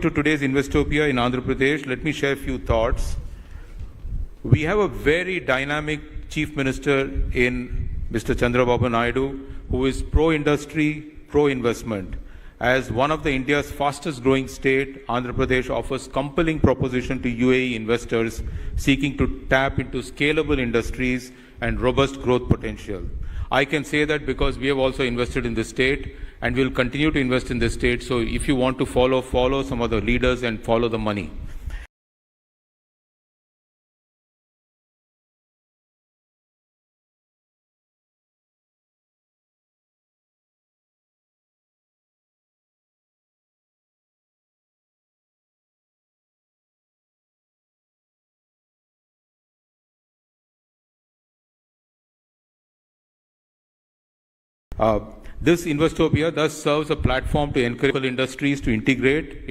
To today's Investopia in Andhra Pradesh, let me share a few thoughts. We have a very dynamic Chief Minister in Mr. Chandrababu Naidu, who is pro-industry, pro-investment. As one of the India's fastest growing state, Andhra Pradesh offers compelling proposition to UAE investors seeking to tap into scalable industries and robust growth potential. I can say that because we have also invested in this state and will continue to invest in this state. So if you want to follow some of the leaders and follow the money. This Investopia thus serves a platform to encourage industries to integrate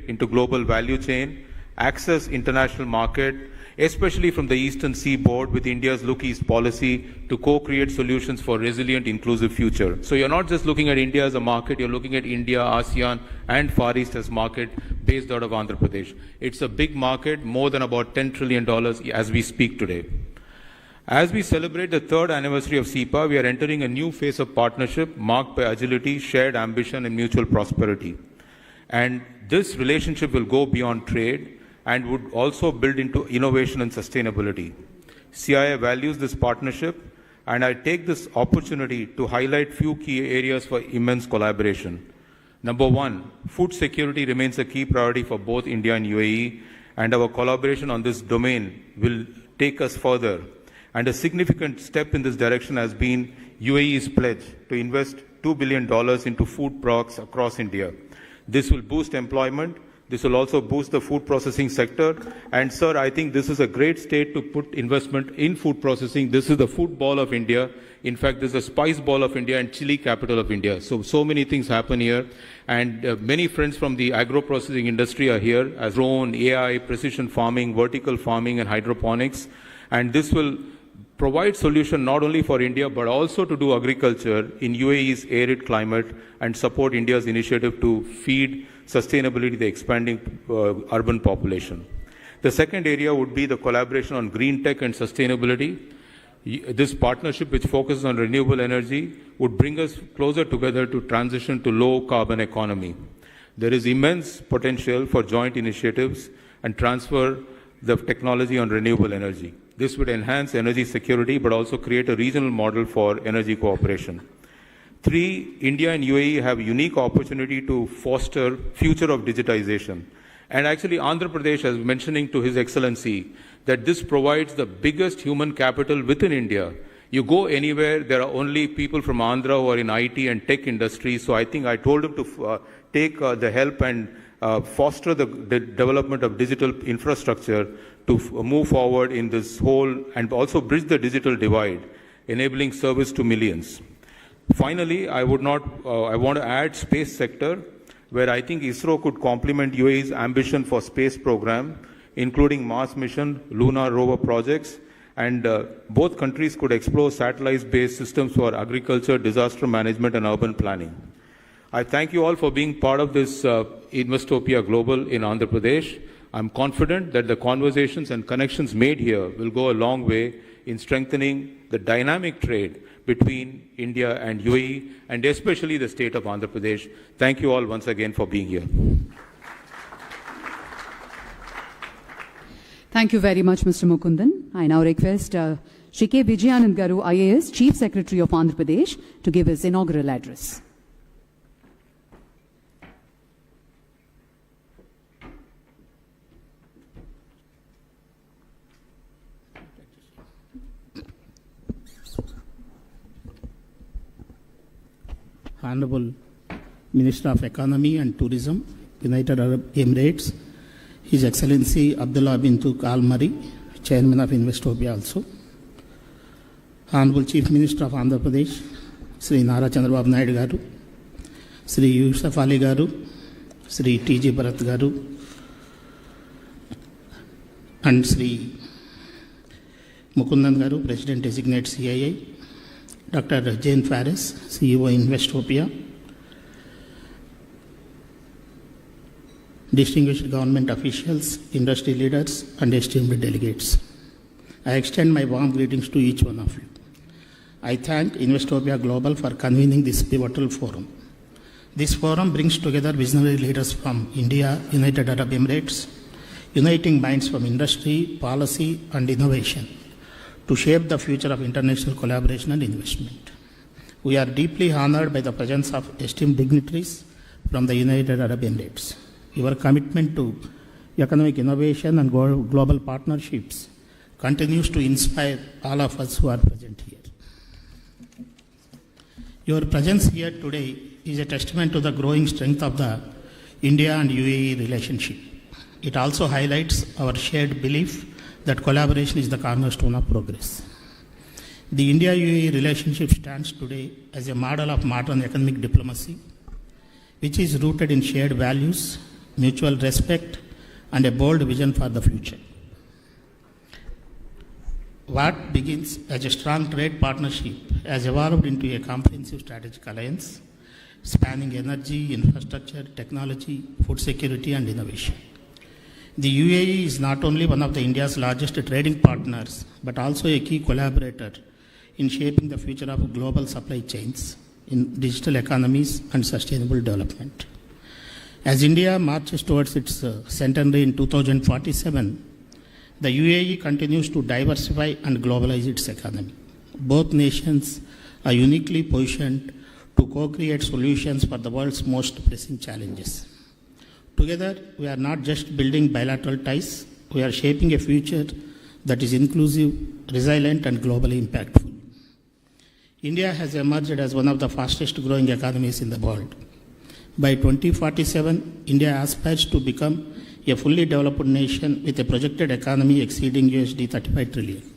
into global value chain, access international market, especially from the eastern seaboard with India's Look East policy to co-create solutions for resilient, inclusive future. So you're not just looking at India as a market, you're looking at India, ASEAN and Far East as market based out of Andhra Pradesh. It's a big market, more than about $10 trillion as we speak today. As we celebrate the third anniversary of SEPA, we are entering a new phase of partnership marked by agility, shared ambition, and mutual prosperity. And this relationship will go beyond trade and would also build into innovation and sustainability. CIA values this partnership, and I take this opportunity to highlight few key areas for immense collaboration. Number one, food security remains a key priority for both India and UAE, and our collaboration on this domain will take us further. And a significant step in this direction has been UAE's pledge to invest $2 billion into food products across India. This will boost employment. This will also boost the food processing sector. And sir, I think this is a great state to put investment in food processing. This is the food ball of India. In fact, this is the spice ball of India and chili capital of India. So many things happen here. And many friends from the agro-processing industry are here, as drone, AI, precision farming, vertical farming, and hydroponics. And this will provide solution not only for India, but also to do agriculture in UAE's arid climate and support India's initiative to feed sustainability the expanding urban population. The second area would be the collaboration on green tech and sustainability. This partnership, which focuses on renewable energy, would bring us closer together to transition to low carbon economy. There is immense potential for joint initiatives and transfer the technology on renewable energy. This would enhance energy security, but also create a regional model for energy cooperation. Three, India and UAE have a unique opportunity to foster future of digitization. And actually, Andhra Pradesh is mentioning to His Excellency that this provides the biggest human capital within India. You go anywhere, there are only people from Andhra who are in IT and tech industry. So I think I told him to take the help and foster the development of digital infrastructure to move forward in this whole and also bridge the digital divide, enabling service to millions. Finally, I want to add space sector, where I think ISRO could complement UAE's ambition for space program, including Mars mission, lunar rover projects, and both countries could explore satellite-based systems for agriculture, disaster management, and urban planning. I thank you all for being part of this Investopia Global in Andhra Pradesh. I'm confident that the conversations and connections made here will go a long way in strengthening the dynamic trade between India and UAE, and especially the state of Andhra Pradesh. Thank you all once again for being here. Thank you very much, Mr. Mukundan. I now request Shri K. Vijayawada Garu, IAS, Chief Secretary of Andhra Pradesh, to give his inaugural address. Honorable Minister of Economy and Tourism, United Arab Emirates, His Excellency Abdullah bin Tuq Al Mari, Chairman of Investopia also, Honorable Chief Minister of Andhra Pradesh, Sri Nara Chandrababu Naidu Garu, Sri Yusuf Ali Garu, Sri T.J. Bharat Garu, and Sri Mukundan Garu, President Designate CII, Dr. Jane Faris, CEO Investopia, distinguished government officials, industry leaders, and esteemed delegates. I extend my warm greetings to each one of you. I thank Investopia Global for convening this pivotal forum. This forum brings together visionary leaders from India, United Arab Emirates, uniting minds from industry, policy, and innovation to shape the future of international collaboration and investment. We are deeply honored by the presence of esteemed dignitaries from the United Arab Emirates. Your commitment to economic innovation and global partnerships continues to inspire all of us who are present here. Your presence here today is a testament to the growing strength of the India and UAE relationship. It also highlights our shared belief that collaboration is the cornerstone of progress. The India-UAE relationship stands today as a model of modern economic diplomacy, which is rooted in shared values, mutual respect, and a bold vision for the future. What begins as a strong trade partnership has evolved into a comprehensive strategic alliance spanning energy, infrastructure, technology, food security, and innovation. The UAE is not only one of India's largest trading partners, but also a key collaborator in shaping the future of global supply chains, in digital economies, and sustainable development. As India marches towards its centenary in 2047, the UAE continues to diversify and globalize its economy. Both nations are uniquely positioned to co-create solutions for the world's most pressing challenges. Together, we are not just building bilateral ties, we are shaping a future that is inclusive, resilient, and globally impactful. India has emerged as one of the fastest growing economies in the world. By 2047, India aspires to become a fully developed nation with a projected economy exceeding USD 35 trillion.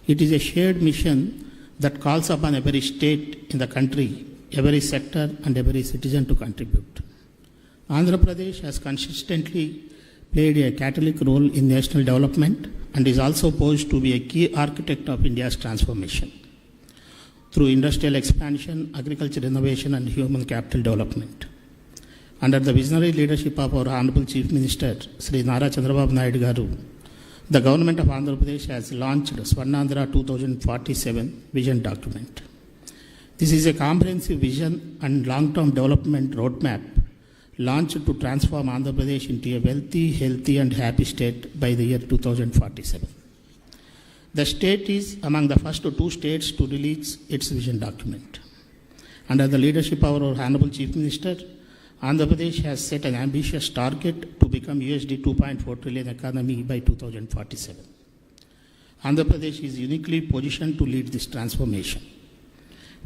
It is a shared mission that calls upon every state in the country, every sector, and every citizen to contribute. Andhra Pradesh has consistently played a catalytic role in national development and is also poised to be a key architect of India's transformation through industrial expansion, agriculture innovation, and human capital development. Under the visionary leadership of our Honorable Chief Minister, Sri Nara Chandrababu Naidu Garu, the Government of Andhra Pradesh has launched Swatantra 2047 vision document. This is a comprehensive vision and long-term development roadmap launched to transform Andhra Pradesh into a wealthy, healthy, and happy state by the year 2047. The state is among the first 2 states to release its vision document. Under the leadership of our Honorable Chief Minister, Andhra Pradesh has set an ambitious target to become USD 2.4 trillion economy by 2047. Andhra Pradesh is uniquely positioned to lead this transformation.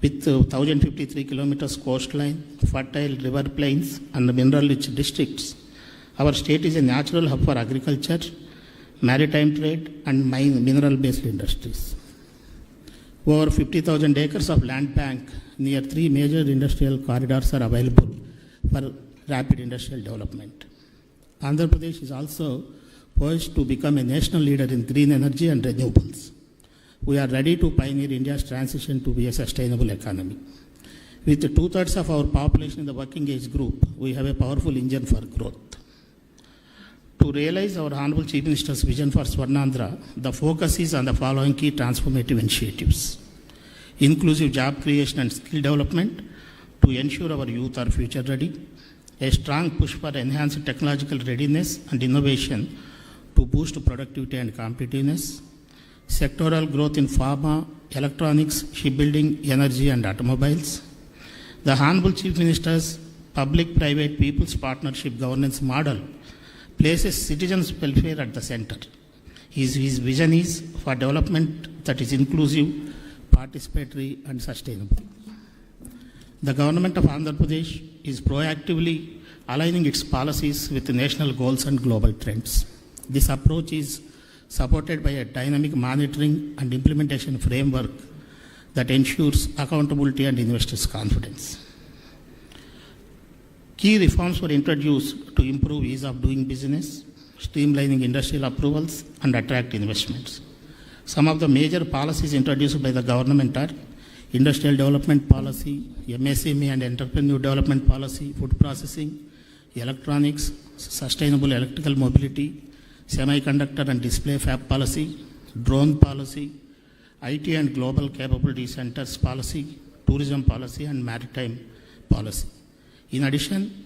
With 1,053 kilometers coastline, fertile river plains, and mineral-rich districts, our state is a natural hub for agriculture, maritime trade, and mineral-based industries. Over 50,000 acres of land bank near 3 major industrial corridors are available for rapid industrial development. Andhra Pradesh is also poised to become a national leader in green energy and renewables. We are ready to pioneer India's transition to be a sustainable economy. With 2/3 of our population in the working age group, we have a powerful engine for growth. To realize our Honorable Chief Minister's vision for Swatantra, the focus is on the following key transformative initiatives: inclusive job creation and skill development to ensure our youth are future ready, a strong push for enhanced technological readiness and innovation to boost productivity and competitiveness, sectoral growth in pharma, electronics, shipbuilding, energy, and automobiles. The Honorable Chief Minister's public-private people's partnership governance model places citizens' welfare at the center. His vision is for development that is inclusive, participatory, and sustainable. The government of Andhra Pradesh is proactively aligning its policies with national goals and global trends. This approach is supported by a dynamic monitoring and implementation framework that ensures accountability and investors' confidence. Key reforms were introduced to improve ease of doing business, streamlining industrial approvals, and attract investments. Some of the major policies introduced by the government are Industrial Development Policy, MSME and Entrepreneur Development Policy, Food Processing, electronics, sustainable electrical mobility, semiconductor and display fab policy, drone policy, IT and global capability centers policy, tourism policy, and maritime policy. In addition,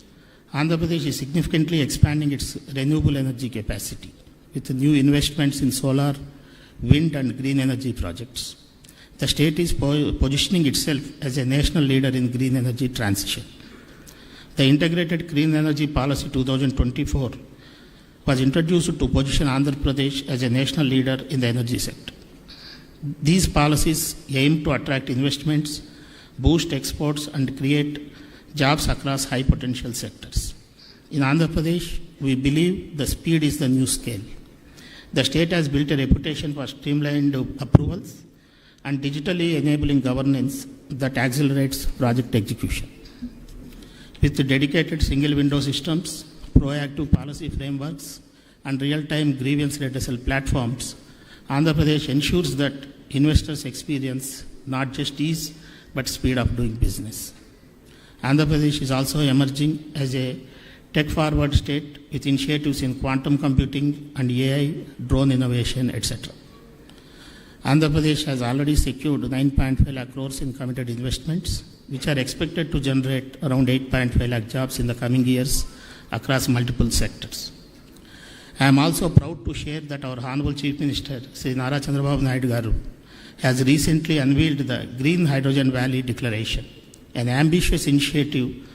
Andhra Pradesh is significantly expanding its renewable energy capacity with new investments in solar, wind, and green energy projects. The state is positioning itself as a national leader in green energy transition. The Integrated Green Energy Policy 2024 was introduced to position Andhra Pradesh as a national leader in the energy sector. These policies aim to attract investments, boost exports, and create jobs across high potential sectors. In Andhra Pradesh, we believe the speed is the new scale. The state has built a reputation for streamlined approvals and digitally enabling governance that accelerates project execution. With dedicated single window systems, proactive policy frameworks, and real-time grievance redressal platforms, Andhra Pradesh ensures that investors experience not just ease but speed of doing business. Andhra Pradesh is also emerging as a tech-forward state with initiatives in quantum computing and AI, drone innovation, etc. Andhra Pradesh has already secured 9.5 lakh crores in committed investments, which are expected to generate around 8.5 lakh jobs in the coming years across multiple sectors. I am also proud to share that our Honorable Chief Minister, Sri Nara Chandrababu Naidu Garu, has recently unveiled the Green Hydrogen Valley Declaration, an ambitious initiative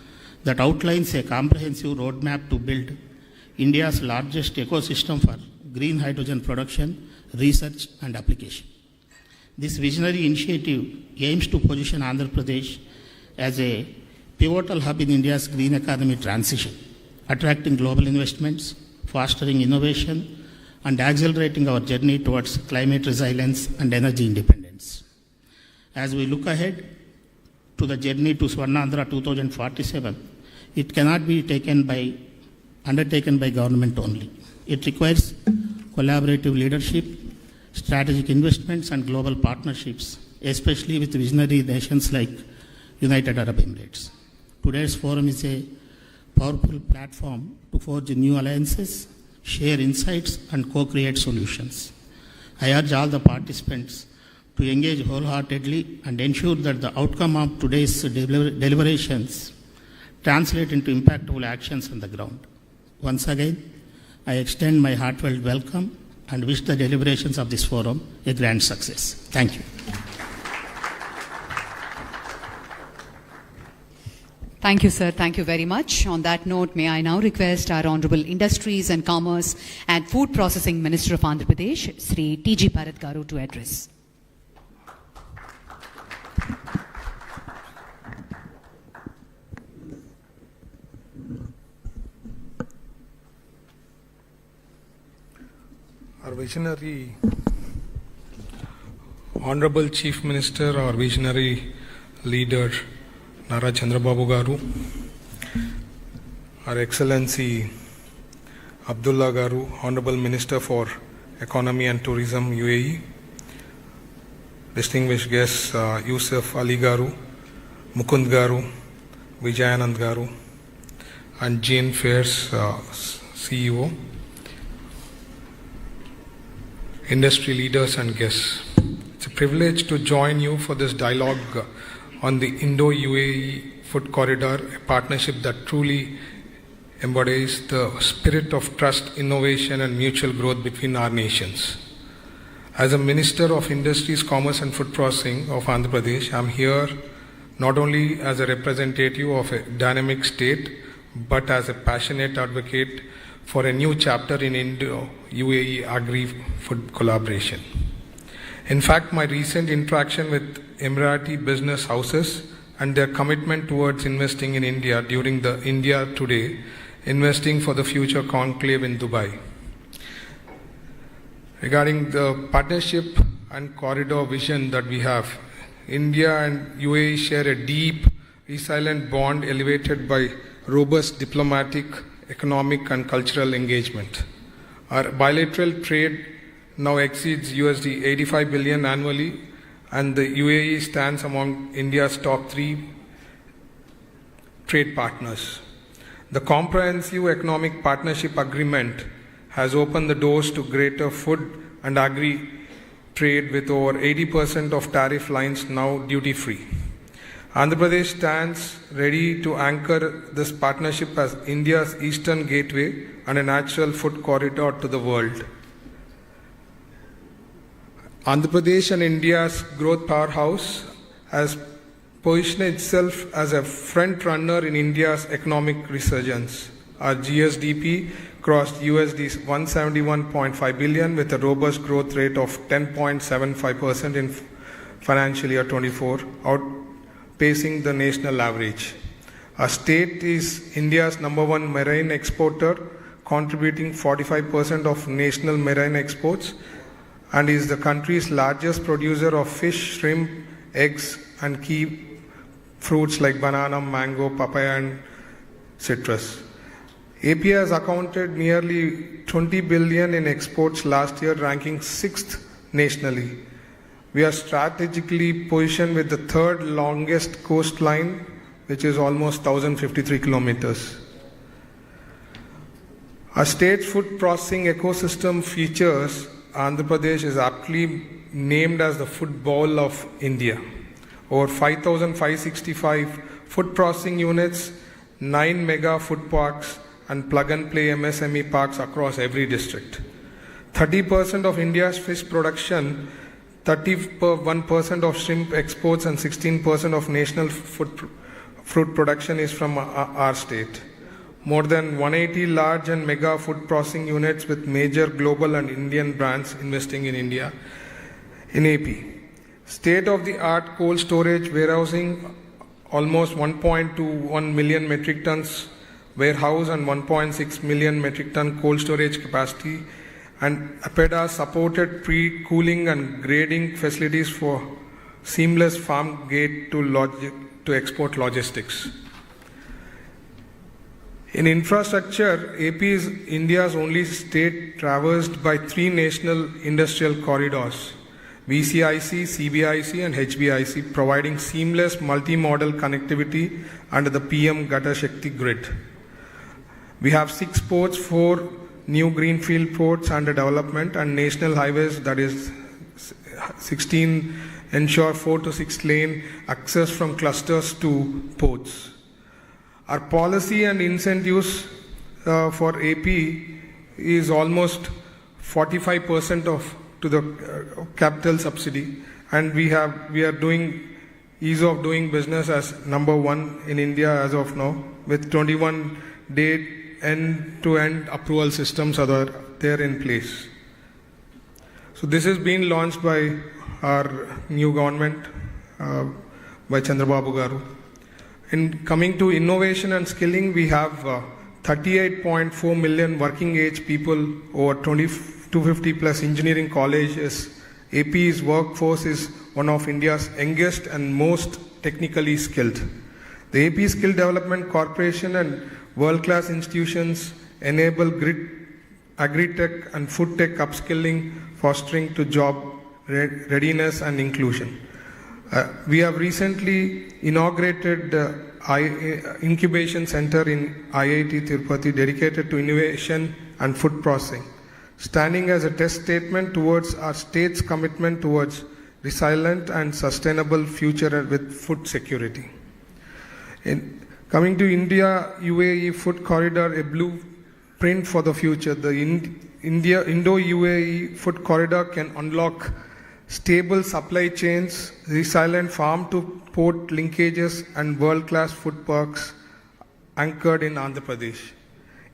that outlines a comprehensive roadmap to build India's largest ecosystem for green hydrogen production, research, and application. This visionary initiative aims to position Andhra Pradesh as a pivotal hub in India's green economy transition, attracting global investments, fostering innovation, and accelerating our journey towards climate resilience and energy independence. As we look ahead to the journey to Swatantra 2047, it cannot be undertaken by government only. It requires collaborative leadership, strategic investments, and global partnerships, especially with visionary nations like United Arab Emirates. Today's forum is a powerful platform to forge new alliances, share insights, and co-create solutions. I urge all the participants to engage wholeheartedly and ensure that the outcome of today's deliberations translate into impactful actions on the ground. Once again, I extend my heartfelt welcome and wish the deliberations of this forum a grand success. Thank you. Thank you, sir. Thank you very much. On that note, may I now request our Honorable Industries and Commerce and Food Processing Minister of Andhra Pradesh, Sri T.G. Bharat Garu, to address. Our visionary Honorable Chief Minister, our visionary leader, Nara Chandrababu Garu, Our Excellency Abdullah Garu, Honorable Minister for Economy and Tourism, UAE, distinguished guests Yusuf Ali Garu, Mukund Garu, Vijayanand Garu, and Jane Fairs CEO, industry leaders and guests. It's a privilege to join you for this dialogue on the Indo-UAE Food Corridor, a partnership that truly embodies the spirit of trust, innovation, and mutual growth between our nations. As a Minister of Industries, Commerce and Food Processing of Andhra Pradesh, I am here not only as a representative of a dynamic state, but as a passionate advocate for a new chapter in Indo-UAE agri-food collaboration. In fact, my recent interaction with Emirati business houses and their commitment towards investing in India during the India Today, Investing for the Future conclave in Dubai. Regarding the partnership and corridor vision that we have, India and UAE share a deep, resilient bond elevated by robust diplomatic, economic and cultural engagement. Our bilateral trade now exceeds USD 85 billion annually, and the UAE stands among India's top 3 trade partners. The comprehensive economic partnership agreement has opened the doors to greater food and agri trade with over 80% of tariff lines now duty-free. Andhra Pradesh stands ready to anchor this partnership as India's eastern gateway and a natural food corridor to the world. Andhra Pradesh and India's growth powerhouse has positioned itself as a front runner in India's economic resurgence. Our GSDP crossed USD 171.5 billion with a robust growth rate of 10.75% in financial year 24, outpacing the national average. Our state is India's #1 marine exporter, contributing 45% of national marine exports, and is the country's largest producer of fish, shrimp, eggs, and key fruits like banana, mango, papaya, and citrus. AP has accounted nearly 20 billion in exports last year, ranking 6th nationally. We are strategically positioned with the third longest coastline, which is almost 1,053 kilometers. Our state's food processing ecosystem features Andhra Pradesh is aptly named as the food bowl of India. Over 5,565 food processing units, 9 mega food parks, and plug-and-play MSME parks across every district. 30% of India's fish production, 31% of shrimp exports, and 16% of national fruit production is from our state. More than 180 large and mega food processing units with major global and Indian brands investing in India in AP. State-of-the-art cold storage warehousing, almost 1.21 million metric tons warehouse and 1.6 million metric ton cold storage capacity, and APEDA supported pre-cooling and grading facilities for seamless farm gate to export logistics. In infrastructure, AP is India's only state traversed by 3 national industrial corridors, VCIC, CBIC, and HBIC, providing seamless multi-modal connectivity under the PM Gata Shakti grid. We have 6 ports, 4 new greenfield ports under development, and national highways, that is 16, ensure 4 to 6 lane access from clusters to ports. Our policy and incentives for AP is almost 45% to the capital subsidy, and we are doing ease of doing business as #1 in India as of now, with 21-day end-to-end approval systems are there in place. So this is being launched by our new government, by Chandrababu garu. In coming to innovation and skilling, we have 38.4 million working age people, over 250 plus engineering colleges. AP's workforce is one of India's youngest and most technically skilled. The AP Skill Development Corporation and world-class institutions enable agri-tech and food tech upskilling, fostering to job readiness and inclusion. We have recently inaugurated incubation center in IIT Tirupati dedicated to innovation and food processing, standing as a test statement towards our state's commitment towards resilient and sustainable future with food security. Coming to India-UAE food corridor, a blueprint for the future. The Indo-UAE food corridor can unlock stable supply chains, resilient farm-to-port linkages, and world-class food parks anchored in Andhra Pradesh.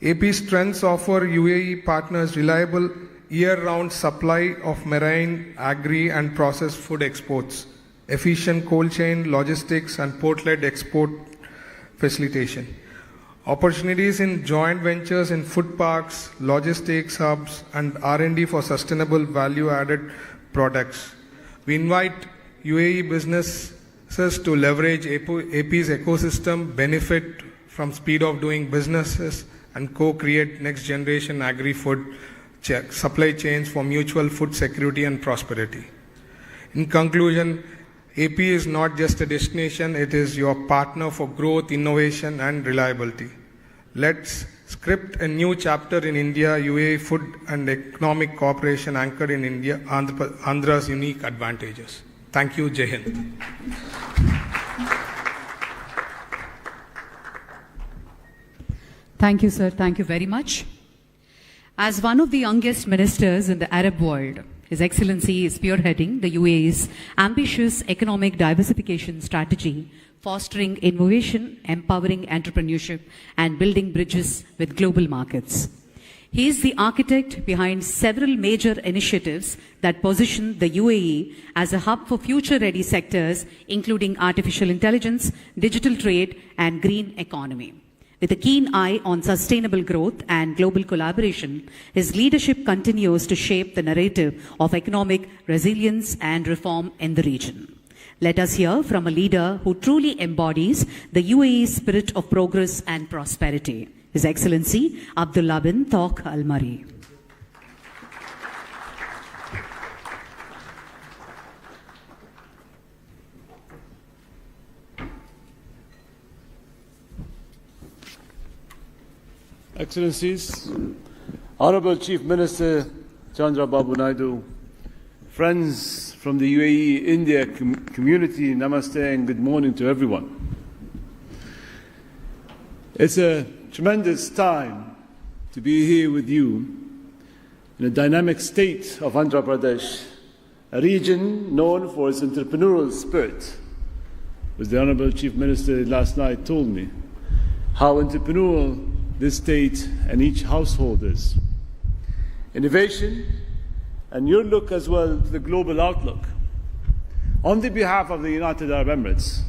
AP strengths offer UAE partners reliable year-round supply of marine, agri, and processed food exports, efficient cold chain logistics, and port-led export facilitation. Opportunities in joint ventures in food parks, logistics hubs, and R&D for sustainable value-added products. We invite UAE businesses to leverage AP's ecosystem, benefit from speed of doing businesses, and co-create next-generation agri-food supply chains for mutual food security and prosperity. In conclusion, AP is not just a destination, it is your partner for growth, innovation, and reliability. Let's script a new chapter in India, UAE food and economic cooperation anchored in India, Andhra's unique advantages. Thank you, Jai Hind. Thank you, sir. Thank you very much. As one of the youngest ministers in the Arab world, His Excellency is spearheading the UAE's ambitious economic diversification strategy, fostering innovation, empowering entrepreneurship, and building bridges with global markets. He is the architect behind several major initiatives that position the UAE as a hub for future-ready sectors, including artificial intelligence, digital trade, and green economy. With a keen eye on sustainable growth and global collaboration, his leadership continues to shape the narrative of economic resilience and reform in the region. Let us hear from a leader who truly embodies the UAE's spirit of progress and prosperity, His Excellency Abdullah bin Tawq Al Mari. Excellencies, Honorable Chief Minister Chandrababu Naidu, friends from the UAE India community, namaste and good morning to everyone. It's a tremendous time to be here with you in a dynamic state of Andhra Pradesh, a region known for its entrepreneurial spirit. As the Honorable Chief Minister last night told me, how entrepreneurial this state and each household is. Innovation and your look as well to the global outlook. On the behalf of the United Arab Emirates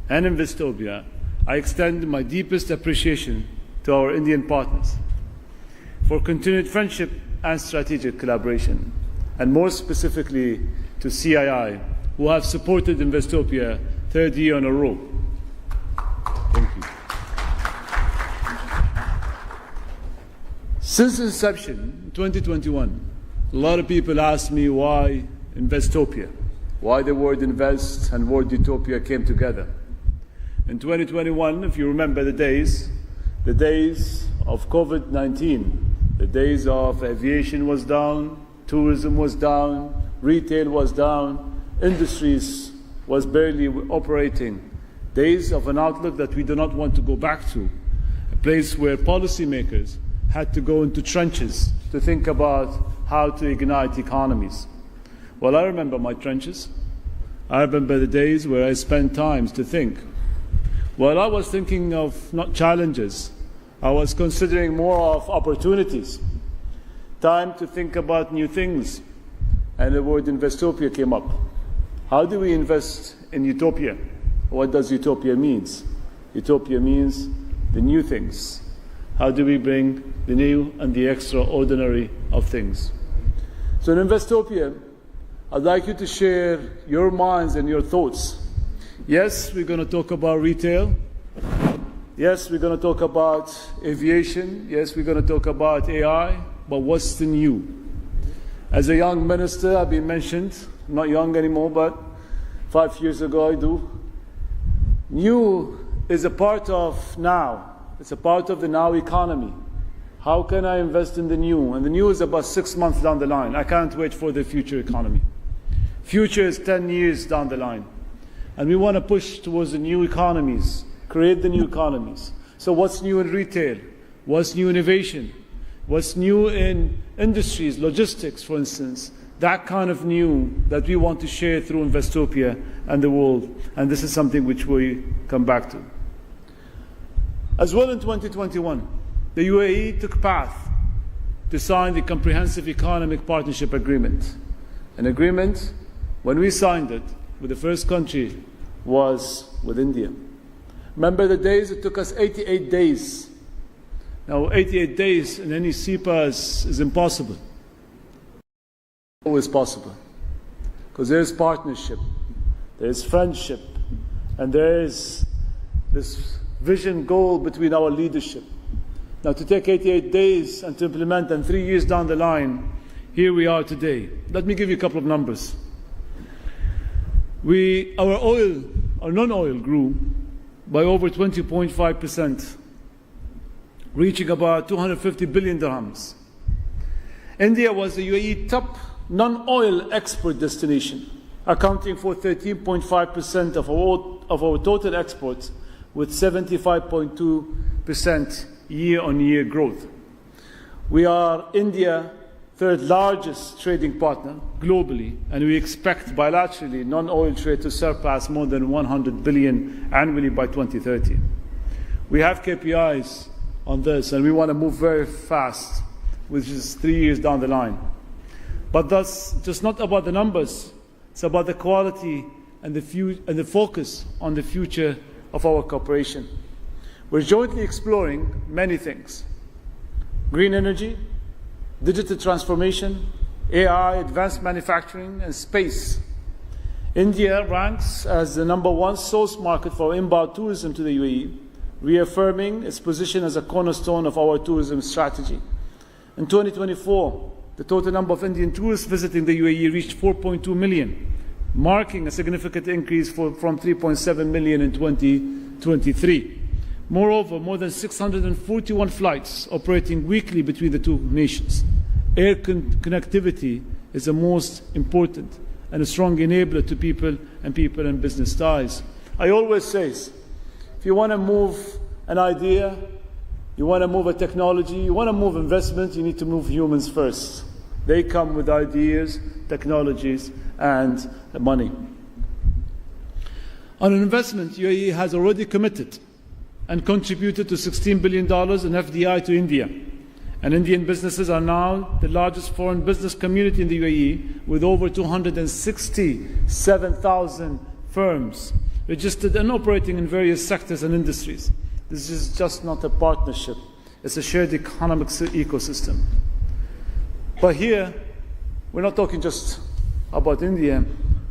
and Investopia, I extend my deepest appreciation to our Indian partners for continued friendship and strategic collaboration, and more specifically to CII, who have supported Investopia third year in a row. Thank you. Since inception, in 2021, a lot of people ask me why Investopia, why the word invest and word utopia came together. In 2021, if you remember the days of COVID-19, the days of aviation was down, tourism was down, retail was down, industries was barely operating. Days of an outlook that we do not want to go back to, a place where policymakers had to go into trenches to think about how to ignite economies. Well, I remember my trenches. I remember the days where I spent time to think. Well, I was thinking of not challenges. I was considering more of opportunities. Time to think about new things. And the word Investopia came up. How do we invest in utopia? What does utopia mean? Utopia means the new things. How do we bring the new and the extraordinary of things? So in Investopia, I'd like you to share your minds and your thoughts. Yes, we're going to talk about retail. Yes, we're going to talk about aviation. Yes, we're going to talk about AI. But what's the new? As a young minister, I've been mentioned. I'm not young anymore, but 5 years ago I do. New is a part of now. It's a part of the now economy. How can I invest in the new? And the new is about 6 months down the line. I can't wait for the future economy. Future is 10 years down the line. And we want to push towards the new economies, create the new economies. So what's new in retail? What's new in innovation? What's new in industries, logistics, for instance? That kind of new that we want to share through Investopia and the world. And this is something which we come back to. As well in 2021, the UAE took path to sign the Comprehensive Economic Partnership Agreement. An agreement, when we signed it, with the first country was with India. Remember the days it took us 88 days. Now 88 days in any CEPA is impossible. Always possible. Because there's partnership, there's friendship, and there is this vision goal between our leadership. Now to take 88 days and to implement, and 3 years down the line, here we are today. Let me give you a couple of numbers. Our non-oil grew by over 20.5% reaching about 250 billion dirhams. India was the UAE top non-oil export destination, accounting for 13.5% of our total exports, with 75.2% year-on-year growth. We are India's third largest trading partner globally, and we expect bilaterally non-oil trade to surpass more than 100 billion annually by 2030. We have KPIs on this, and we want to move very fast, which is 3 years down the line. But that's just not about the numbers. It's about the quality and the focus on the future of our cooperation. We're jointly exploring many things: green energy, digital transformation, AI, advanced manufacturing, and space. India ranks as the #1 source market for inbound tourism to the UAE, reaffirming its position as a cornerstone of our tourism strategy. In 2024, the total number of Indian tourists visiting the UAE reached 4.2 million, marking a significant increase from 3.7 million in 2023. Moreover, more than 641 flights operating weekly between the two nations. Air connectivity is the most important and a strong enabler to people and business ties. I always say, if you want to move an idea, you want to move a technology, you want to move investment, you need to move humans first. They come with ideas, technologies, and money. On investment, UAE has already committed and contributed to $16 billion in FDI to India. And Indian businesses are now the largest foreign business community in the UAE, with over 267,000 firms registered and operating in various sectors and industries. This is just not a partnership. It's a shared economic ecosystem. But here, we're not talking just about India.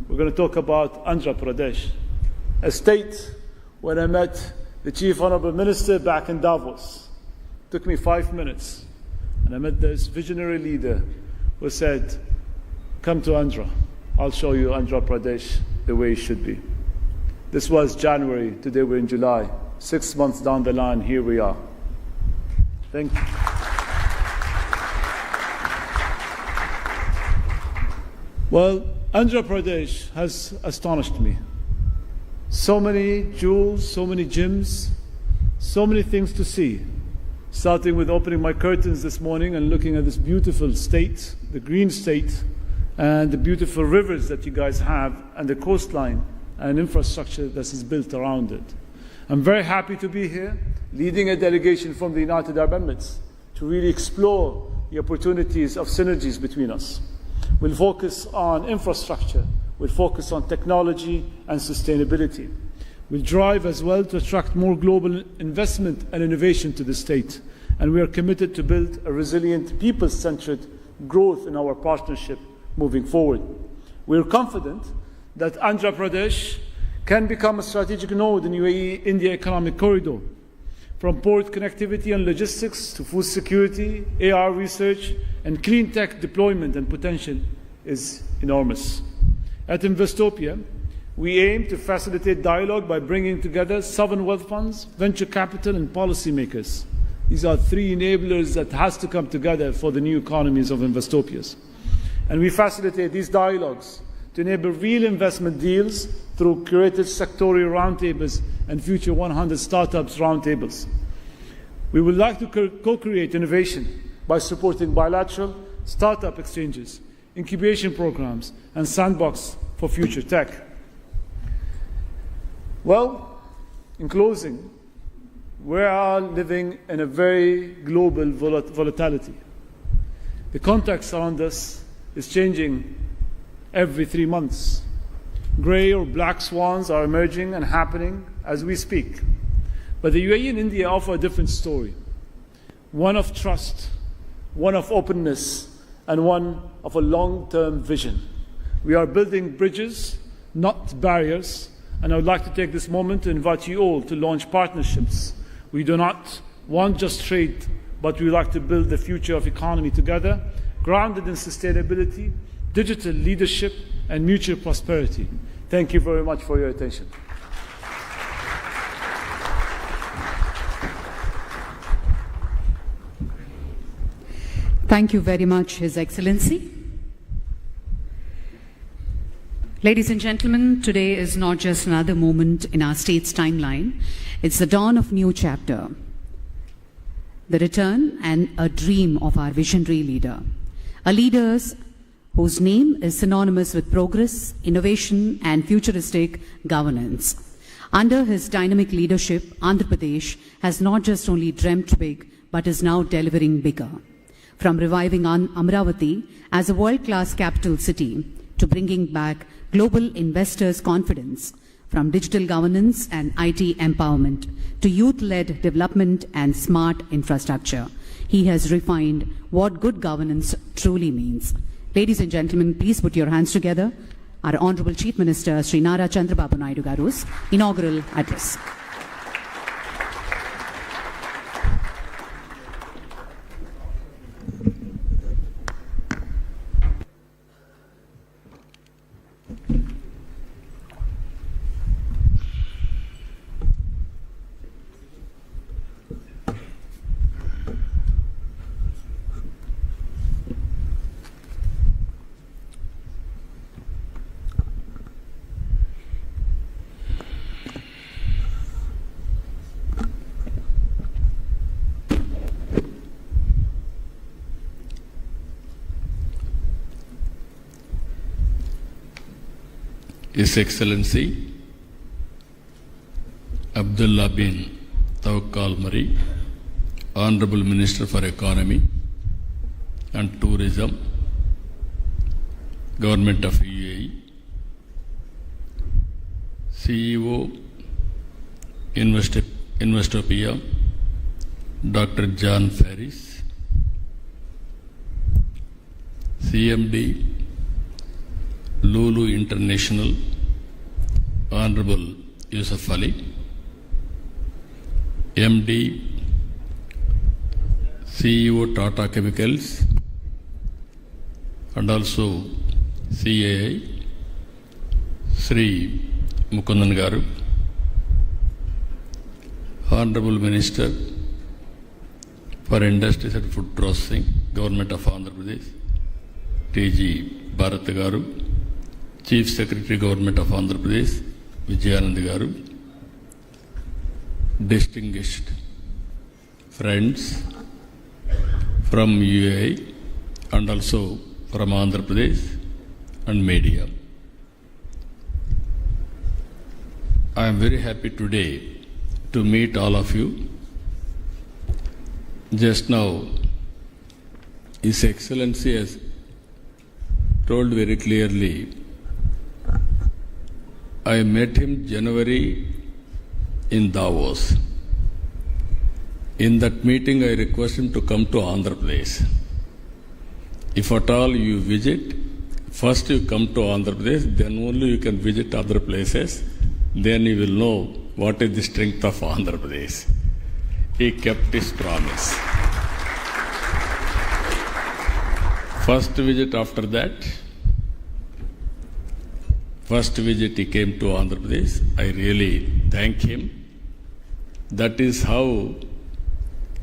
We're going to talk about Andhra Pradesh, a state where I met the Chief Honorable Minister back in Davos. It took me 5 minutes. And I met this visionary leader who said, "Come to Andhra. I'll show you Andhra Pradesh the way it should be." This was January. Today we're in July. 6 months down the line, here we are. Thank you. Well, Andhra Pradesh has astonished me. So many jewels, so many gems, so many things to see. Starting with opening my curtains this morning and looking at this beautiful state, the green state, and the beautiful rivers that you guys have, and the coastline and infrastructure that is built around it. I'm very happy to be here, leading a delegation from the United Arab Emirates to really explore the opportunities of synergies between us. We'll focus on infrastructure. We'll focus on technology and sustainability. We'll drive as well to attract more global investment and innovation to the state. And we are committed to build a resilient, people-centered growth in our partnership moving forward. We're confident that Andhra Pradesh can become a strategic node in UAE-India economic corridor, from port connectivity and logistics to food security, AR research, and clean tech deployment, and potential is enormous. At Investopia, we aim to facilitate dialogue by bringing together sovereign wealth funds, venture capital, and policymakers. These are three enablers that has to come together for the new economies of Investopias. And we facilitate these dialogues to enable real investment deals through curated sectorial roundtables and Future 100 Startups roundtables. We would like to co-create innovation by supporting bilateral startup exchanges, incubation programs, and sandbox for future tech. Well, in closing, we are living in a very global volatility. The context around us is changing every 3 months. Grey or black swans are emerging and happening as we speak. But the UAE and India offer a different story. One of trust, one of openness, and one of a long-term vision. We are building bridges, not barriers, and I would like to take this moment to invite you all to launch partnerships. We do not want just trade, but we would like to build the future of economy together, grounded in sustainability, digital leadership, and mutual prosperity. Thank you very much for your attention. Thank you very much, His Excellency. Ladies and gentlemen, today is not just another moment in our state's timeline. It's the dawn of a new chapter, the return and a dream of our visionary leader, a leader whose name is synonymous with progress, innovation, and futuristic governance. Under his dynamic leadership, Andhra Pradesh has not just only dreamt big, but is now delivering bigger. From reviving Amravati as a world-class capital city to bringing back global investors' confidence, from digital governance and IT empowerment to youth-led development and smart infrastructure, he has refined what good governance truly means. Ladies and gentlemen, please put your hands together. Our Honorable Chief Minister, Sri Nara Chandrababu Naidu Garu's inaugural address. His Excellency Abdullah bin Tawakkal Mari, Honorable Minister for Economy and Tourism, Government of UAE, CEO Investopia, Dr. John Ferris, CMD Lulu International, Honorable Yusuf Ali, MD, CEO Tata Chemicals, and also CAI, Sri Mukundan Garu, Honorable Minister for Industries and Food Processing, Government of Andhra Pradesh, TG Bharat Garu, Chief Secretary Government of Andhra Pradesh, Vijayawada Garu, distinguished friends from UAE and also from Andhra Pradesh and media. I am very happy today to meet all of you. Just now, His Excellency has told very clearly, I met him January in Davos. In that meeting, I request him to come to Andhra Pradesh. If at all you visit, first you come to Andhra Pradesh, then only you can visit other places. Then you will know what is the strength of Andhra Pradesh. He kept his promise. First visit after that, first visit he came to Andhra Pradesh. I really thank him. That is how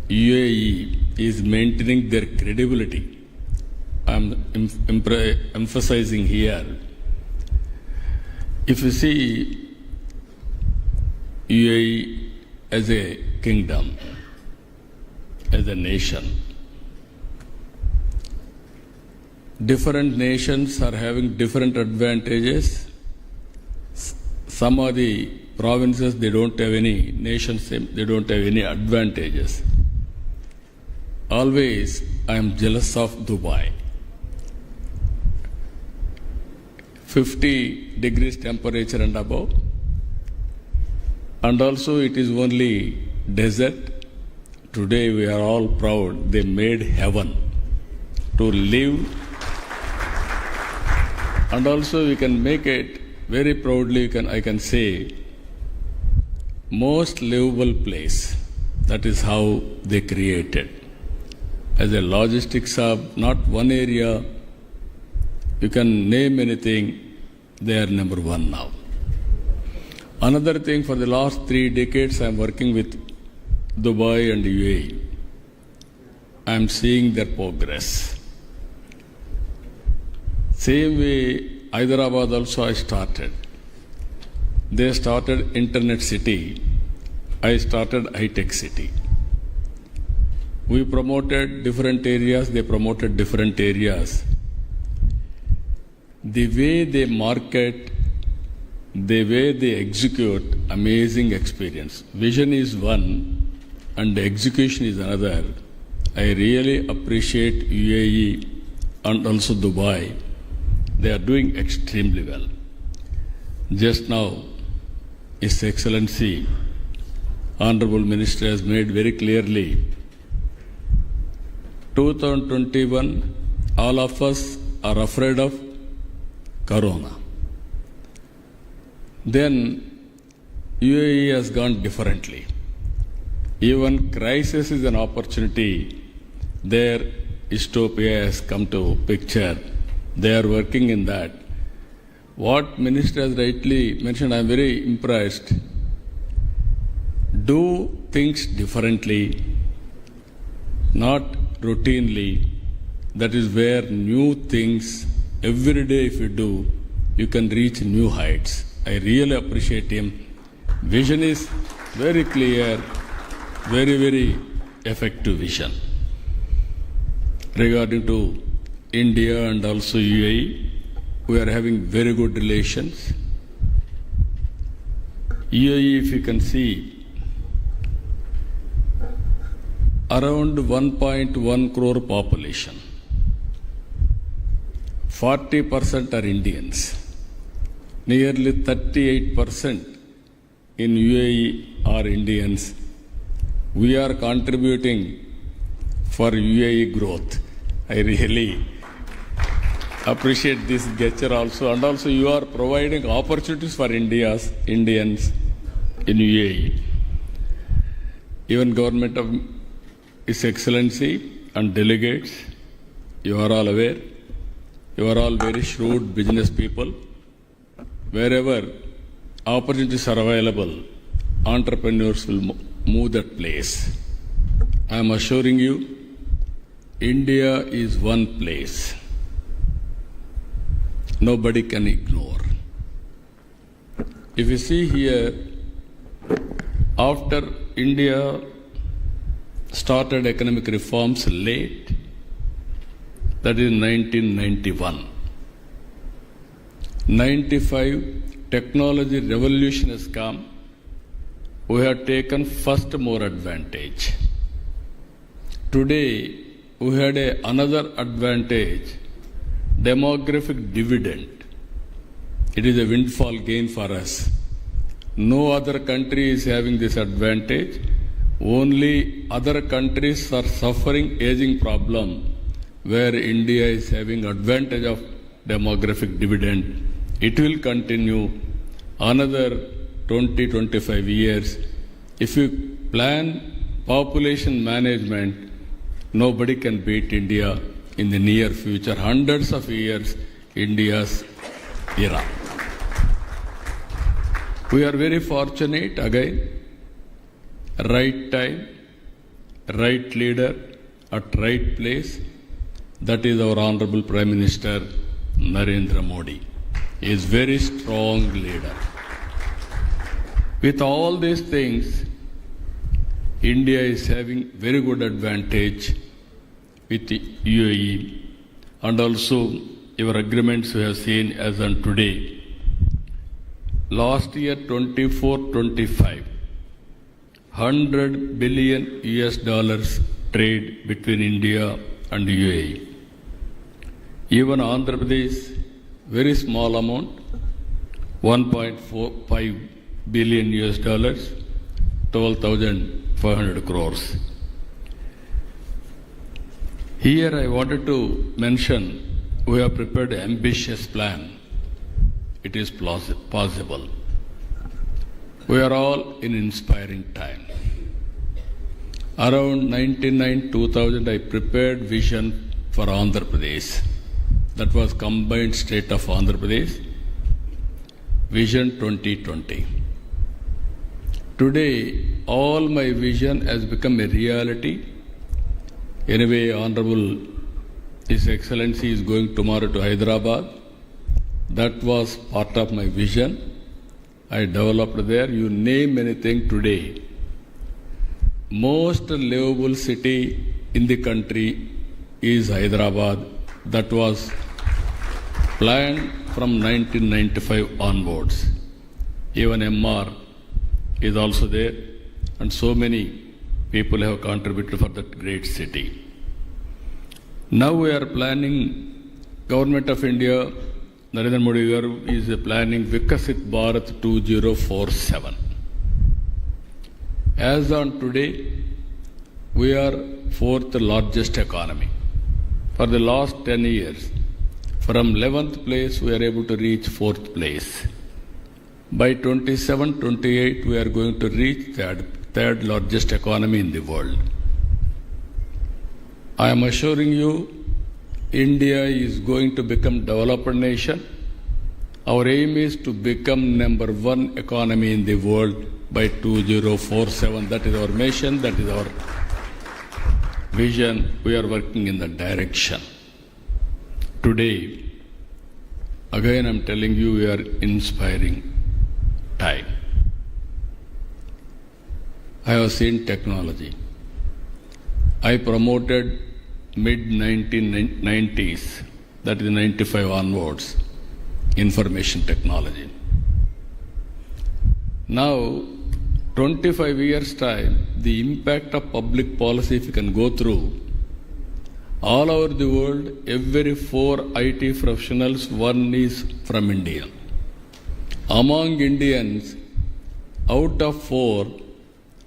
UAE is maintaining their credibility. I am emphasizing here. If you see UAE as a kingdom, as a nation, different nations are having different advantages. Some of the provinces, they don't have any nations, they don't have any advantages. Always I am jealous of Dubai. 50 degrees temperature and above, and also it is only desert. Today we are all proud they made heaven to live, and also we can make it very proudly. I can say most livable place. That is how they created. As a logistics hub, not one area, you can name anything, they are number one now. Another thing, for the last 3 decades I am working with Dubai and UAE. I am seeing their progress. Same way, Hyderabad also I started. They started Internet City. I started high-tech city. We promoted different areas, they promoted different areas. The way they market, the way they execute, amazing experience. Vision is one and execution is another. I really appreciate UAE and also Dubai. They are doing extremely well. Just now, His Excellency, Honorable Minister has made very clearly, 2021, all of us are afraid of Corona. Then UAE has gone differently. Even crisis is an opportunity. There, Investopia has come to picture. They are working in that. What Minister has rightly mentioned, I am very impressed. Do things differently, not routinely. That is where new things, every day if you do, you can reach new heights. I really appreciate him. Vision is very clear, very, very effective vision. Regarding to India and also UAE, we are having very good relations. UAE, if you can see, around 1.1 crore population. 40% are Indians. Nearly 38% in UAE are Indians. We are contributing for UAE growth. I really appreciate this gesture also. And also you are providing opportunities for Indians in UAE. Even government of His Excellency and delegates, you are all aware, you are all very shrewd business people. Wherever opportunities are available, entrepreneurs will move that place. I am assuring you, India is one place. Nobody can ignore. If you see here, after India started economic reforms late, that is 1991. 95, technology revolution has come. We have taken first more advantage. Today, we had another advantage, demographic dividend. It is a windfall gain for us. No other country is having this advantage. Only other countries are suffering aging problem, where India is having advantage of demographic dividend. It will continue another 20-25 years. If you plan population management, nobody can beat India in the near future. Hundreds of years, India's era. We are very fortunate, again, right time, right leader, at right place. That is our Honorable Prime Minister Narendra Modi. He is very strong leader. With all these things, India is having very good advantage with the UAE, and also your agreements we have seen as on today. Last year 24-25, $100 billion US trade between India and UAE. Even Andhra Pradesh, very small amount, 1.45 billion US dollars, 12,500 crores. Here I wanted to mention, we have prepared an ambitious plan. It is possible. We are all in inspiring time. Around 1999-2000, I prepared vision for Andhra Pradesh. That was combined state of Andhra Pradesh, Vision 2020. Today, all my vision has become a reality. Anyway, Honorable His Excellency is going tomorrow to Hyderabad. That was part of my vision. I developed there. You name anything today. Most livable city in the country is Hyderabad. That was planned from 1995 onwards. Even MR is also there, and so many people have contributed for that great city. Now we are planning, Government of India, Narendra Modi garu is planning Vikasit Bharat 2047. As on today, we are fourth largest economy. For the last 10 years, from 11th place, we are able to reach 4th place. By 27-28, we are going to reach third largest economy in the world. I am assuring you, India is going to become developed nation. Our aim is to become number one economy in the world by 2047. That is our mission, that is our vision. We are working in that direction. Today, again I am telling you, we are inspiring time. I have seen technology. I promoted mid-1990s, that is 95 onwards, information technology. Now, 25 years' time, the impact of public policy, if you can go through, all over the world, every 4 IT professionals, one is from India. Among Indians, out of 4,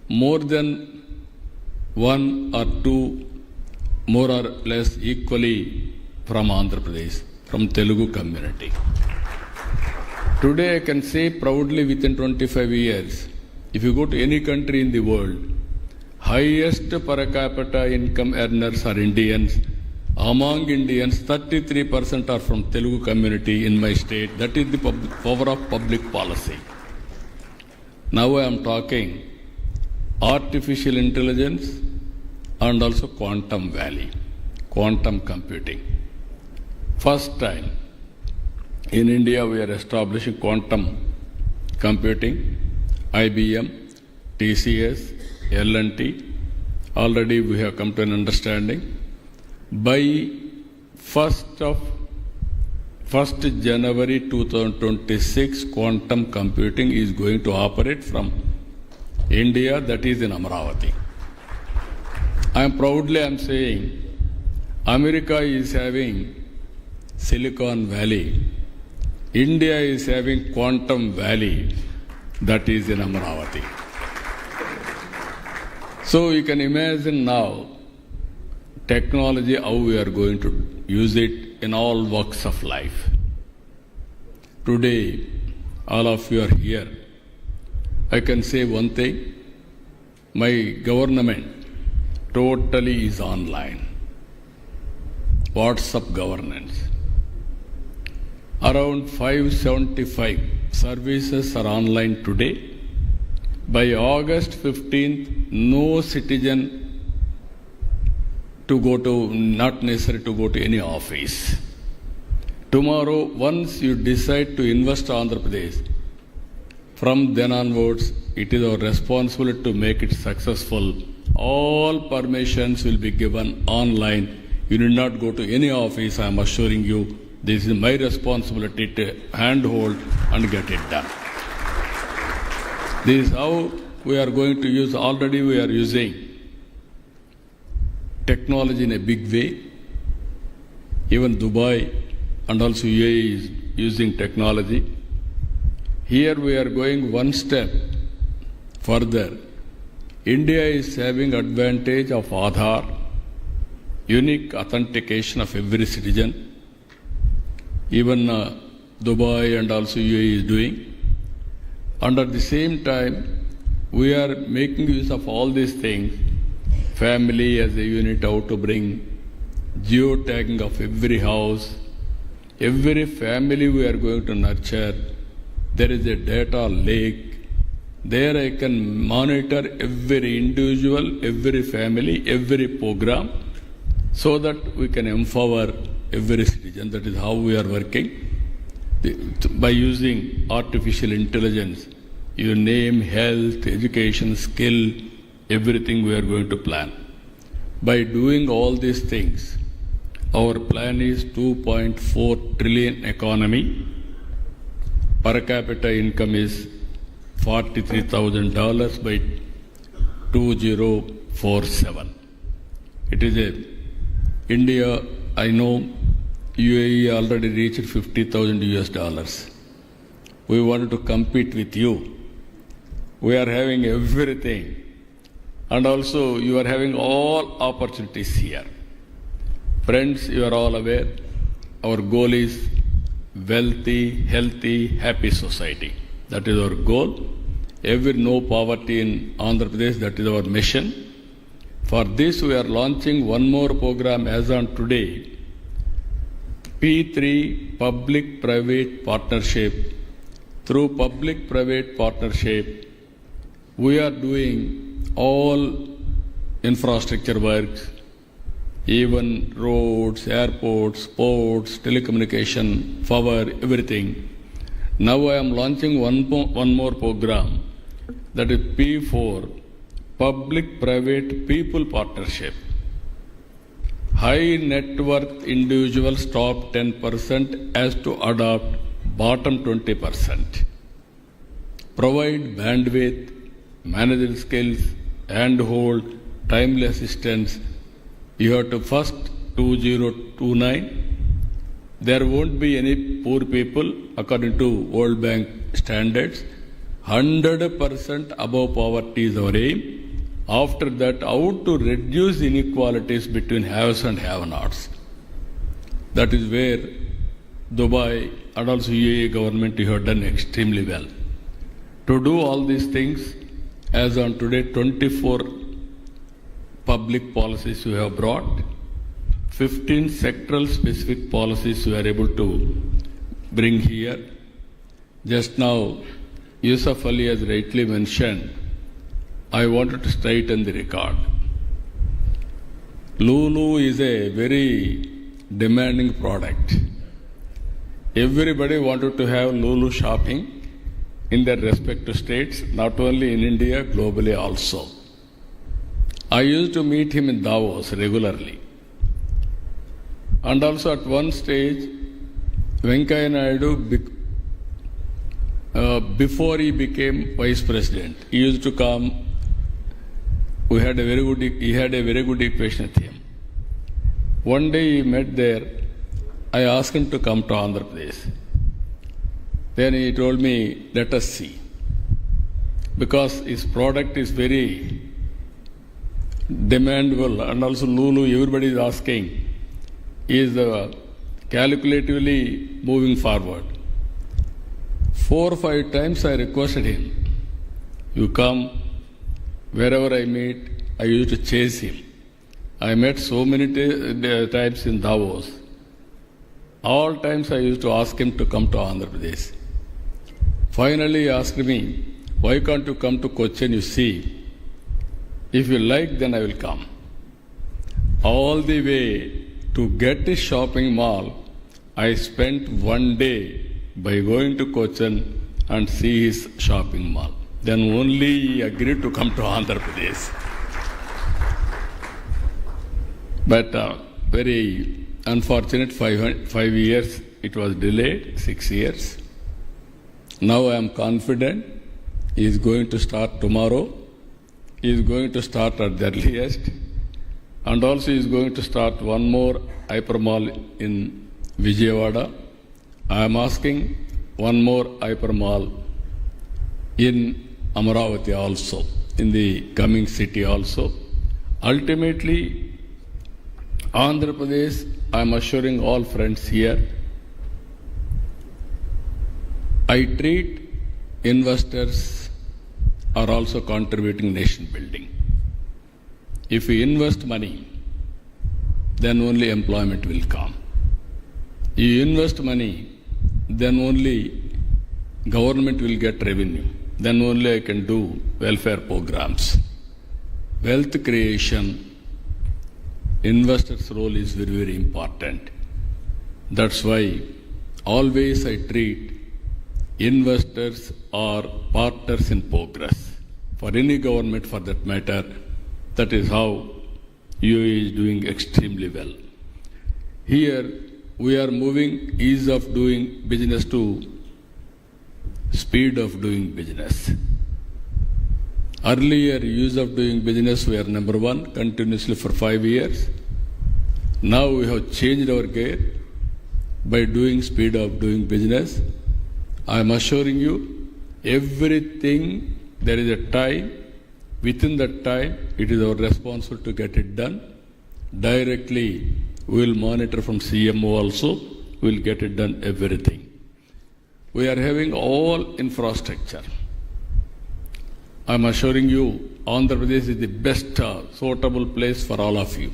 more than 1 or 2, more or less equally from Andhra Pradesh, from Telugu community. Today I can say proudly within 25 years, if you go to any country in the world, highest per capita income earners are Indians. Among Indians, 33% are from Telugu community in my state. That is the power of public policy. Now I am talking artificial intelligence and also quantum valley, quantum computing. First time in India we are establishing quantum computing. IBM, TCS, L&T, already we have come to an understanding. By 1st January 2026, quantum computing is going to operate from India, that is in Amravati. I am saying, America is having Silicon Valley. India is having Quantum Valley, that is in Amravati. So you can imagine now, technology, how we are going to use it in all walks of life. Today, all of you are here. I can say one thing, my government totally is online. WhatsApp governance. Around 575 services are online today. By August 15th, no citizen not necessary to go to any office. Tomorrow, once you decide to invest in Andhra Pradesh, from then onwards, it is our responsibility to make it successful. All permissions will be given online. You need not go to any office. I am assuring you, this is my responsibility to handhold and get it done. This is how we are going to use. Already we are using technology in a big way. Even Dubai and also UAE is using technology. Here we are going one step further. India is having advantage of Aadhaar, unique authentication of every citizen. Even Dubai and also UAE is doing. And at the same time, we are making use of all these things. Family as a unit, how to bring geotagging of every house. Every family we are going to nurture. There is a data lake. There I can monitor every individual, every family, every program so that we can empower every citizen. That is how we are working. By using artificial intelligence, your name, health, education, skill, everything we are going to plan. By doing all these things, our plan is 2.4 trillion economy. Per capita income is $43,000 by 2047. It is India, I know UAE already reached $50,000. We wanted to compete with you. We are having everything. And also you are having all opportunities here. Friends, you are all aware, our goal is wealthy, healthy, happy society. That is our goal. No poverty in Andhra Pradesh, that is our mission. For this, we are launching one more program as on today. P3 Public-Private Partnership. Through Public-Private Partnership, we are doing all infrastructure works, even roads, airports, ports, telecommunication, power, everything. Now I am launching one more program, that is P4, Public-Private People Partnership. High net worth individuals top 10% as to adopt bottom 20%. Provide bandwidth, managerial skills, handhold, timely assistance. You have to first 2029. There won't be any poor people according to World Bank standards. 100% above poverty is our aim. After that, how to reduce inequalities between haves and have-nots. That is where Dubai and also UAE government have done extremely well. To do all these things, as on today, 24 public policies we have brought, 15 sectoral specific policies we are able to bring here. Just now, Yusuf Ali has rightly mentioned, I wanted to straighten the record. Lulu is a very demanding product. Everybody wanted to have Lulu shopping in their respective states, not only in India, globally also. I used to meet him in Davos regularly. And also at one stage, Venkaiah Naidu, before he became vice president, he used to come. He had a very good equation with him. One day he met there. I asked him to come to Andhra Pradesh. Then he told me, let us see. Because his product is very demandable, and also Lulu, everybody is asking. He is calculatively moving forward. 4 or 5 times I requested him, you come. Wherever I meet, I used to chase him. I met so many times in Davos. All times I used to ask him to come to Andhra Pradesh. Finally, he asked me, why can't you come to Cochin? You see, if you like, then I will come. All the way to get a shopping mall, I spent one day by going to Cochin and see his shopping mall. Then only he agreed to come to Andhra Pradesh. But very unfortunate, 5 years it was delayed, 6 years. Now I am confident he is going to start tomorrow. He is going to start at the earliest. And also he is going to start one more hypermall in Vijayawada. I am asking one more hypermall in Amaravati also, in the coming city also. Ultimately, Andhra Pradesh, I am assuring all friends here, I treat investors are also contributing nation building. If we invest money, then only employment will come. You invest money, then only government will get revenue. Then only I can do welfare programs. Wealth creation investors' role is very, very important. That's why always I treat investors are partners in progress. For any government for that matter, that is how UAE is doing extremely well. Here, we are moving ease of doing business to speed of doing business. Earlier, ease of doing business, we are number one continuously for 5 years. Now we have changed our gear by doing speed of doing business. I am assuring you, everything, there is a time. Within that time, it is our responsibility to get it done. Directly, we will monitor from CMO also. We will get it done, everything. We are having all infrastructure. I am assuring you, Andhra Pradesh is the best suitable place for all of you.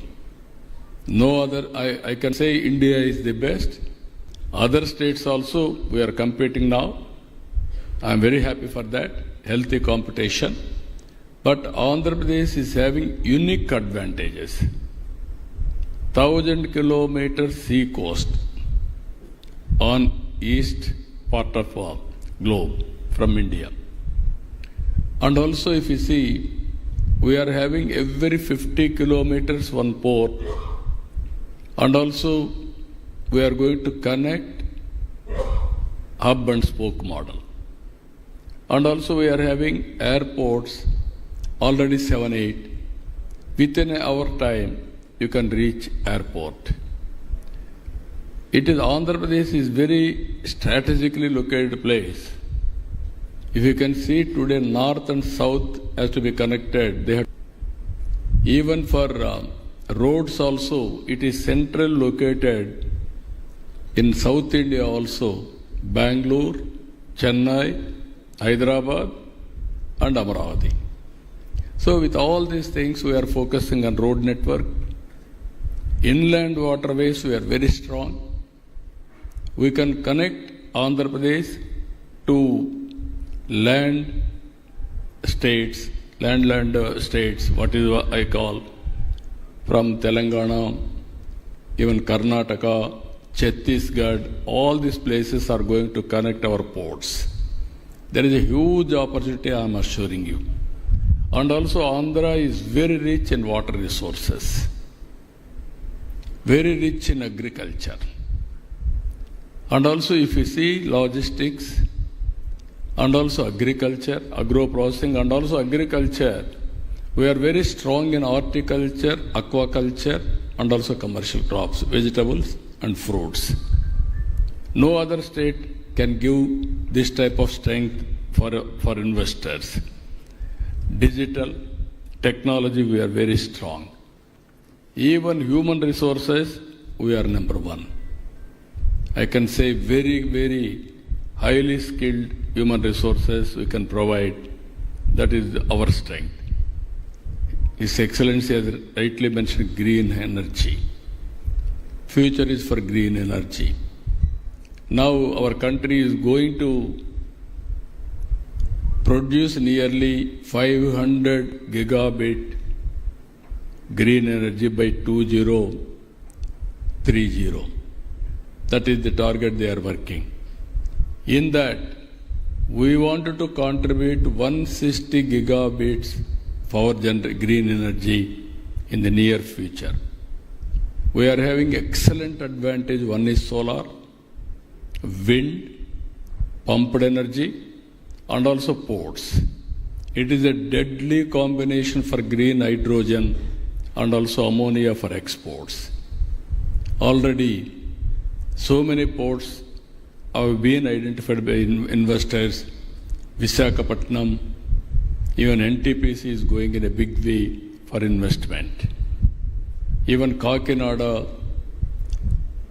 No other, I can say India is the best. Other states also, we are competing now. I am very happy for that, healthy competition. But Andhra Pradesh is having unique advantages. 1,000 kilometers sea coast on east part of globe from India. And also if you see, we are having every 50 kilometers one port, and also we are going to connect hub and spoke model. And also we are having airports, already 7, 8. Within an hour time, you can reach airport. It is Andhra Pradesh is very strategically located place. If you can see today, north and south has to be connected. They have, even for roads also, it is central located in South India also, Bangalore, Chennai, Hyderabad and Amaravati. So with all these things, we are focusing on road network. Inland waterways, we are very strong. We can connect Andhra Pradesh to land states, what is what I call, from Telangana, even Karnataka, Chhattisgarh, all these places are going to connect our ports. There is a huge opportunity, I am assuring you. And also Andhra is very rich in water resources, very rich in agriculture. And also if you see logistics, and also agriculture, agro-processing, and also agriculture, we are very strong in horticulture, aquaculture, and also commercial crops, vegetables and fruits. No other state can give this type of strength for investors. Digital, technology, we are very strong. Even human resources, we are number one. I can say very, very highly skilled human resources we can provide. That is our strength. His Excellency has rightly mentioned green energy. Future is for green energy. Now our country is going to produce nearly 500 gigabit green energy by 2030. That is the target they are working. In that, we wanted to contribute 160 gigabits for green energy in the near future. We are having excellent advantage. One is solar, wind, pumped energy, and also ports. It is a deadly combination for green hydrogen and also ammonia for exports. Already, so many ports have been identified by investors. Visakhapatnam, even NTPC is going in a big way for investment. Even Kakinada,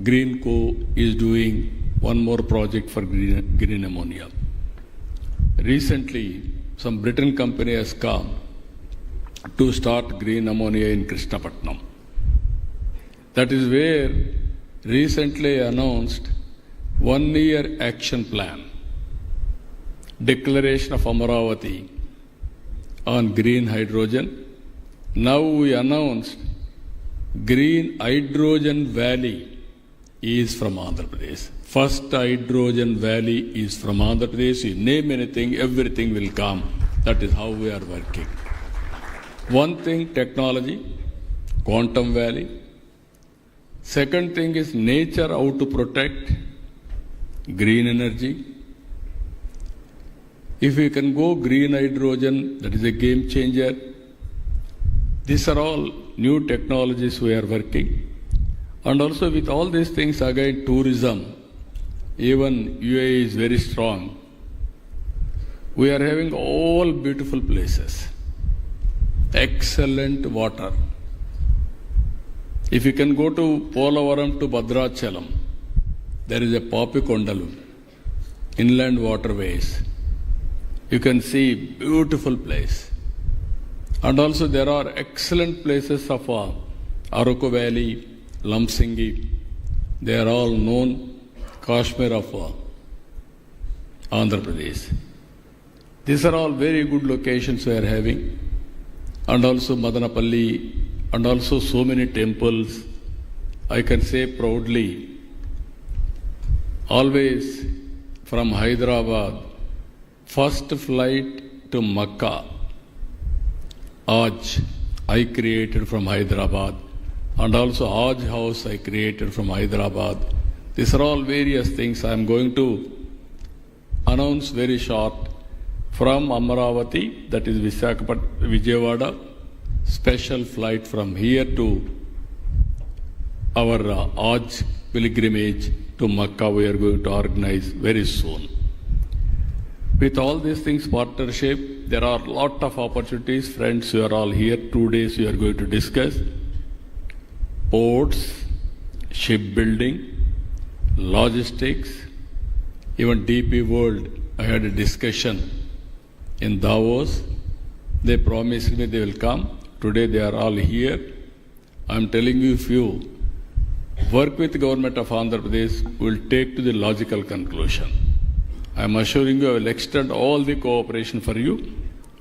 Greenco is doing one more project for green ammonia. Recently, some Britain company has come to start green ammonia in Krishnapatnam. That is where recently announced 1 year action plan, declaration of Amaravati on green hydrogen. Now we announced Green hydrogen valley is from Andhra Pradesh. First hydrogen valley is from Andhra Pradesh. You name anything, everything will come. That is how we are working. One thing, technology, quantum valley. Second thing is nature, how to protect, green energy. If we can go green hydrogen, that is a game changer. These are all new technologies we are working. And also with all these things, again, tourism, even UAE is very strong. We are having all beautiful places, excellent water. If you can go to Polavaram to Bhadrachalam, there is a Papikondalu, inland waterways. You can see beautiful place. And also there are excellent places of Araku Valley, Lamsingi. They are all known Kashmir of Andhra Pradesh. These are all very good locations we are having. And also Madanapalli, and also so many temples. I can say proudly, always from Hyderabad, first flight to Makkah, Hajj, I created from Hyderabad. And also Hajj house I created from Hyderabad. These are all various things I am going to announce very short. From Amaravati, that is Vijayawada, special flight from here to our Hajj pilgrimage to Makkah we are going to organize very soon. With all these things, partnership, there are a lot of opportunities. Friends, you are all here. 2 days we are going to discuss ports, shipbuilding, logistics, even DP World. I had a discussion in Davos. They promised me they will come. Today they are all here. I am telling you, if you work with the government of Andhra Pradesh, we will take to the logical conclusion. I am assuring you I will extend all the cooperation for you.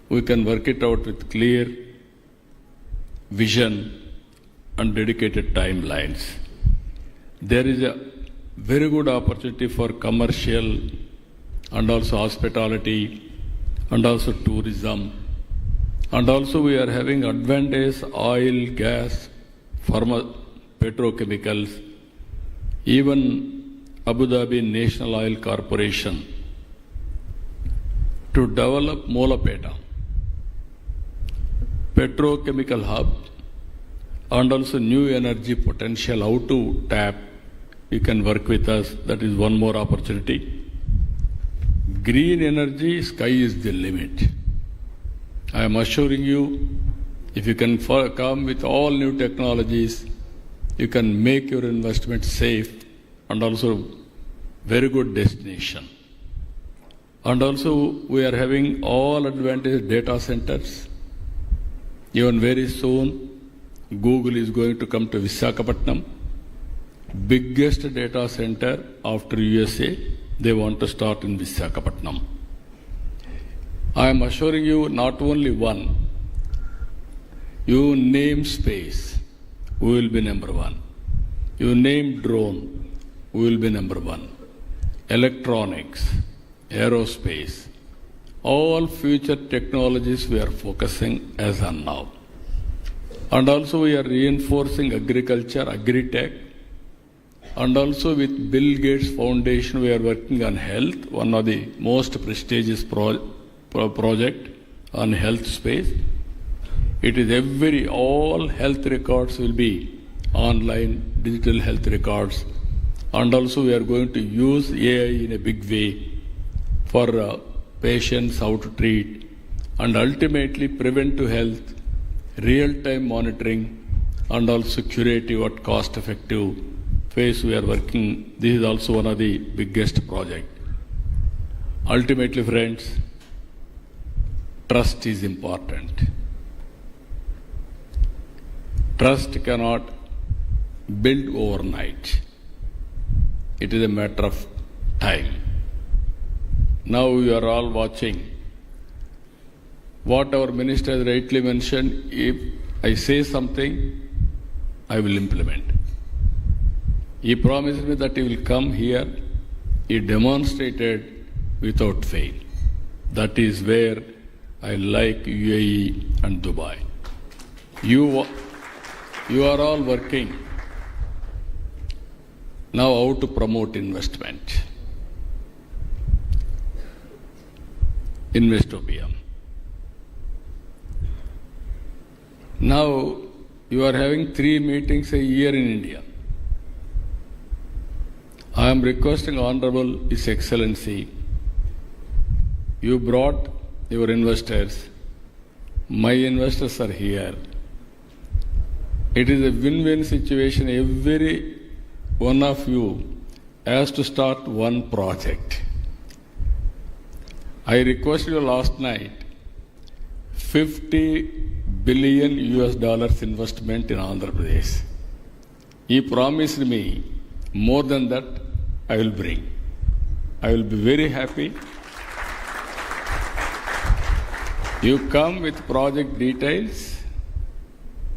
We can work it out with clear vision and dedicated timelines. There is a very good opportunity for commercial and also hospitality and also tourism. And also we are having advantage oil, gas, petrochemicals, even Abu Dhabi National Oil Corporation to develop Molapeta, petrochemical hub, and also new energy potential, how to tap. You can work with us. That is one more opportunity. Green energy, sky is the limit. I am assuring you, if you can come with all new technologies, you can make your investment safe and also very good destination. And also we are having all advantage data centers. Even very soon, Google is going to come to Visakhapatnam, biggest data center after USA. They want to start in Visakhapatnam. I am assuring you, not only one. You name space, we will be number one. You name drone, we will be number one. Electronics, aerospace, all future technologies we are focusing as on now. And also we are reinforcing agriculture, agri-tech. And also with Bill Gates Foundation, we are working on health, one of the most prestigious project on health space. It is all health records will be online, digital health records. And also we are going to use AI in a big way for patients, how to treat, and ultimately preventive health, real-time monitoring, and also curative or cost-effective phase we are working. This is also one of the biggest projects. Ultimately, friends, trust is important. Trust cannot build overnight. It is a matter of time. Now you are all watching. What our minister has rightly mentioned, if I say something, I will implement. He promised me that he will come here. He demonstrated without fail. That is where I like UAE and Dubai. You are all working now how to promote investment. Investopia. Now you are having 3 meetings a year in India. I am requesting Honorable His Excellency, you brought your investors. My investors are here. It is a win-win situation. Every one of you has to start one project. I requested you last night, $50 billion investment in Andhra Pradesh. He promised me more than that I will bring. I will be very happy. You come with project details.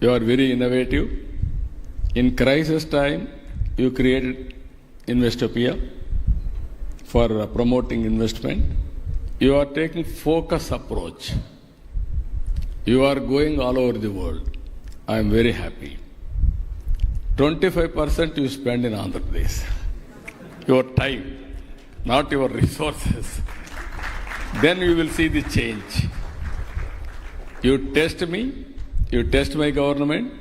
You are very innovative. In crisis time, you created Investopia for promoting investment. You are taking focus approach. You are going all over the world. I am very happy. 25% you spend in Andhra Pradesh. Your time, not your resources. Then you will see the change. You test me, you test my government.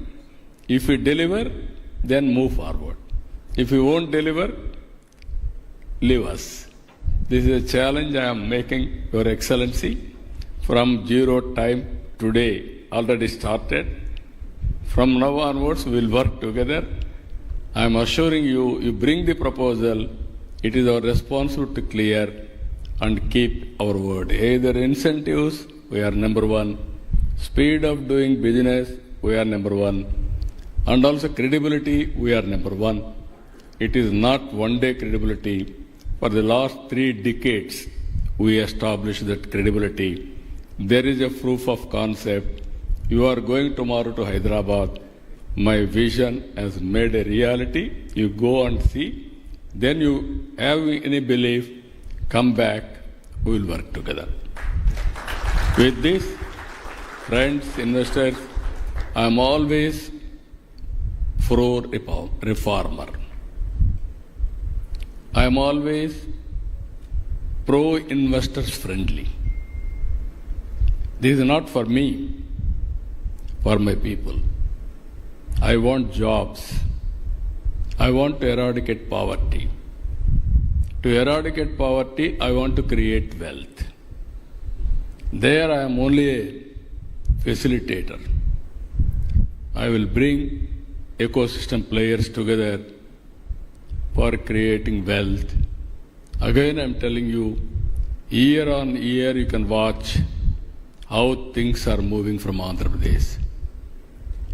If you deliver, then move forward. If you won't deliver, leave us. This is a challenge I am making, Your Excellency. From zero time today already started. From now onwards, we will work together. I am assuring you, you bring the proposal, it is our responsibility to clear and keep our word. Either incentives, we are number 1. Speed of doing business, we are number 1. And also credibility, we are number 1. It is not one-day credibility. For the last 3 decades, we established that credibility. There is a proof of concept. You are going tomorrow to Hyderabad. My vision has made a reality. You go and see. Then you have any belief, come back, we will work together. With this, friends, investors, I am always pro-reformer. I am always pro-investors friendly. This is not for me, for my people. I want jobs. I want to eradicate poverty. To eradicate poverty, I want to create wealth. There I am only a facilitator. I will bring ecosystem players together for creating wealth. Again, I am telling you, year on year you can watch how things are moving from Andhra Pradesh.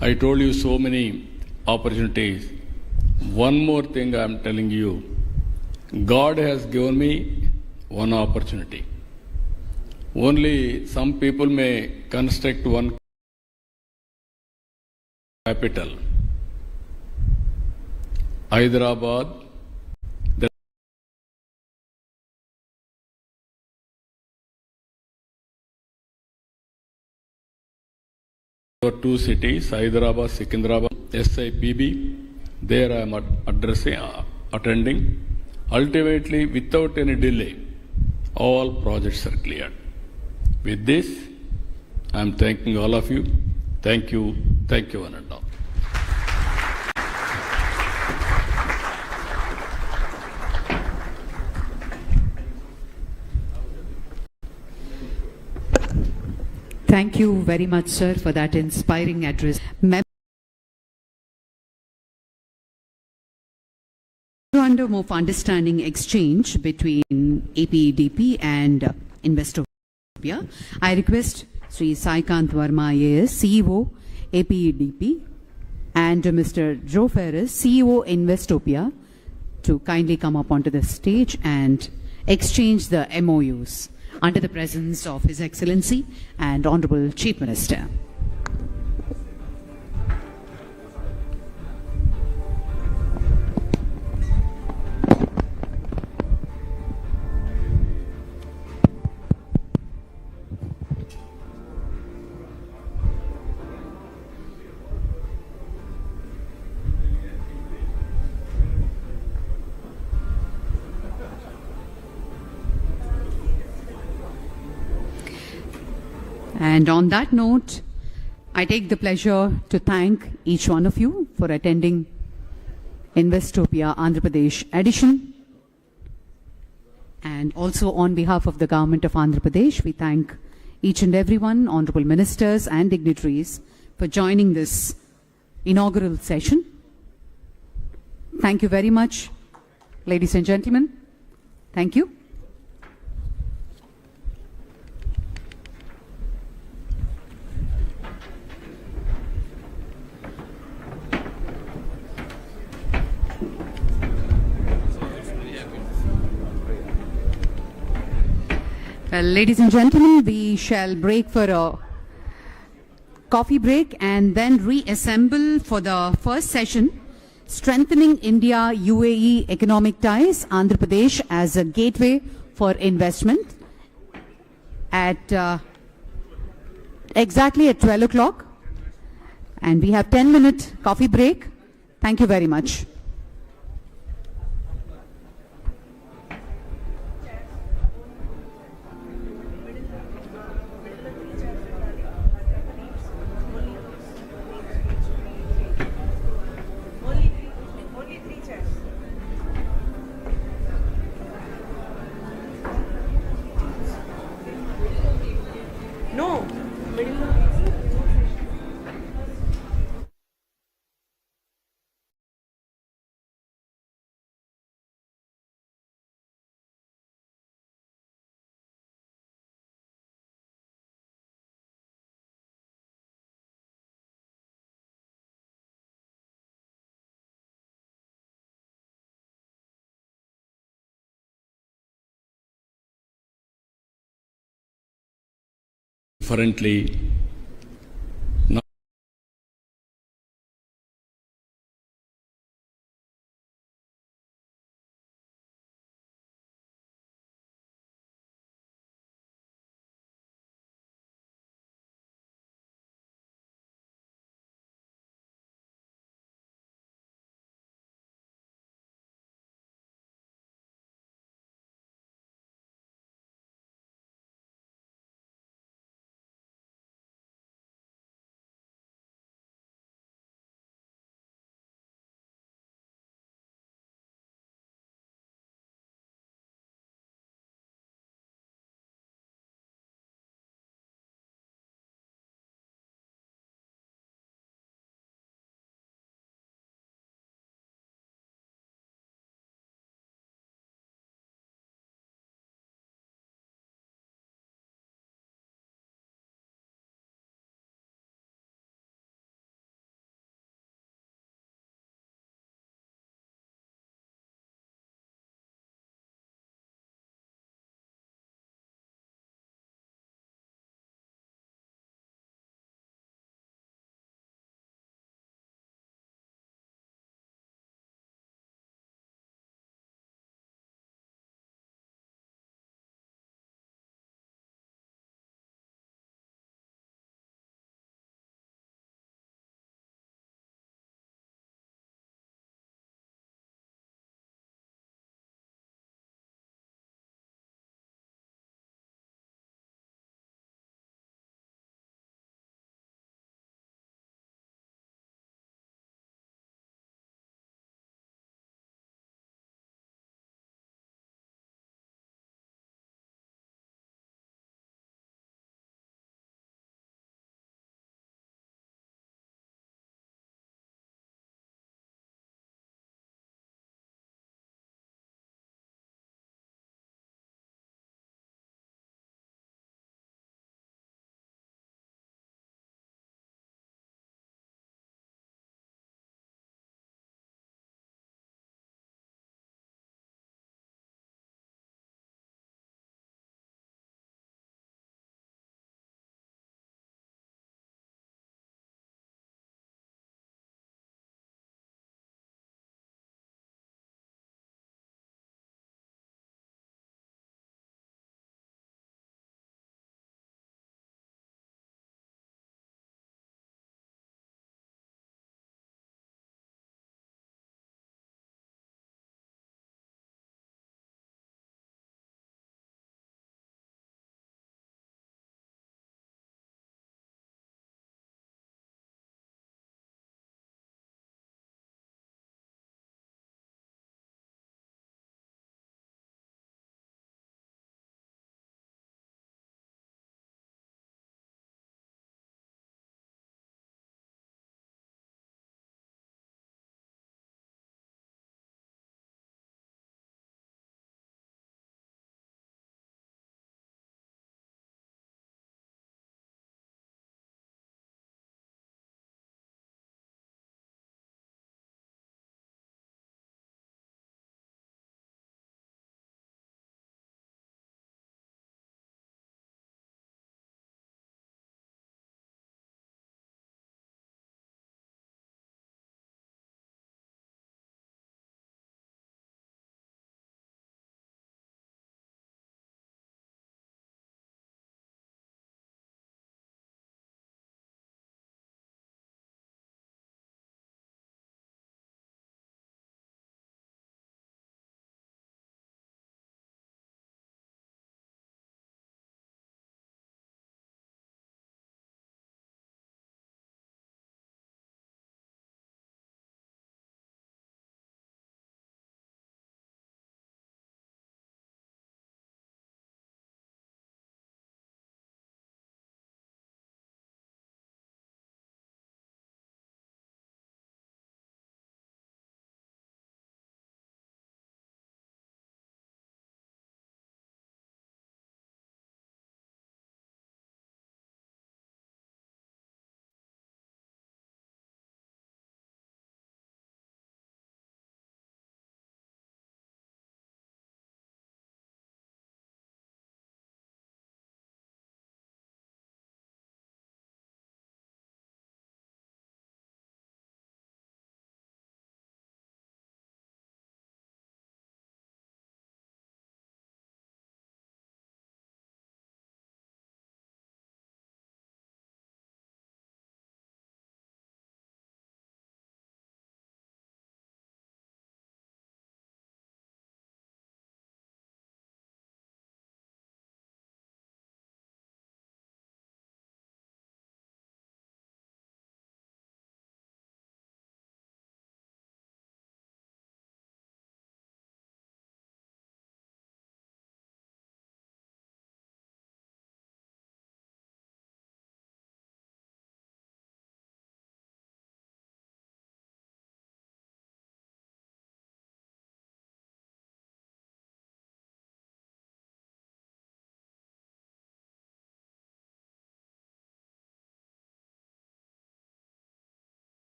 I told you so many opportunities. One more thing I am telling you, God has given me one opportunity. Only some people may construct one capital. Hyderabad, there are 2 cities, Hyderabad, Secunderabad, SIPB. There I am attending. Ultimately, without any delay, all projects are cleared. With this, I am thanking all of you. Thank you, one and all. Thank you very much, sir, for that inspiring address. Memorandum of Understanding exchange between APEDP and Investopia. I request Sri Saikant Verma IAS, CEO, APEDP, and Mr. Joe Ferris, CEO, Investopia, to kindly come up onto the stage and exchange the MOUs under the presence of His Excellency and Honorable Chief Minister. And on that note, I take the pleasure to thank each one of you for attending Investopia Andhra Pradesh edition. And also on behalf of the Government of Andhra Pradesh, we thank each and everyone, honorable ministers and dignitaries, for joining this inaugural session. Thank you very much, ladies and gentlemen. Thank you. Well, ladies and gentlemen, we shall break for a coffee break and then reassemble for the first session, Strengthening India-UAE Economic Ties, Andhra Pradesh as a Gateway for Investment, at exactly at 12 o'clock. And we have 10-minute coffee break. Thank you very much. Differently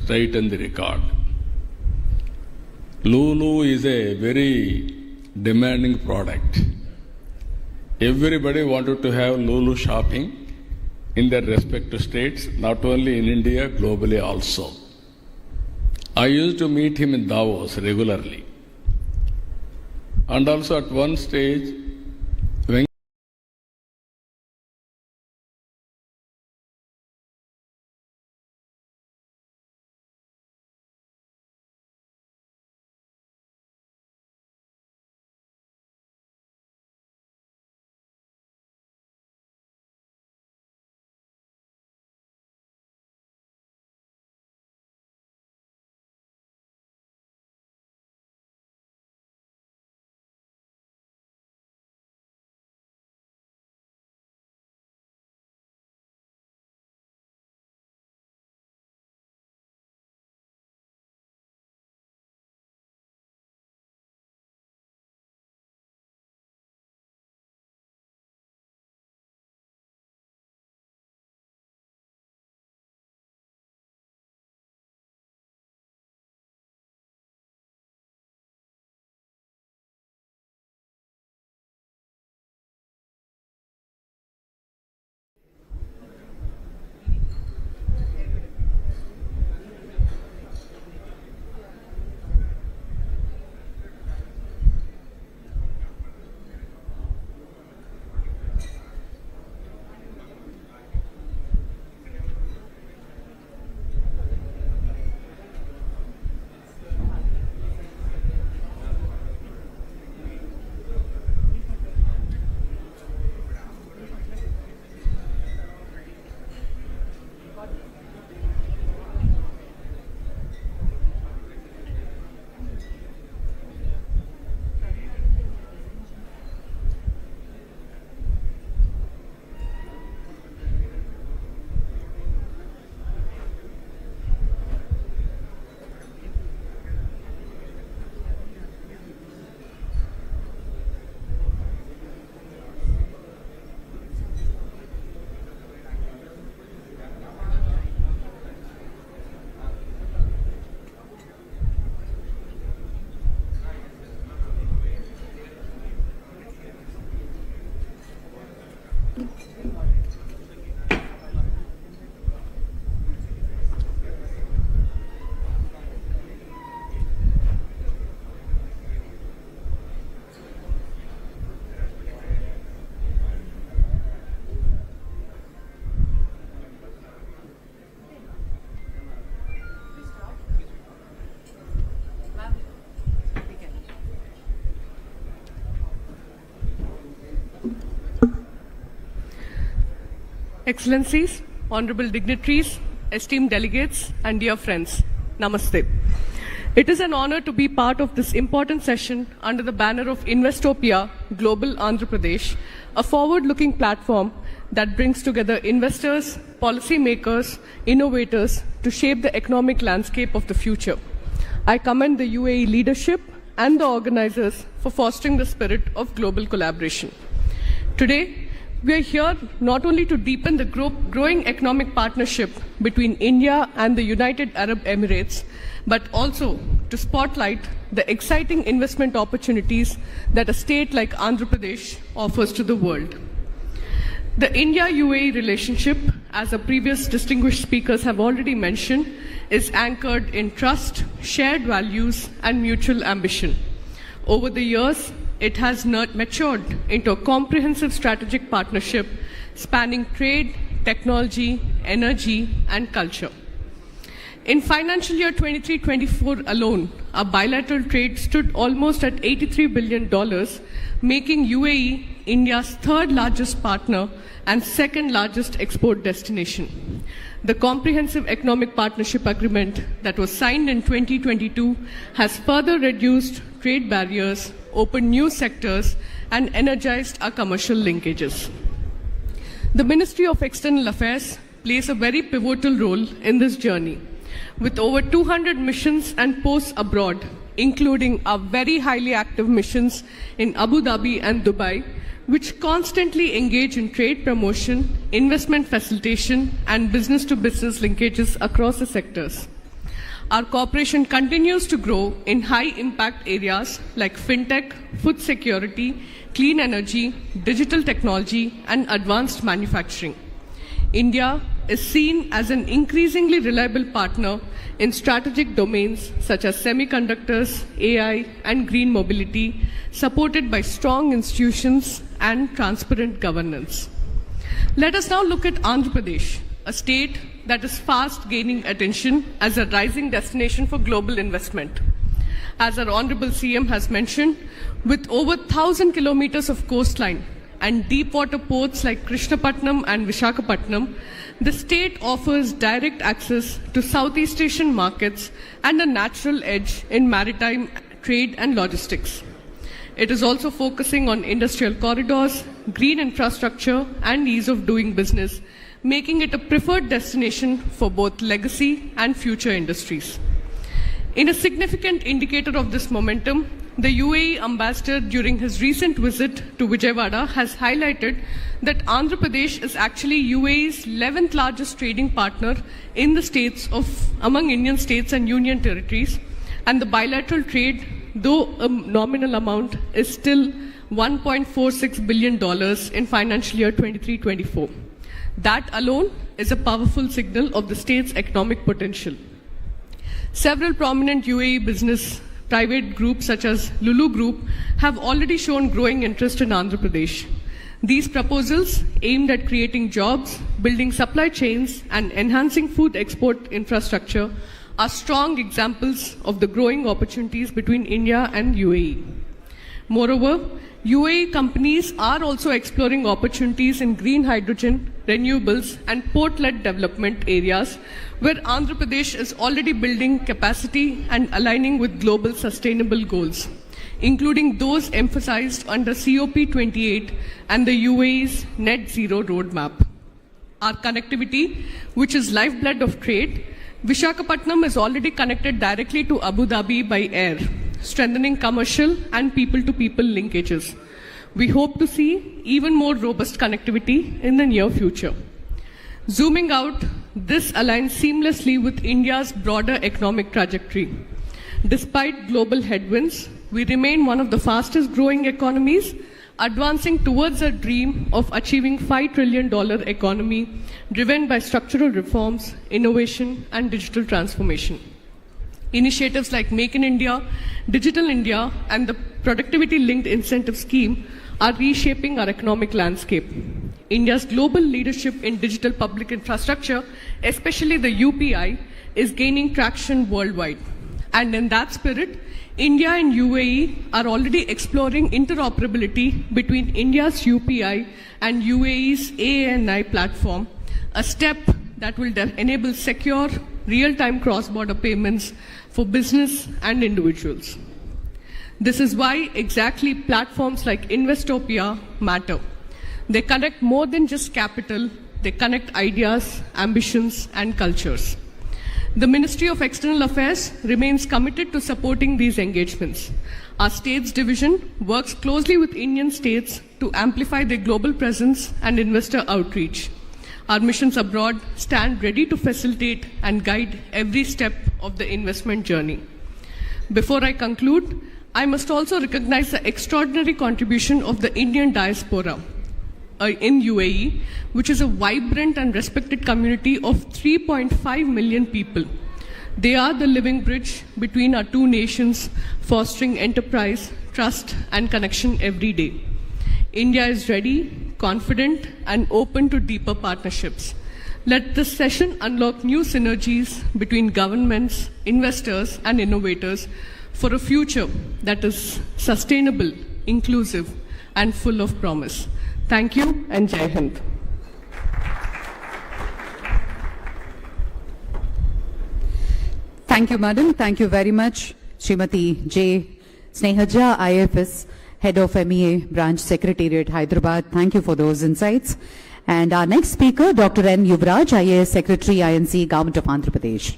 straighten the record. Lulu is a very demanding product. Everybody wanted to have Lulu shopping in their respective states, not only in India, globally also. I used to meet him in Davos regularly. And also at one stage, Excellencies, honorable dignitaries, esteemed delegates, and dear friends, Namaste. It is an honor to be part of this important session under the banner of Investopia, Global Andhra Pradesh, a forward-looking platform that brings together investors, policymakers, innovators to shape the economic landscape of the future. I commend the UAE leadership and the organizers for fostering the spirit of global collaboration. Today, we are here not only to deepen the growing economic partnership between India and the United Arab Emirates, but also to spotlight the exciting investment opportunities that a state like Andhra Pradesh offers to the world. The India-UAE relationship, as our previous distinguished speakers have already mentioned, is anchored in trust, shared values, and mutual ambition. Over the years, it has matured into a comprehensive strategic partnership spanning trade, technology, energy, and culture. In financial year 23-24 alone, our bilateral trade stood almost at $83 billion, making UAE India's third largest partner and second largest export destination. The Comprehensive Economic Partnership Agreement that was signed in 2022 has further reduced trade barriers, opened new sectors, and energized our commercial linkages. The Ministry of External Affairs plays a very pivotal role in this journey. With over 200 missions and posts abroad, including our very highly active missions in Abu Dhabi and Dubai, which constantly engage in trade promotion, investment facilitation, and business-to-business linkages across the sectors. our cooperation continues to grow in high-impact areas like fintech, food security, clean energy, digital technology, and advanced manufacturing. India is seen as an increasingly reliable partner in strategic domains such as semiconductors, AI, and green mobility, supported by strong institutions and transparent governance. Let us now look at Andhra Pradesh, a state that is fast gaining attention as a rising destination for global investment. As our Honorable CM has mentioned, with over 1,000 kilometers of coastline and deep water ports like Krishnapatnam and Visakhapatnam, the state offers direct access to Southeast Asian markets and a natural edge in maritime trade and logistics. It is also focusing on industrial corridors, green infrastructure, and ease of doing business, making it a preferred destination for both legacy and future industries. In a significant indicator of this momentum, the UAE ambassador during his recent visit to Vijayawada has highlighted that Andhra Pradesh is actually UAE's 11th largest trading partner in the states among Indian states and union territories, and the bilateral trade, though a nominal amount, is still $1.46 billion in financial year 23-24. That alone is a powerful signal of the state's economic potential. Several prominent UAE business private groups such as Lulu Group have already shown growing interest in Andhra Pradesh. These proposals, aimed at creating jobs, building supply chains, and enhancing food export infrastructure, are strong examples of the growing opportunities between India and UAE. Moreover, UAE companies are also exploring opportunities in green hydrogen, renewables, and port-led development areas where Andhra Pradesh is already building capacity and aligning with global sustainable goals, including those emphasized under COP28 and the UAE's net zero roadmap. Our connectivity, which is lifeblood of trade, Visakhapatnam is already connected directly to Abu Dhabi by air, strengthening commercial and people-to-people linkages. We hope to see even more robust connectivity in the near future. Zooming out, this aligns seamlessly with India's broader economic trajectory. Despite global headwinds, we remain one of the fastest growing economies, advancing towards a dream of achieving $5 trillion economy driven by structural reforms, innovation, and digital transformation. Initiatives like Make in India, Digital India, and the productivity-linked incentive scheme are reshaping our economic landscape. India's global leadership in digital public infrastructure, especially the UPI, is gaining traction worldwide. And in that spirit, India and UAE are already exploring interoperability between India's UPI and UAE's AANI platform, a step that will enable secure, real-time cross-border payments for business and individuals. This is why exactly platforms like Investopia matter. They connect more than just capital, they connect ideas, ambitions, and cultures. The Ministry of External Affairs remains committed to supporting these engagements. Our States Division works closely with Indian states to amplify their global presence and investor outreach. Our missions abroad stand ready to facilitate and guide every step of the investment journey. Before I conclude, I must also recognize the extraordinary contribution of the Indian diaspora in UAE, which is a vibrant and respected community of 3.5 million people. They are the living bridge between our two nations, fostering enterprise, trust, and connection every day. India is ready, confident, and open to deeper partnerships. Let this session unlock new synergies between governments, investors, and innovators for a future that is sustainable, inclusive, and full of promise. Thank you, and Jai Hind. Thank you, Madam. Thank you very much, Srimati J. Snehaja, IFS, Head of MEA, Branch Secretariat, Hyderabad. Thank you for those insights. And our next speaker, Dr. N. Yuvraj, IAS Secretary, INC, Government of Andhra Pradesh.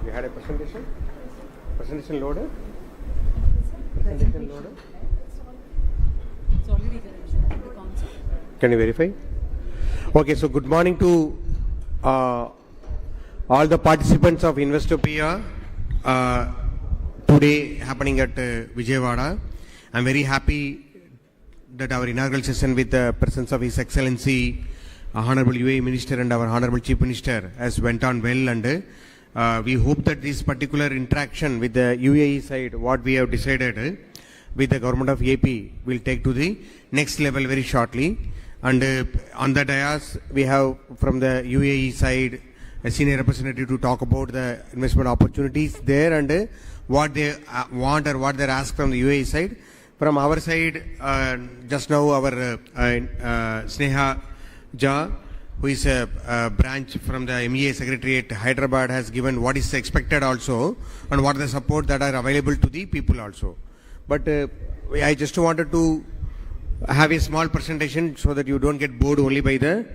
You had a presentation? Presentation loaded? Can you verify? Okay, so good morning to all the participants of Investopia today happening at Vijayawada. I'm very happy that our inaugural session with the presence of His Excellency Honorable UAE Minister and our Honorable Chief Minister has went on well, and we hope that this particular interaction with the UAE side, what we have decided with the government of AP, will take to the next level very shortly. And on the dais, we have from the UAE side a senior representative to talk about the investment opportunities there and what they want or what they ask from the UAE side. From our side, just now our Sneha Jha, who is a branch from the MEA Secretariat Hyderabad, has given what is expected also and what the support that are available to the people also. But I just wanted to have a small presentation so that you don't get bored only by the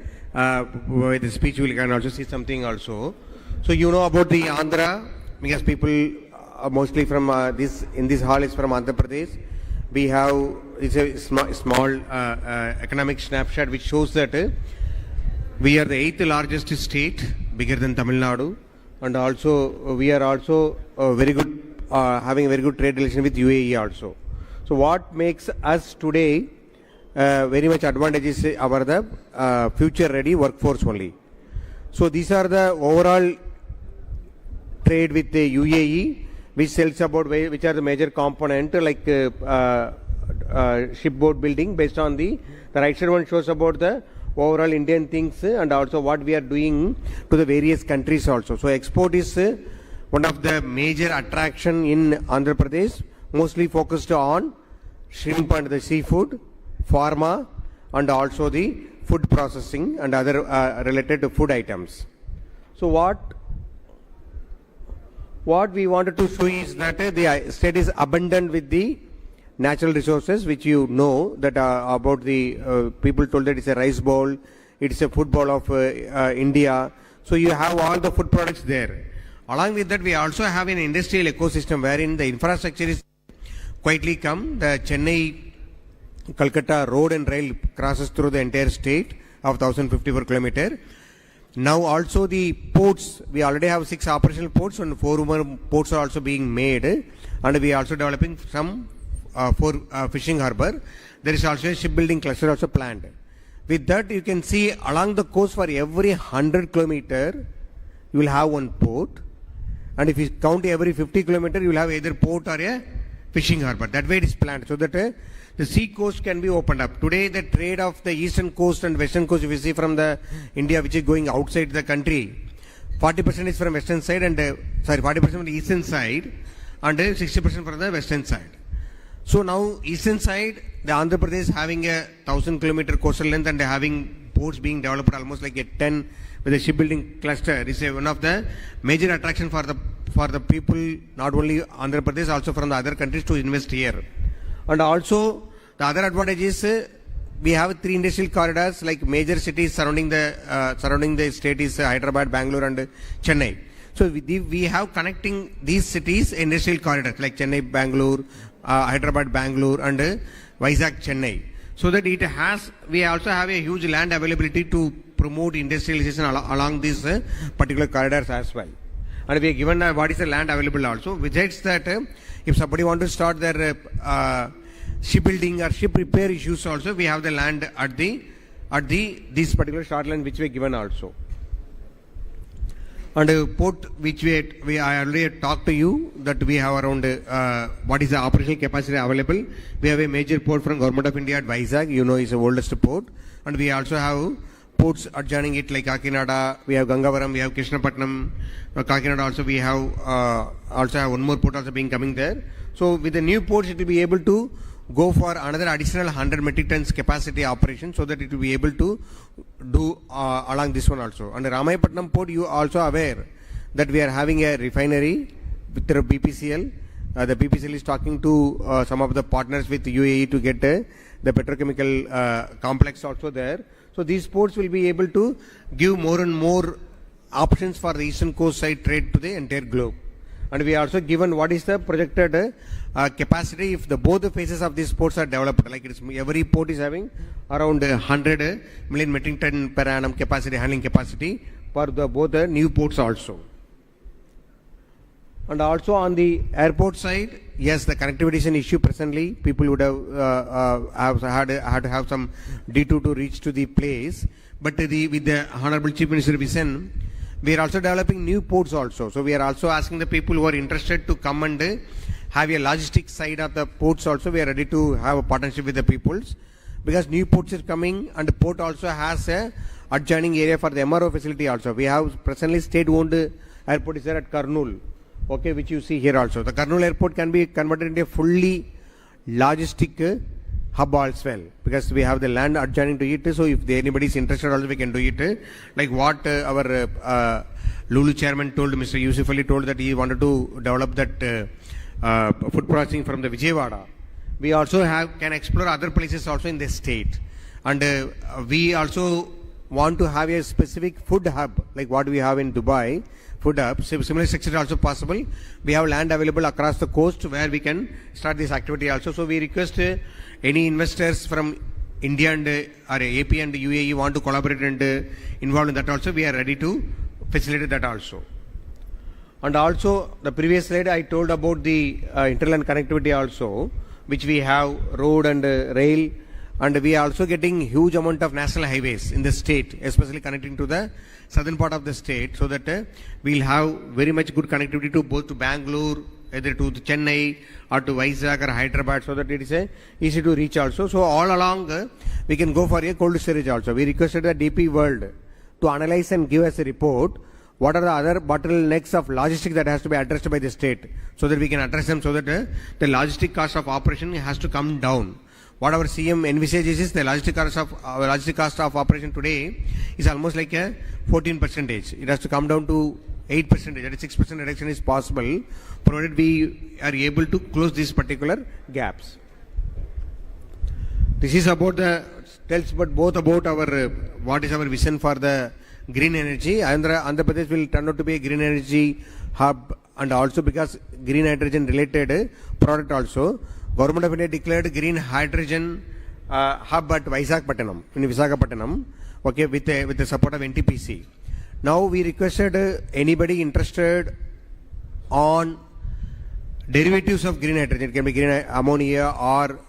speech. You can also see something also. So you know about the Andhra, because people mostly from in this hall is from Andhra Pradesh. We have it's a small economic snapshot which shows that we are the 8th largest state, bigger than Tamil Nadu, and also we are also very good, having a very good trade relation with UAE also. So what makes us today very much advantages our the future ready workforce only. So these are the overall trade with the UAE, which sells about which are the major component like shipboard building. Based on the right side one shows about the overall Indian things and also what we are doing to the various countries also. So export is one of the major attraction in Andhra Pradesh, mostly focused on shrimp and the seafood, pharma, and also the food processing and other related to food items. So what we wanted to show is that the state is abundant with the natural resources, which you know that about the people told that it's a rice bowl, it's a food bowl of India. So you have all the food products there. Along with that, we also have an industrial ecosystem wherein the infrastructure is quietly come. The Chennai-Calcutta road and rail crosses through the entire state of 1054 kilometers. Now also the ports, we already have 6 operational ports and 4 more ports are also being made, and we are also developing some for fishing harbour. There is also a shipbuilding cluster also planned. With that, you can see along the coast for every 100 kilometers you will have one port, and if you count every 50 kilometers you will have either port or a fishing harbour. That way it is planned so that the sea coast can be opened up. Today the trade of the eastern coast and western coast, if you see from the India which is going outside the country, 40% is from western side and 40% from the eastern side and 60% from the western side. So now eastern side, the Andhra Pradesh having a 1000 kilometer coastal length and having ports being developed almost like a 10 with a shipbuilding cluster is one of the major attraction for the people, not only Andhra Pradesh, also from the other countries to invest here. And also the other advantage is we have 3 industrial corridors like major cities surrounding the state is Hyderabad, Bangalore and Chennai. So we have connecting these cities industrial corridors like Chennai, Bangalore, Hyderabad, Bangalore and Vizag, Chennai. So that we also have a huge land availability to promote industrialization along these particular corridors as well. And we are given what is the land available also. Besides that, if somebody want to start their shipbuilding or ship repair issues also, we have the land at this particular short land which we are given also. And port which I already talked to you that we have around what is the operational capacity available. We have a major port from Government of India at Vizag, you know, is the oldest port, and we also have ports adjoining it like Kakinada, we have Gangavaram, we have Krishnapatnam, Kakinada also we have one more port also being coming there. So with the new ports it will be able to go for another additional 100 metric tons capacity operation so that it will be able to do along this one also. And Ramayapatnam port, you are also aware that we are having a refinery with the BPCL. The BPCL is talking to some of the partners with UAE to get the petrochemical complex also there. So these ports will be able to give more and more options for the eastern coast side trade to the entire globe. And we are also given what is the projected capacity if both the phases of these ports are developed. Like every port is having around 100 million metric ton per annum capacity, handling capacity for both the new ports also. And also on the airport side, yes, the connectivity is an issue presently. People would have had to have some detour to reach to the place. But with the Honorable Chief Minister vision, we are also developing new ports also. So we are also asking the people who are interested to come and have a logistics side of the ports also. We are ready to have a partnership with the peoples, because new ports are coming, and the port also has a adjoining area for the MRO facility also. We have presently state-owned airport is there at Kurnool, okay, which you see here also. The Kurnool airport can be converted into a fully logistic hub as well, because we have the land adjoining to it. So if anybody is interested also, we can do it. Like what our Lulu chairman told, Mr. Yusuf Ali told that he wanted to develop that food processing from the Vijayawada. We also can explore other places also in the state. And we also want to have a specific food hub, like what we have in Dubai, food hub. Similar structure is also possible. We have land available across the coast where we can start this activity also. So we request any investors from India and or AP and UAE want to collaborate and involved in that also. We are ready to facilitate that also. And also the previous slide I told about the interland connectivity also, which we have road and rail, and we are also getting huge amount of national highways in the state, especially connecting to the southern part of the state, so that we'll have very much good connectivity to both to Bangalore, either to Chennai or to Vizag or Hyderabad, so that it is easy to reach also. So all along we can go for a cold storage also. We requested the DP World to analyze and give us a report what are the other bottlenecks of logistics that has to be addressed by the state, so that we can address them, so that the logistic cost of operation has to come down. What our CM envisages is the logistic cost of operation today is almost like a 14%. It has to come down to 8%. That is 6% reduction is possible, provided we are able to close these particular gaps. This is about tells but both about our what is our vision for the green energy. Andhra Pradesh will turn out to be a green energy hub, and also because green hydrogen related product also. Government of India declared green hydrogen hub at Visakhapatnam, in Visakhapatnam, okay, with the support of NTPC. Now we requested anybody interested on derivatives of green hydrogen, it can be green ammonia or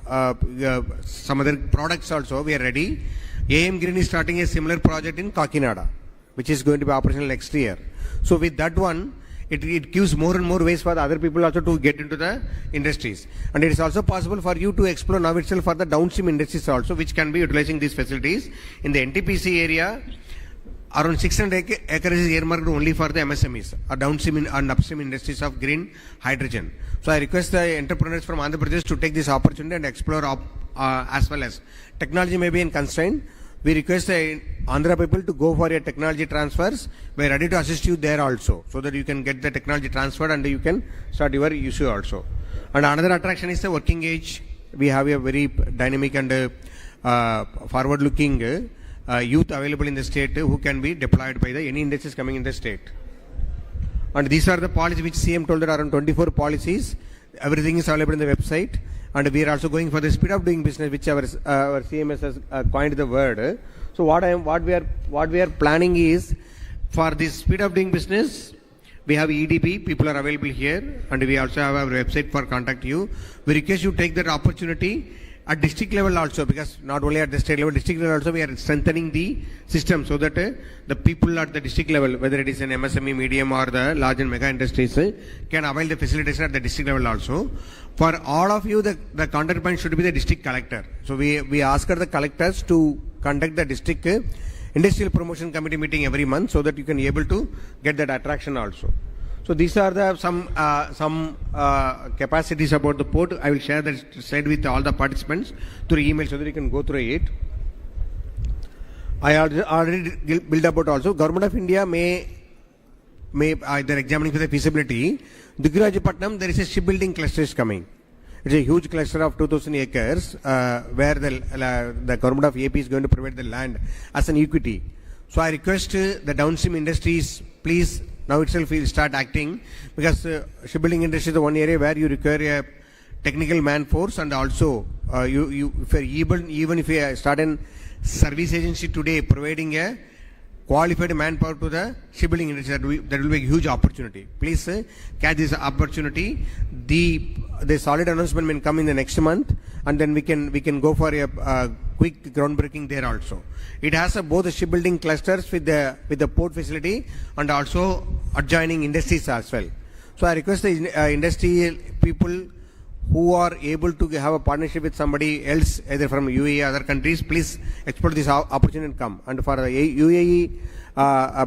some other products also, we are ready. AM Green is starting a similar project in Kakinada, which is going to be operational next year. So with that one, it gives more and more ways for the other people also to get into the industries. And it is also possible for you to explore now itself for the downstream industries also, which can be utilizing these facilities. In the NTPC area, around 600 acres is earmarked only for the MSMEs, or downstream and upstream industries of green hydrogen. So I request the entrepreneurs from Andhra Pradesh to take this opportunity and explore as well as technology may be in constraint. We request the Andhra people to go for a technology transfers. We are ready to assist you there also, so that you can get the technology transferred and you can start your issue also. And another attraction is the working age. We have a very dynamic and forward-looking youth available in the state who can be deployed by any industries coming in the state. And these are the policies which CM told that around 24 policies. Everything is available in the website. And we are also going for the speed of doing business, which our CMS has coined the word. So what we are planning is, for this speed of doing business, we have EDP, people are available here, and we also have our website for contact you. We request you take that opportunity at district level also, because not only at the state level, district level also we are strengthening the system, so that the people at the district level, whether it is an MSME, medium or the large and mega industries, can avail the facilitation at the district level also. For all of you, the contact point should be the district collector. So we ask the collectors to conduct the district industrial promotion committee meeting every month, so that you can be able to get that attraction also. So these are the some capacities about the port. I will share that slide with all the participants through email, so that you can go through it. I already built about also. Government of India may they're examining for the feasibility. Dugirajapatnam, there is a shipbuilding cluster is coming. It's a huge cluster of 2,000 acres where the government of AP is going to provide the land as an equity. So I request the downstream industries, please now itself will start acting, because shipbuilding industry is the one area where you require a technical man force, and also if even if you start a service agency today providing a qualified manpower to the shipbuilding industry. That will be a huge opportunity. Please catch this opportunity. The solid announcement will come in the next month, and then we can go for a quick groundbreaking there also. It has both the shipbuilding clusters with the port facility and also adjoining industries as well. So I request the industry people who are able to have a partnership with somebody else, either from UAE or other countries, please explore this opportunity and come. And for the UAE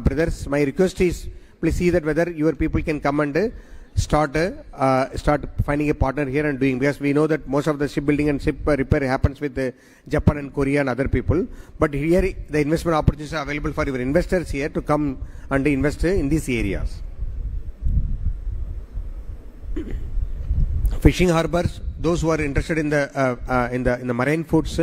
brothers, my request is, please see that whether your people can come and start finding a partner here and doing, because we know that most of the shipbuilding and ship repair happens with Japan and Korea and other people. But here the investment opportunities are available for your investors here to come and invest in these areas. Fishing harbors, those who are interested in the marine foods,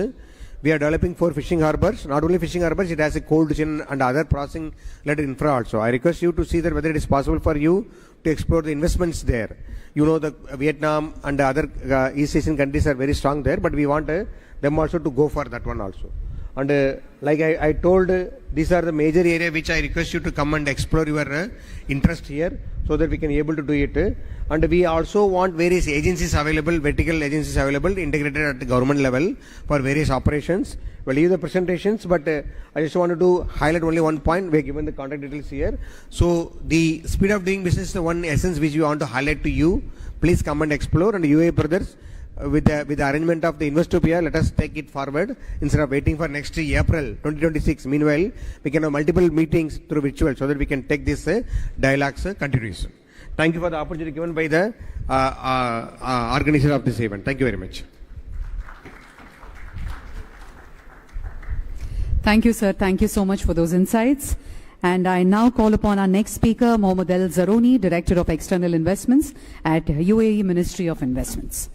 we are developing 4 fishing harbors. Not only fishing harbors, it has a cold chain and other processing related infra also. I request you to see that whether it is possible for you to explore the investments there. You know, the Vietnam and the other East Asian countries are very strong there, but we want them also to go for that one also. And like I told, these are the major area which I request you to come and explore your interest here, so that we can able to do it. And we also want various agencies available, vertical agencies available, integrated at the government level for various operations. We'll leave the presentations, but I just wanted to highlight only one point. We have given the contact details here. So the speed of doing business is the one essence which we want to highlight to you. Please come and explore. And UAE brothers, with the arrangement of the Investopia, let us take it forward instead of waiting for next April 2026. Meanwhile, we can have multiple meetings through virtual, so that we can take this dialogues continuous. Thank you for the opportunity given by the organizer of this event. Thank you very much. Thank you, sir. Thank you so much for those insights. And I now call upon our next speaker, Mohammed El Zaroni, Director of External Investments at UAE Ministry of Investments.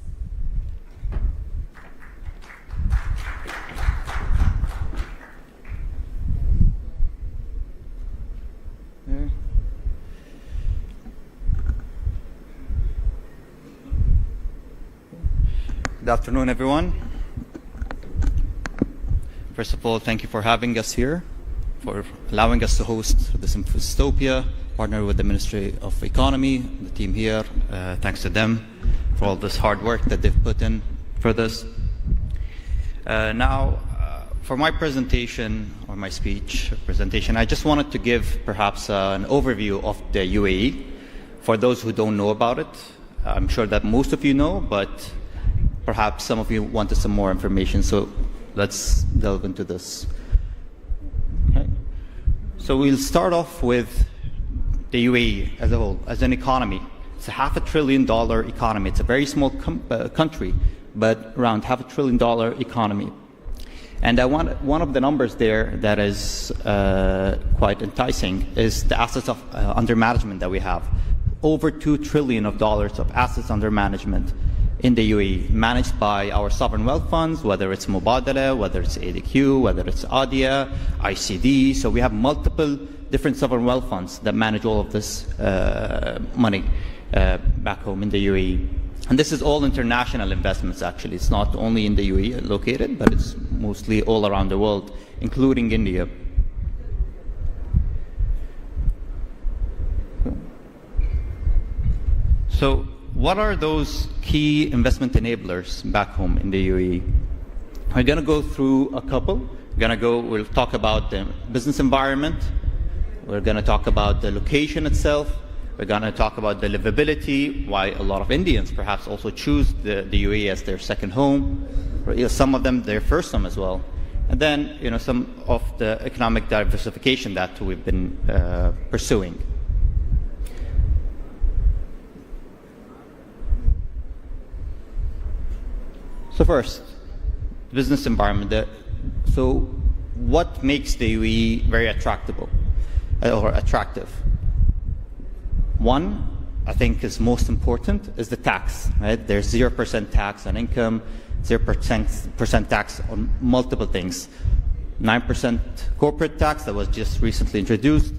Good afternoon, everyone. First of all, thank you for having us here, for allowing us to host this Investopia, partner with the Ministry of Economy, the team here. Thanks to them for all this hard work that they've put in for this. Now, for my presentation, or my speech presentation, I just wanted to give perhaps an overview of the UAE for those who don't know about it. I'm sure that most of you know, but perhaps some of you wanted some more information, so let's delve into this. Okay. So we'll start off with the UAE as a whole, as an economy. It's a $500 billion economy. It's a very small country, but around $500 billion economy. And one of the numbers there that is quite enticing is the assets of, under management that we have. Over $2 trillion of assets under management in the UAE, managed by our sovereign wealth funds, whether it's Mubadala, whether it's ADQ, whether it's ADIA, ICD. So we have multiple different sovereign wealth funds that manage all of this money back home in the UAE. And this is all international investments, actually. It's not only in the UAE located, but it's mostly all around the world, including India. So what are those key investment enablers back home in the UAE? We're going to go through a couple. We'll talk about the business environment. We're going to talk about the location itself. We're going to talk about the livability, why a lot of Indians perhaps also choose the UAE as their second home, or some of them their first home as well. And then, some of the economic diversification that we've been pursuing. So first, business environment. So what makes the UAE very attractive? One, I think is most important, is the tax. Right? There's 0% tax on income, 0% tax on multiple things. 9% corporate tax that was just recently introduced,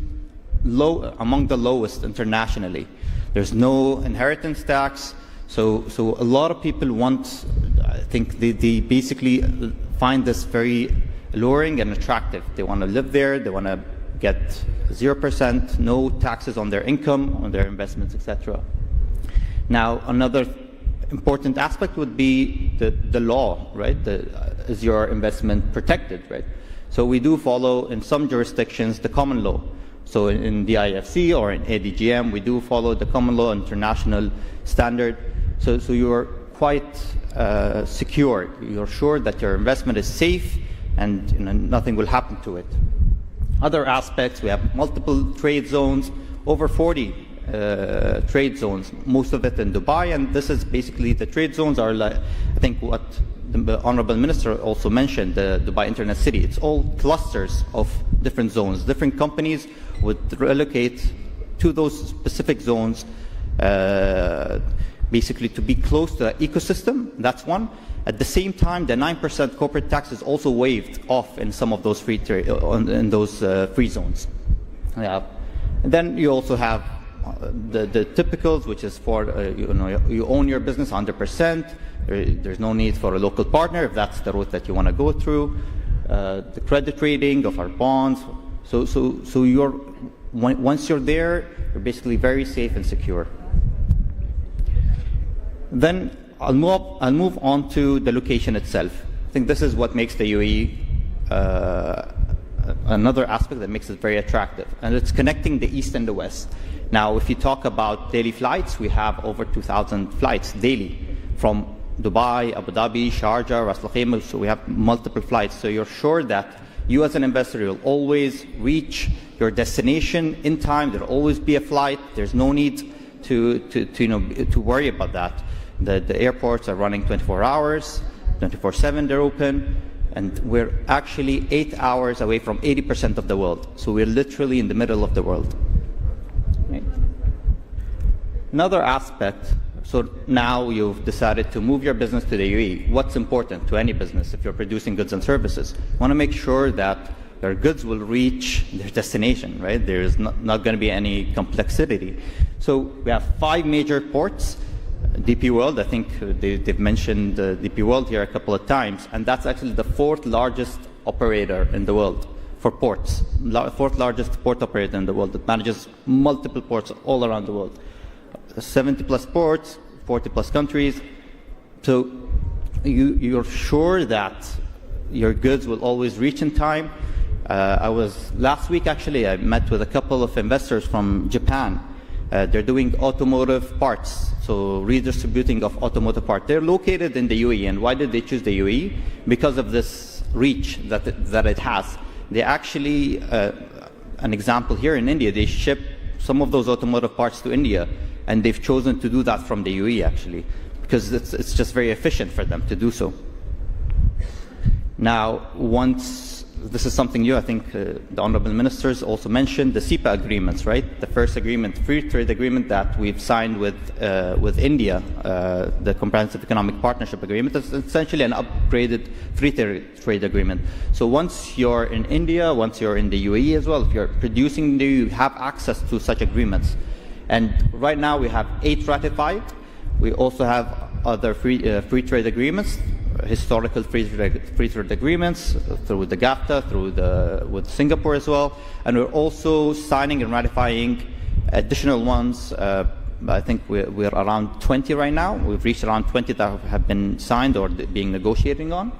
among the lowest internationally. There's no inheritance tax. So a lot of people I think they basically find this very alluring and attractive. They want to live there, they want to get 0%, no taxes on their income, on their investments, etc. Now, another important aspect would be the law, right? Is your investment protected, right? So we do follow, in some jurisdictions, the common law. So in the IFC or in ADGM, we do follow the common law international standard. So you're quite secure. You're sure that your investment is safe and nothing will happen to it. Other aspects, we have multiple trade zones, over 40 trade zones, most of it in Dubai, and this is basically, the trade zones are like, I think what the Honorable Minister also mentioned, the Dubai Internet City. It's all clusters of different zones. Different companies would relocate to those specific zones, basically to be close to the ecosystem. That's one. At the same time, the 9% corporate tax is also waived off in some of those free zones. Yeah. And then you also have the typicals, which is for you own your business 100%. There's no need for a local partner if that's the route that you want to go through. The credit rating of our bonds. So you're once you're there, you're basically very safe and secure. Then I'll move on to the location itself. I think this is what makes the UAE another aspect that makes it very attractive, and it's connecting the east and the west. Now, if you talk about daily flights, we have over 2,000 flights daily from Dubai, Abu Dhabi, Sharjah, Ras Al Khaimah. So we have multiple flights. So you're sure that you as an investor, you'll always reach your destination in time. There'll always be a flight. There's no need to worry about that. The airports are running 24 hours, 24/7 they're open, and we're actually 8 hours away from 80% of the world. So we're literally in the middle of the world. Right. Another aspect, so now you've decided to move your business to the UAE. What's important to any business if you're producing goods and services? You want to make sure that your goods will reach their destination, right? There's not going to be any complexity. So we have 5 major ports. DP World, I think they've mentioned DP World here a couple of times, and that's actually the 4th largest operator in the world for ports. 4th largest port operator in the world that manages multiple ports all around the world. 70 plus ports, 40 plus countries. So you're sure that your goods will always reach in time. Last week actually, I met with a couple of investors from Japan. They're doing automotive parts, so redistributing of automotive parts. They're located in the UAE, and why did they choose the UAE? Because of this reach that it has. They actually, an example here in India, they ship some of those automotive parts to India, and they've chosen to do that from the UAE actually, because it's just very efficient for them to do so. Now, this is something new, I think the Honorable Ministers also mentioned, the CEPA agreements, right? The first agreement, free trade agreement that we've signed with India, the Comprehensive Economic Partnership Agreement. It's essentially an upgraded free trade agreement. So once you're in India, once you're in the UAE as well, if you're producing, you have access to such agreements. And right now we have 8 ratified. We also have other free trade agreements, historical free trade agreements through the GAFTA, with Singapore as well, and we're also signing and ratifying additional ones. I think we're around 20 right now. We've reached around 20 that have been signed or being negotiating on.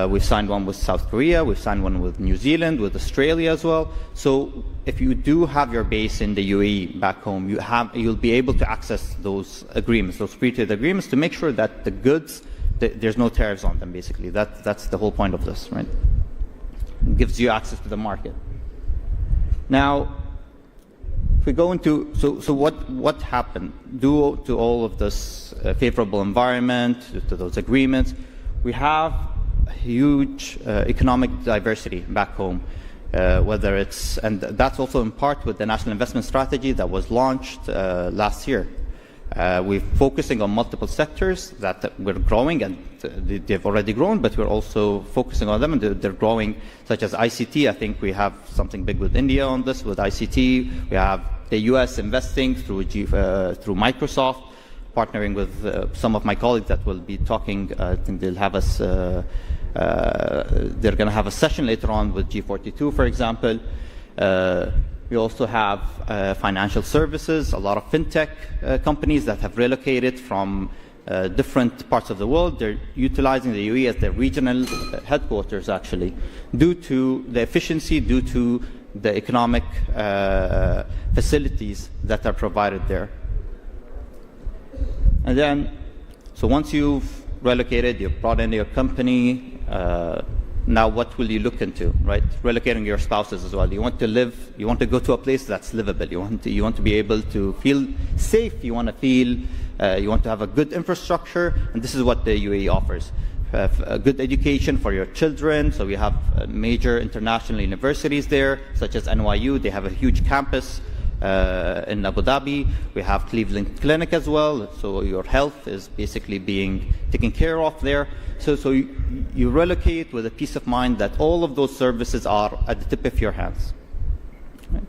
We've signed one with South Korea, we've signed one with New Zealand, with Australia as well. So if you do have your base in the UAE back home, you'll be able to access those agreements, those free trade agreements, to make sure that the goods, there's no tariffs on them, basically. That's the whole point of this, right? It gives you access to the market. Now, if we go into, so what happened due to all of this favorable environment, to those agreements? We have huge economic diversity back home, whether it's, and that's also in part with the National Investment Strategy that was launched last year. We're focusing on multiple sectors that we're growing, and they've already grown, but we're also focusing on them, and they're growing, such as ICT. I think we have something big with India on this, with ICT. We have the US investing through Microsoft, partnering with some of my colleagues that will be talking. I think they'll have us, they're going to have a session later on with G42, for example. We also have financial services, a lot of fintech companies that have relocated from different parts of the world. They're utilizing the UAE as their regional headquarters, actually, due to the efficiency, due to the economic facilities that are provided there. And then, so once you've relocated, you've brought in your company, now what will you look into, right? Relocating your spouses as well. You want to live, you want to go to a place that's livable. You want to be able to feel safe. You want to feel, you want to have a good infrastructure, and this is what the UAE offers. Have a good education for your children. So we have major international universities there, such as NYU. They have a huge campus in Abu Dhabi. We have Cleveland Clinic as well. So your health is basically being taken care of there. So you relocate with a peace of mind that all of those services are at the tip of your hands. Right.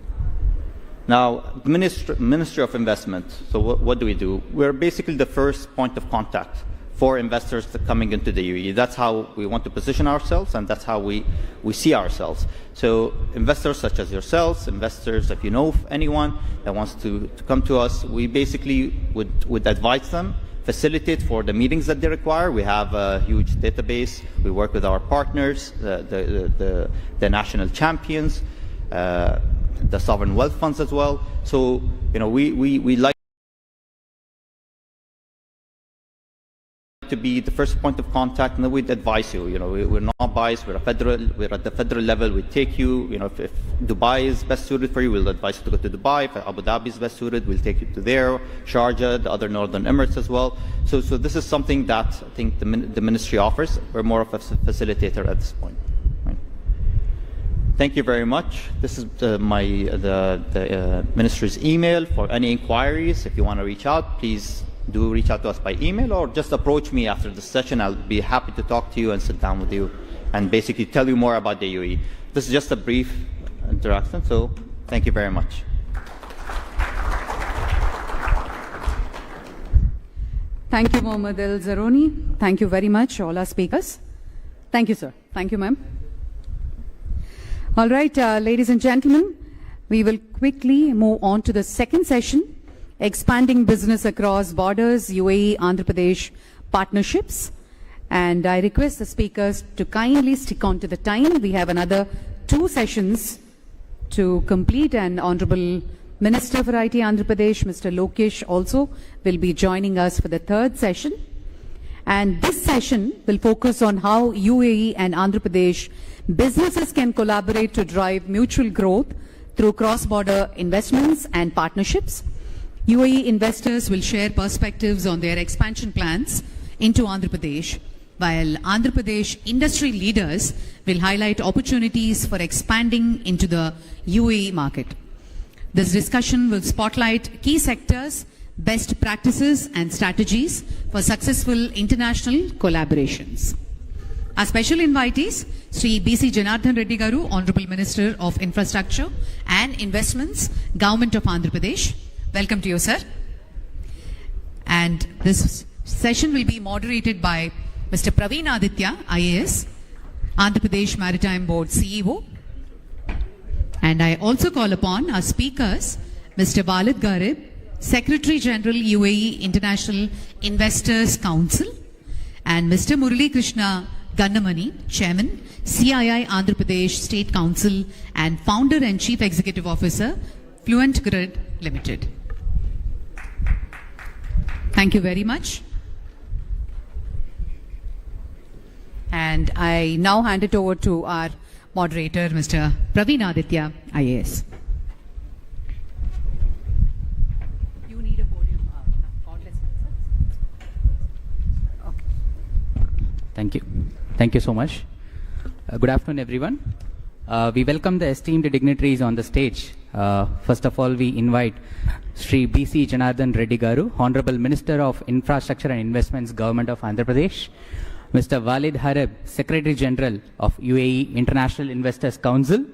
Now, the Ministry of Investment. So what do? We're basically the first point of contact for investors coming into the UAE. That's how we want to position ourselves, and that's how we see ourselves. So investors such as yourselves, investors, if you know of anyone that wants to come to us, we basically would advise them, facilitate for the meetings that they require. We have a huge database. We work with our partners, the national champions, the sovereign wealth funds as well. So, we like to be the first point of contact, and then we'd advise you. We're not biased. We're at the federal level. We take you. If Dubai is best suited for you, we'll advise you to go to Dubai. If Abu Dhabi is best suited, we'll take you to there. Sharjah, the other Northern Emirates as well. So this is something that I think the ministry offers. We're more of a facilitator at this point. Right. Thank you very much. This is the ministry's email for any inquiries. If you want to reach out, please do reach out to us by email, or just approach me after the session. I'll be happy to talk to you and sit down with you and basically tell you more about the UAE. This is just a brief interaction, so thank you very much. Thank you, Mohammed El Zaroni. Thank you very much, all our speakers. Thank you, sir. Thank you, ma'am. All right, ladies and gentlemen, we will quickly move on to the second session, expanding business across borders, UAE, Andhra Pradesh partnerships. And I request the speakers to kindly stick on to the time. We have another 2 sessions to complete, and Honorable Minister for IT Andhra Pradesh, Mr. Lokesh, also will be joining us for the 3rd session. And this session will focus on how UAE and Andhra Pradesh businesses can collaborate to drive mutual growth through cross-border investments and partnerships. UAE investors will share perspectives on their expansion plans into Andhra Pradesh, while Andhra Pradesh industry leaders will highlight opportunities for expanding into the UAE market. This discussion will spotlight key sectors, best practices and strategies for successful international collaborations. Our special invitees, Sri B.C. Janardhan Reddy Garu, Honorable Minister of Infrastructure and Investments, Government of Andhra Pradesh. Welcome to you, sir. And this session will be moderated by Mr. Praveen Aditya, IAS, Andhra Pradesh Maritime Board CEO. And I also call upon our speakers, Mr. Walid Garib, Secretary General UAE International Investors Council, and Mr. Murali Krishna Gannamani, Chairman, CII Andhra Pradesh State Council and Founder and Chief Executive Officer, Fluent Grid Limited. Thank you very much. And I now hand it over to our moderator, Mr. Praveen Aditya, IAS. You need a podium. Okay. Thank you. Thank you so much. Good afternoon, everyone. We welcome the esteemed dignitaries on the stage. First of all, we invite Sri B.C. Janardhan Reddy Garu, Honorable Minister of Infrastructure and Investments, Government of Andhra Pradesh, Mr. Walid Harib, Secretary General of UAE International Investors Council,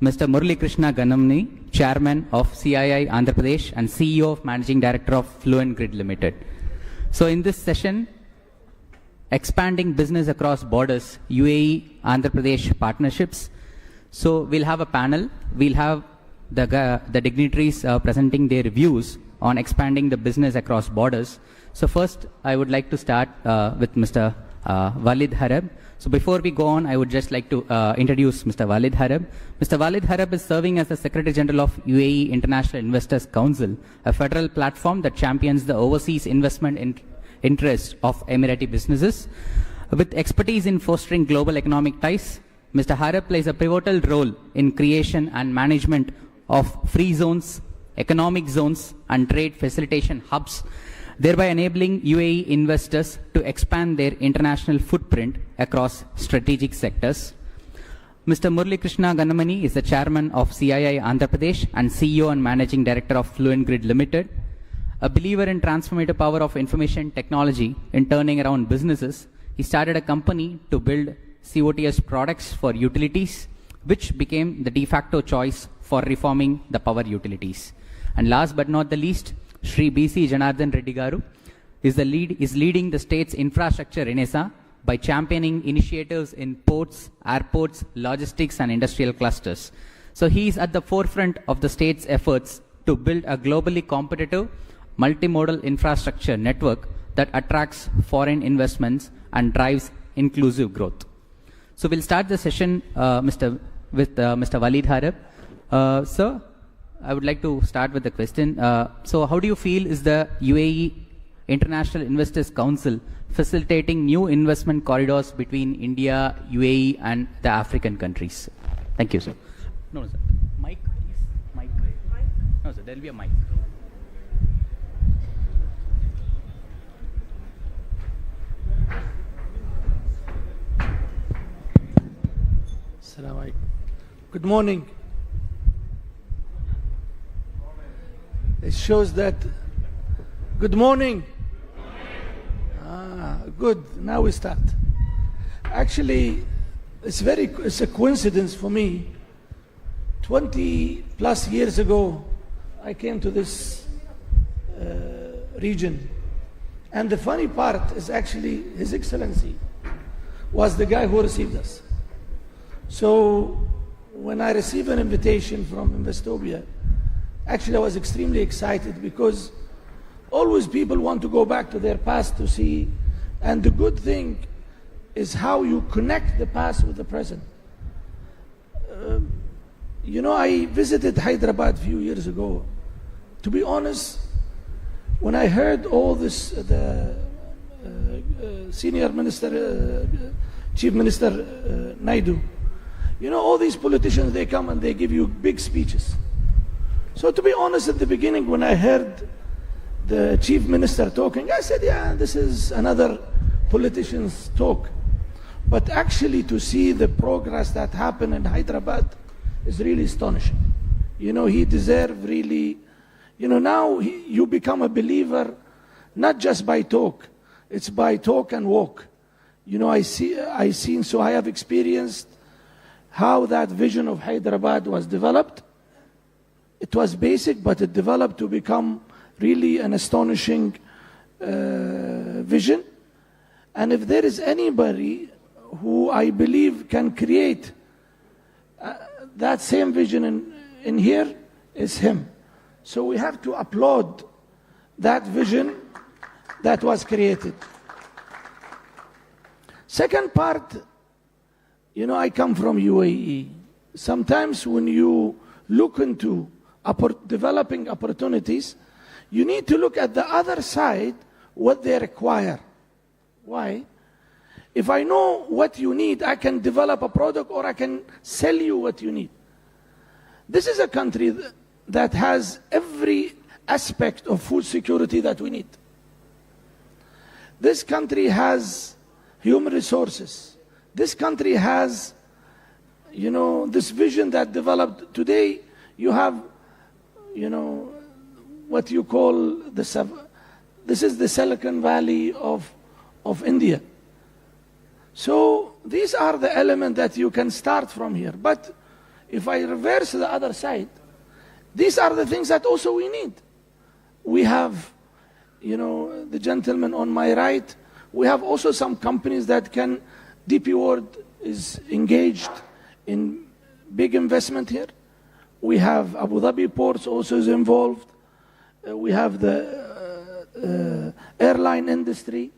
Mr. Murali Krishna Gannamani, Chairman of CII Andhra Pradesh and CEO of Managing Director of Fluent Grid Limited. So in this session, expanding business across borders, UAE Andhra Pradesh partnerships, So we'll have a panel. We'll have the dignitaries presenting their views on expanding the business across borders. So first, I would like to start with Mr. Walid Harab. So before we go on, I would just like to introduce Mr. Walid Harab. Mr. Walid Harab is serving as the Secretary General of UAE International Investors Council, a federal platform that champions the overseas investment interests of Emirati businesses. With expertise in fostering global economic ties, Mr. Harab plays a pivotal role in creation and management of free zones, economic zones, and trade facilitation hubs, thereby enabling UAE investors to expand their international footprint across strategic sectors. Mr. Murali Krishna Ganamani is the chairman of CII Andhra Pradesh and CEO and managing director of Fluent Grid Limited. A believer in transformative power of information technology in turning around businesses, he started a company to build COTS products for utilities, which became the de facto choice for reforming the power utilities. And last but not the least, Shri BC Janardhan Reddy Garu is leading the state's infrastructure renaissance by championing initiatives in ports, airports, logistics, and industrial clusters. So he is at the forefront of the state's efforts to build a globally competitive, multimodal infrastructure network that attracts foreign investments and drives inclusive growth. So we'll start the session, Mr. Walid Harab. Sir, I would like to start with the question. So how do you feel is the UAE International Investors Council facilitating new investment corridors between India, UAE, and the African countries? Thank you, sir. No, sir. Mic, please. Mic. No, sir. There will be a mic. Assalamu alaikum. Good morning. It shows that. Good morning. Good. Now we start. Actually, it's a coincidence for me. 20 plus years ago, I came to this region, and the funny part is actually His Excellency was the guy who received us. So when I received an invitation from Investopia, actually I was extremely excited because always people want to go back to their past to see, and the good thing is how you connect the past with the present. I visited Hyderabad a few years ago. To be honest, when I heard all this, the senior minister, Chief Minister Naidu, all these politicians, they come and they give you big speeches. So to be honest, at the beginning, when I heard the Chief Minister talking, I said, yeah, this is another politician's talk. But actually to see the progress that happened in Hyderabad is really astonishing. He deserves really, now you become a believer, not just by talk, it's by talk and walk. So I have experienced how that vision of Hyderabad was developed. It was basic, but it developed to become really an astonishing vision. And if there is anybody who I believe can create that same vision in here, is him. So we have to applaud that vision that was created. Second part, I come from UAE. Sometimes when you look into developing opportunities, you need to look at the other side, what they require. Why? If I know what you need, I can develop a product or I can sell you what you need. This is a country that has every aspect of food security that we need. This country has human resources. This country has, this vision that developed. Today, you have, what you call this is the Silicon Valley of India. So these are the elements that you can start from here. But if I reverse the other side, these are the things that also we need. We have, the gentleman on my right, we have also some companies that can, DP World is engaged in big investment here. We have Abu Dhabi ports also is involved. We have the airline industry.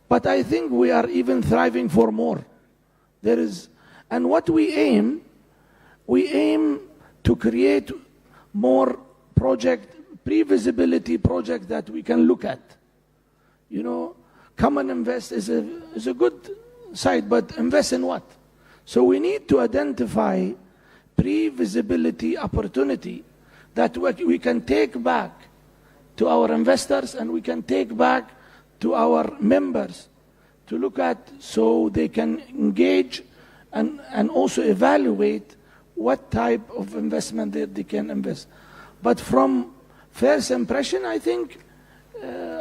But I think we are even thriving for more. And what we aim to create more pre-visibility projects that we can look at. You know, come and invest is a good side, but invest in what? So we need to identify pre-visibility opportunity that we can take back to our investors and we can take back to our members to look at, so they can engage and also evaluate what type of investment they can invest. But from first impression, I think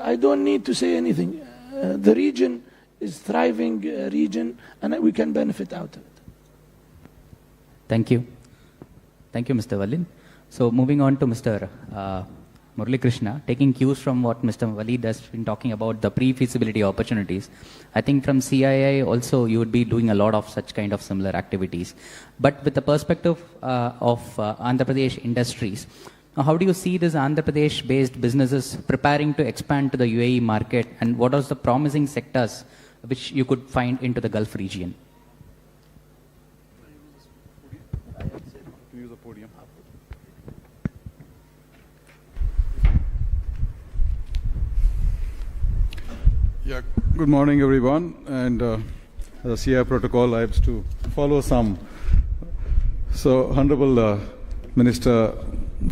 I don't need to say anything. The region is thriving region, and we can benefit out of it. Thank you. Thank you, Mr. Walid. So moving on to Mr. Murali Krishna, taking cues from what Mr. Walid has been talking about, the pre-feasibility opportunities. I think from CII also you would be doing a lot of such kind of similar activities. But with the perspective of Andhra Pradesh industries, how do you see these Andhra Pradesh-based businesses preparing to expand to the UAE market, and what are the promising sectors which you could find into the Gulf region? Yeah, good morning, everyone. And the CI protocol, I have to follow some. So, Honorable Minister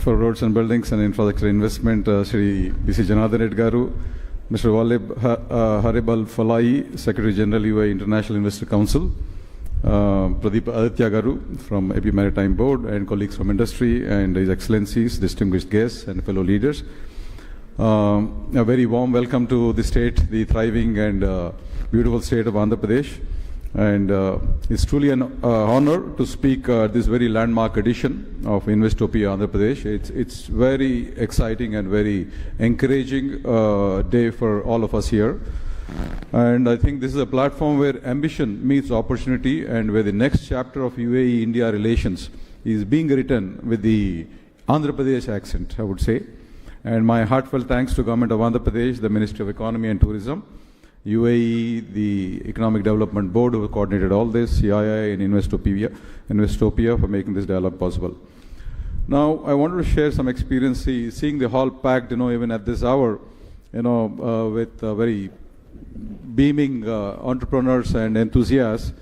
for Roads and Buildings and Infrastructure Investment, Shri B.C. Janardhan Reddy Garu, Mr. Walid Harib Al-Falai, Secretary General UAE International Investor Council, Pradeep Aditya Garu from AP Maritime Board, and colleagues from industry, and His Excellencies, distinguished guests, and fellow leaders. A very warm welcome to the state, the thriving and beautiful state of Andhra Pradesh. And it's truly an honor to speak at this very landmark edition of Investopia Andhra Pradesh. It's very exciting and very encouraging day for all of us here. And I think this is a platform where ambition meets opportunity, and where the next chapter of UAE-India relations is being written with the Andhra Pradesh accent, I would say. And my heartfelt thanks to Government of Andhra Pradesh, the Ministry of Economy and Tourism, UAE, the Economic Development Board who coordinated all this, CII and Investopia for making this dialogue possible. Now, I wanted to share some experience, seeing the hall packed, even at this hour, with very beaming entrepreneurs and enthusiasts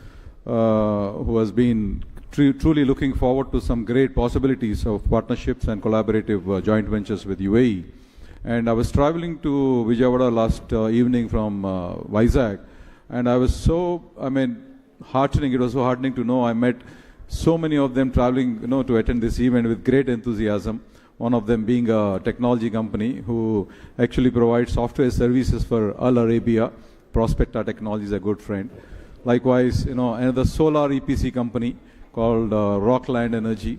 who has been truly looking forward to some great possibilities of partnerships and collaborative joint ventures with UAE. And I was traveling to Vijayawada last evening from Vizag, and I was heartening. It was so heartening to know I met so many of them traveling, to attend this event with great enthusiasm. One of them being a technology company who actually provides software services for Al Arabia. Prospecta Technology is a good friend. Likewise, another solar EPC company called Rockland Energy.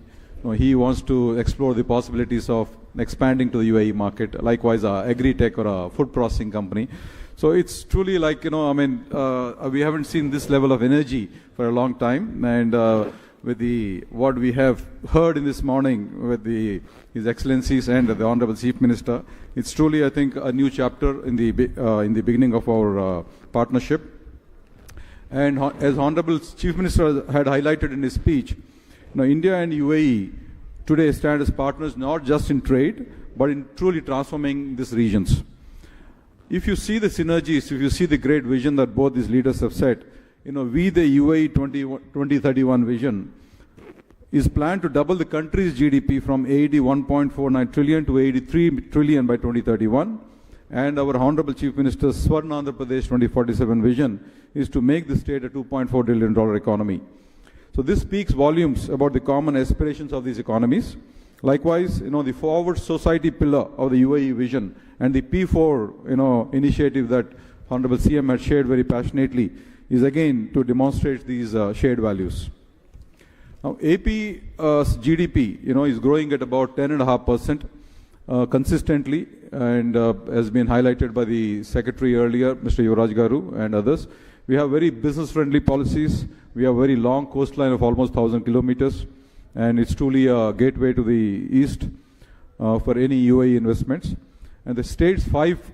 He wants to explore the possibilities of expanding to the UAE market. Likewise, agri-tech or a food processing company. So it's truly like, we haven't seen this level of energy for a long time. And with what we have heard in this morning with His Excellencies and the Honorable Chief Minister, it's truly, I think, a new chapter in the beginning of our partnership. And as Honorable Chief Minister had highlighted in his speech, India and UAE today stand as partners not just in trade, but in truly transforming these regions. If you see the synergies, if you see the great vision that both these leaders have set, we the UAE 2031 vision is planned to double the country's GDP from AED 1.49 trillion to AED 3 trillion by 2031. And our Honorable Chief Minister's Swarna Andhra Pradesh 2047 vision is to make the state a $2.4 trillion economy. So this speaks volumes about the common aspirations of these economies. Likewise, the forward society pillar of the UAE vision and the P4, initiative that Honorable CM had shared very passionately is again to demonstrate these shared values. Now, AP's GDP, is growing at about 10.5% consistently, and has been highlighted by the Secretary earlier, Mr. Yuvraj Garu and others. We have very business-friendly policies. We have a very long coastline of almost 1,000 kilometers. and it's truly a gateway to the east for any UAE investments. And the state's 5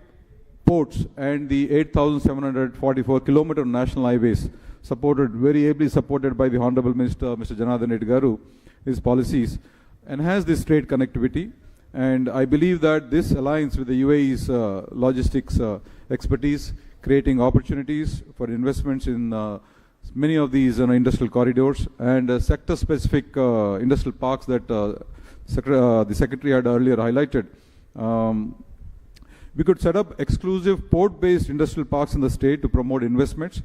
ports and the 8,744-kilometer national highways, very ably supported by the Honorable Minister, Mr. Janardhan Reddy Garu, his policies, enhance this trade connectivity. And I believe that this aligns with the UAE's logistics expertise, creating opportunities for investments in many of these industrial corridors and sector-specific industrial parks that the Secretary had earlier highlighted. We could set up exclusive port-based industrial parks in the state to promote investments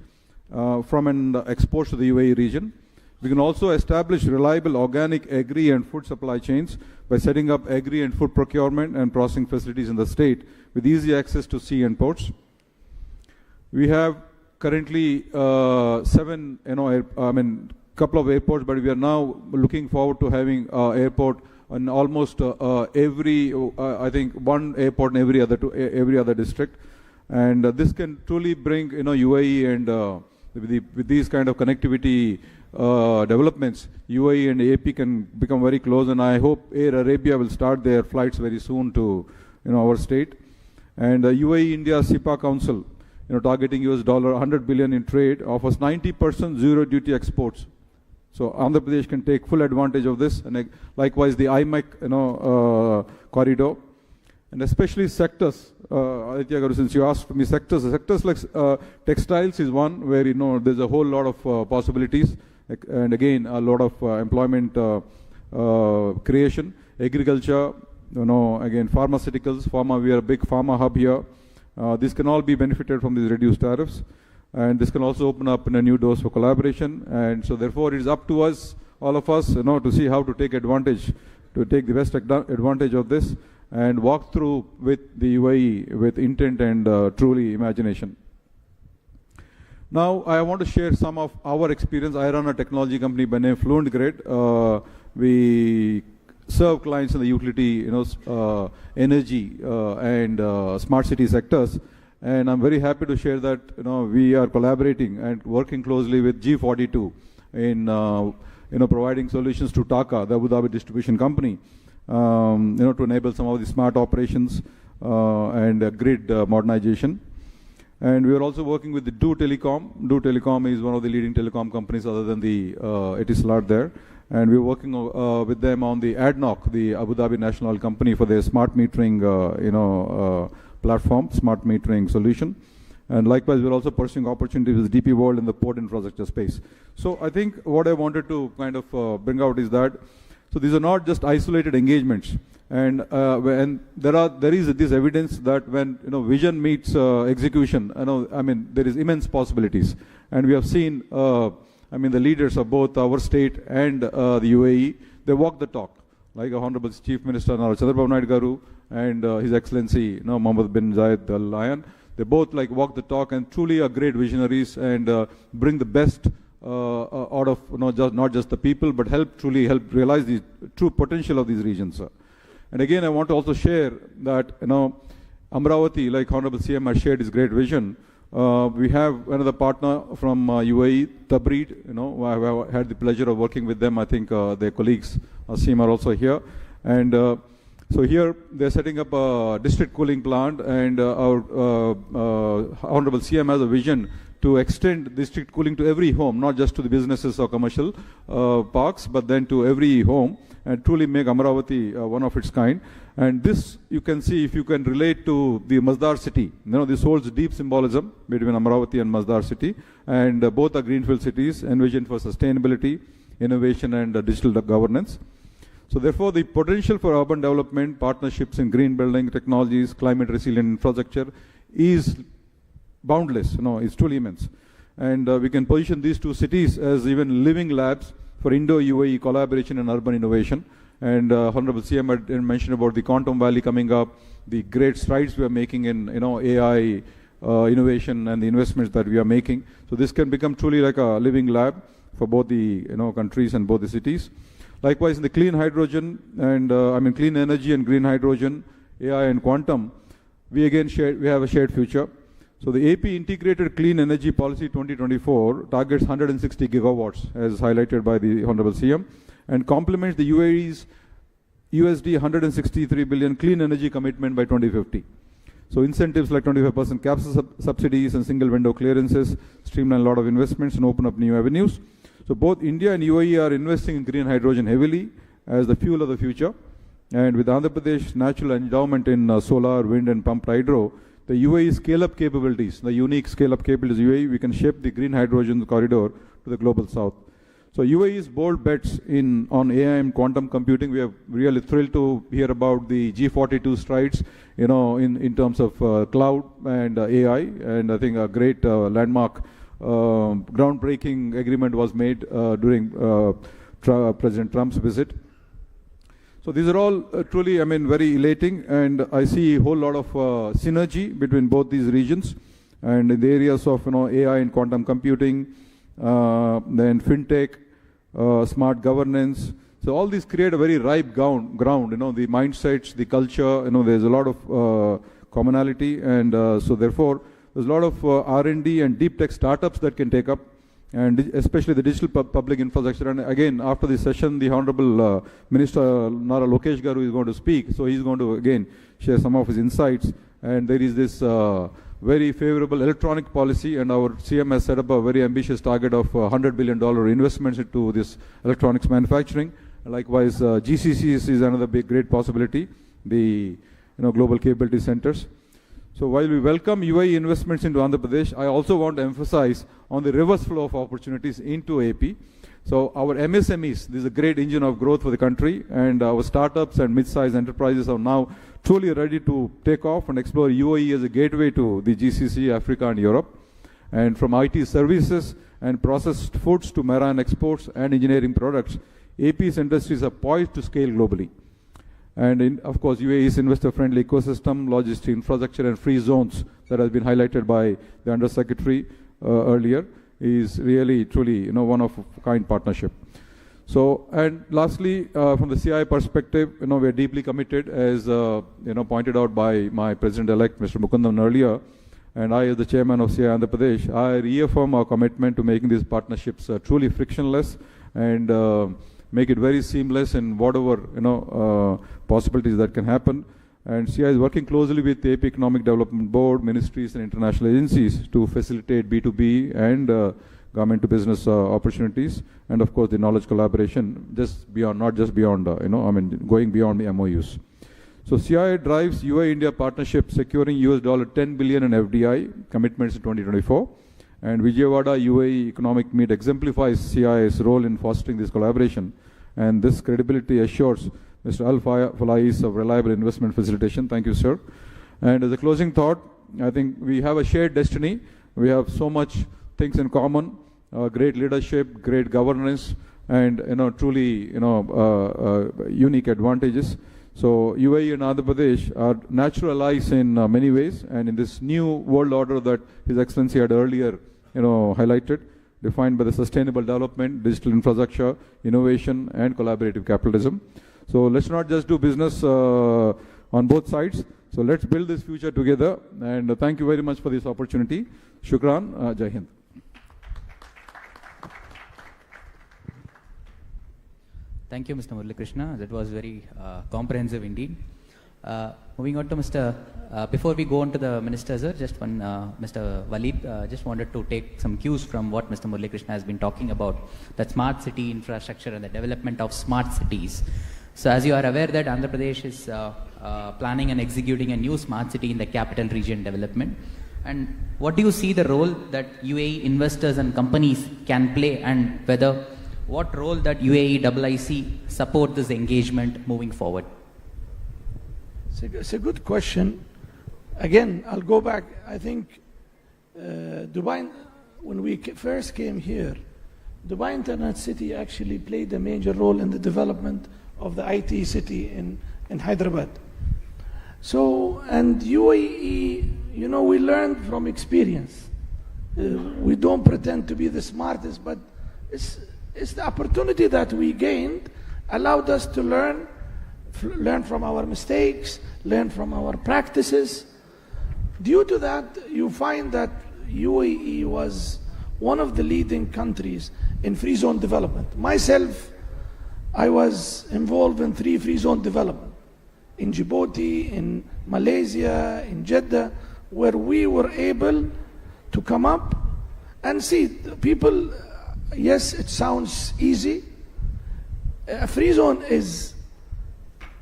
from and exports to the UAE region. We can also establish reliable organic agri and food supply chains by setting up agri and food procurement and processing facilities in the state with easy access to sea and ports. We have currently 7, couple of airports, but we are now looking forward to having airport in almost every, I think, one airport in every other district, and this can truly bring UAE and with these kind of connectivity developments, UAE and AP can become very close, and I hope Air Arabia will start their flights very soon to our state. And UAE India SIPA Council, targeting $100 billion in trade, offers 90% zero duty exports. So Andhra Pradesh can take full advantage of this, and likewise the IMEC corridor, and especially sectors. Aditya Garu, since you asked me sectors like textiles is one where there's a whole lot of possibilities, and again a lot of employment creation. Agriculture, again pharmaceuticals, we are a big pharma hub here. This can all be benefited from these reduced tariffs. And this can also open up new doors for collaboration. And so therefore it is up to us, all of us, to see how to take the best advantage of this and walk through with the UAE with intent and truly imagination. Now I want to share some of our experience. I run a technology company by name Fluent Grid. We serve clients in the utility, energy and smart city sectors. And I'm very happy to share that we are collaborating and working closely with G42 in providing solutions to TAQA, the Abu Dhabi distribution company, to enable some of the smart operations and grid modernization. And we are also working with the Do Telecom. Do Telecom is one of the leading telecom companies other than the Etisalat there. And we're working with them on the ADNOC, the Abu Dhabi national oil company, for their smart metering platform, smart metering solution. And likewise, we're also pursuing opportunities with DP World in the port infrastructure space. So I think what I wanted to kind of bring out is that, so these are not just isolated engagements. And there is this evidence that when vision meets execution, there is immense possibilities. And we have seen, the leaders of both our state and the UAE, they walk the talk. Like Honorable Chief Minister Chandrababu Naidu Garu and His Excellency Mohammed bin Zayed Al Nahyan, they both walk the talk and truly are great visionaries and bring the best out of not just the people, but truly help realize the true potential of these regions. And again, I want to also share that Amravati, like Honorable CM has shared his great vision. We have another partner from UAE, Tabreed. I have had the pleasure of working with them. I think their colleagues, Asim, are also here. And so here they're setting up a district cooling plant, and our Honorable CM has a vision to extend district cooling to every home, not just to the businesses or commercial parks, but then to every home, and truly make Amravati one of its kind. And this you can see if you can relate to the Masdar city. This holds deep symbolism between Amravati and Masdar city, and both are greenfield cities envisioned for sustainability, innovation, and digital governance. So therefore, the potential for urban development, partnerships in green building technologies, climate resilient infrastructure is boundless. It's truly immense. And we can position these two cities as even living labs for Indo-UAE collaboration and urban innovation. And Honorable CM had mentioned about the Quantum Valley coming up, the great strides we are making in AI innovation and the investments that we are making. So this can become truly like a living lab for both the countries and both the cities. Likewise, in the clean hydrogen and clean energy and green hydrogen, AI and quantum, we have a shared future. So the AP Integrated Clean Energy Policy 2024 targets 160 gigawatts, as highlighted by the Honorable CM. and complements the UAE's USD 163 billion clean energy commitment by 2050. So incentives like 25% caps subsidies and single window clearances streamline a lot of investments and open up new avenues. So both India and UAE are investing in green hydrogen heavily as the fuel of the future. And with Andhra Pradesh natural endowment in solar, wind and pumped hydro, the UAE scale-up capabilities, the unique scale-up capabilities of UAE, we can shape the green hydrogen corridor to the global south. So UAE's bold bets on AI and quantum computing, we are really thrilled to hear about the G42 strides, in terms of cloud and AI, and I think a great landmark groundbreaking agreement was made during President Trump's visit. So these are all truly, very elating, and I see a whole lot of synergy between both these regions, and in the areas of AI and quantum computing, then fintech, smart governance. So all these create a very ripe ground, the mindsets, the culture, there's a lot of commonality, and so therefore there's a lot of R&D and deep tech startups that can take up, and especially the digital public infrastructure. And again, after this session, the Honorable Minister Nara Lokesh Garu is going to speak, so he's going to again share some of his insights. And there is this very favorable electronic policy, and our CM has set up a very ambitious target of $100 billion investments into this electronics manufacturing. Likewise, GCCs is another big, great possibility, the global capability centers. So while we welcome UAE investments into Andhra Pradesh, I also want to emphasize on the reverse flow of opportunities into AP. So our MSMEs, this is a great engine of growth for the country, and our startups and mid-sized enterprises are now truly ready to take off and explore UAE as a gateway to the GCC, Africa and Europe. And from IT services and processed foods to marine exports and engineering products, AP's industries are poised to scale globally. And of course, UAE's investor-friendly ecosystem, logistic infrastructure and free zones that has been highlighted by the Under Secretary earlier is really, truly, one of a kind partnership. So, and lastly, from the CI perspective, we are deeply committed, as pointed out by my President-elect, Mr. Mukundam, earlier, and I, as the Chairman of CI Andhra Pradesh, I reaffirm our commitment to making these partnerships truly frictionless and make it very seamless in whatever possibilities that can happen. And CI is working closely with the AP Economic Development Board, ministries and international agencies to facilitate B2B and government to business opportunities, and of course the knowledge collaboration just beyond, not just beyond, going beyond the MOUs. So CI drives UAE-India partnership securing $10 billion in FDI commitments in 2024. And Vijayawada UAE Economic Meet exemplifies CI's role in fostering this collaboration. And this credibility assures Mr. Al-Falais of reliable investment facilitation. Thank you, sir. And as a closing thought, I think we have a shared destiny. We have so much things in common, great leadership, great governance, and truly unique advantages. So UAE and Andhra Pradesh are natural allies in many ways, and in this new world order that His Excellency had earlier highlighted, defined by the sustainable development, digital infrastructure, innovation, and collaborative capitalism. So let's not just do business on both sides. So let's build this future together. And thank you very much for this opportunity. Shukran. Jai Hind. Thank you, Mr. Murali Krishna. That was very comprehensive indeed. Moving on to before we go on to the minister, sir, just one, Mr. Walid, just wanted to take some cues from what Mr. Murali Krishna has been talking about, the smart city infrastructure and the development of smart cities. So as you are aware that Andhra Pradesh is planning and executing a new smart city in the capital region development. And what do you see the role that UAE investors and companies can play, and what role that UAE IIC support this engagement moving forward? It's a good question. Again, I'll go back. I think Dubai, when we first came here, Dubai Internet City actually played a major role in the development of the IT city in Hyderabad. So, and UAE, we learned from experience. We don't pretend to be the smartest, but it's the opportunity that we gained allowed us to learn from our mistakes, learn from our practices. Due to that, you find that UAE was one of the leading countries in free zone development. Myself, I was involved in 3 free zone development in Djibouti, in Malaysia, in Jeddah, where we were able to come up and see people. Yes, it sounds easy. A free zone is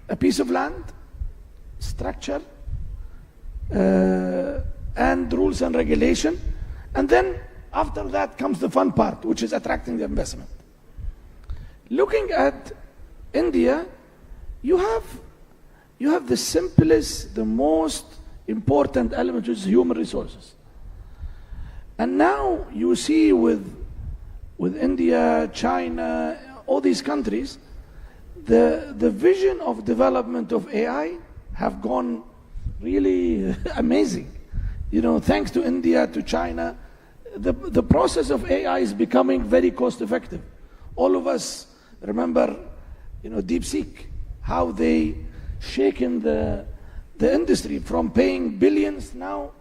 a piece of land, structure, and rules and regulation. And then after that comes the fun part, which is attracting the investment. Looking at India, you have the simplest, the most important element, which is human resources. And now you see with India, China, all these countries, the vision of development of AI have gone really amazing. You know, thanks to India, to China, the process of AI is becoming very cost effective. All of us remember, DeepSeek, how they shaken the industry from paying billions. Now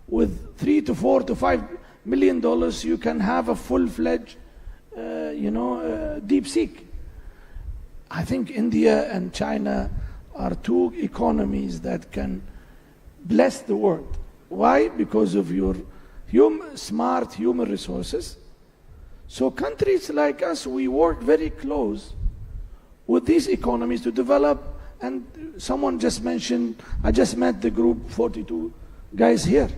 with $3 to $4 to $5 million, you can have a full-fledged, DeepSeek. I think India and China are 2 economies that can bless the world. Why? Because of your smart human resources. So countries like us, we work very close with these economies to develop. And someone just mentioned, I just met the group, 42 guys here.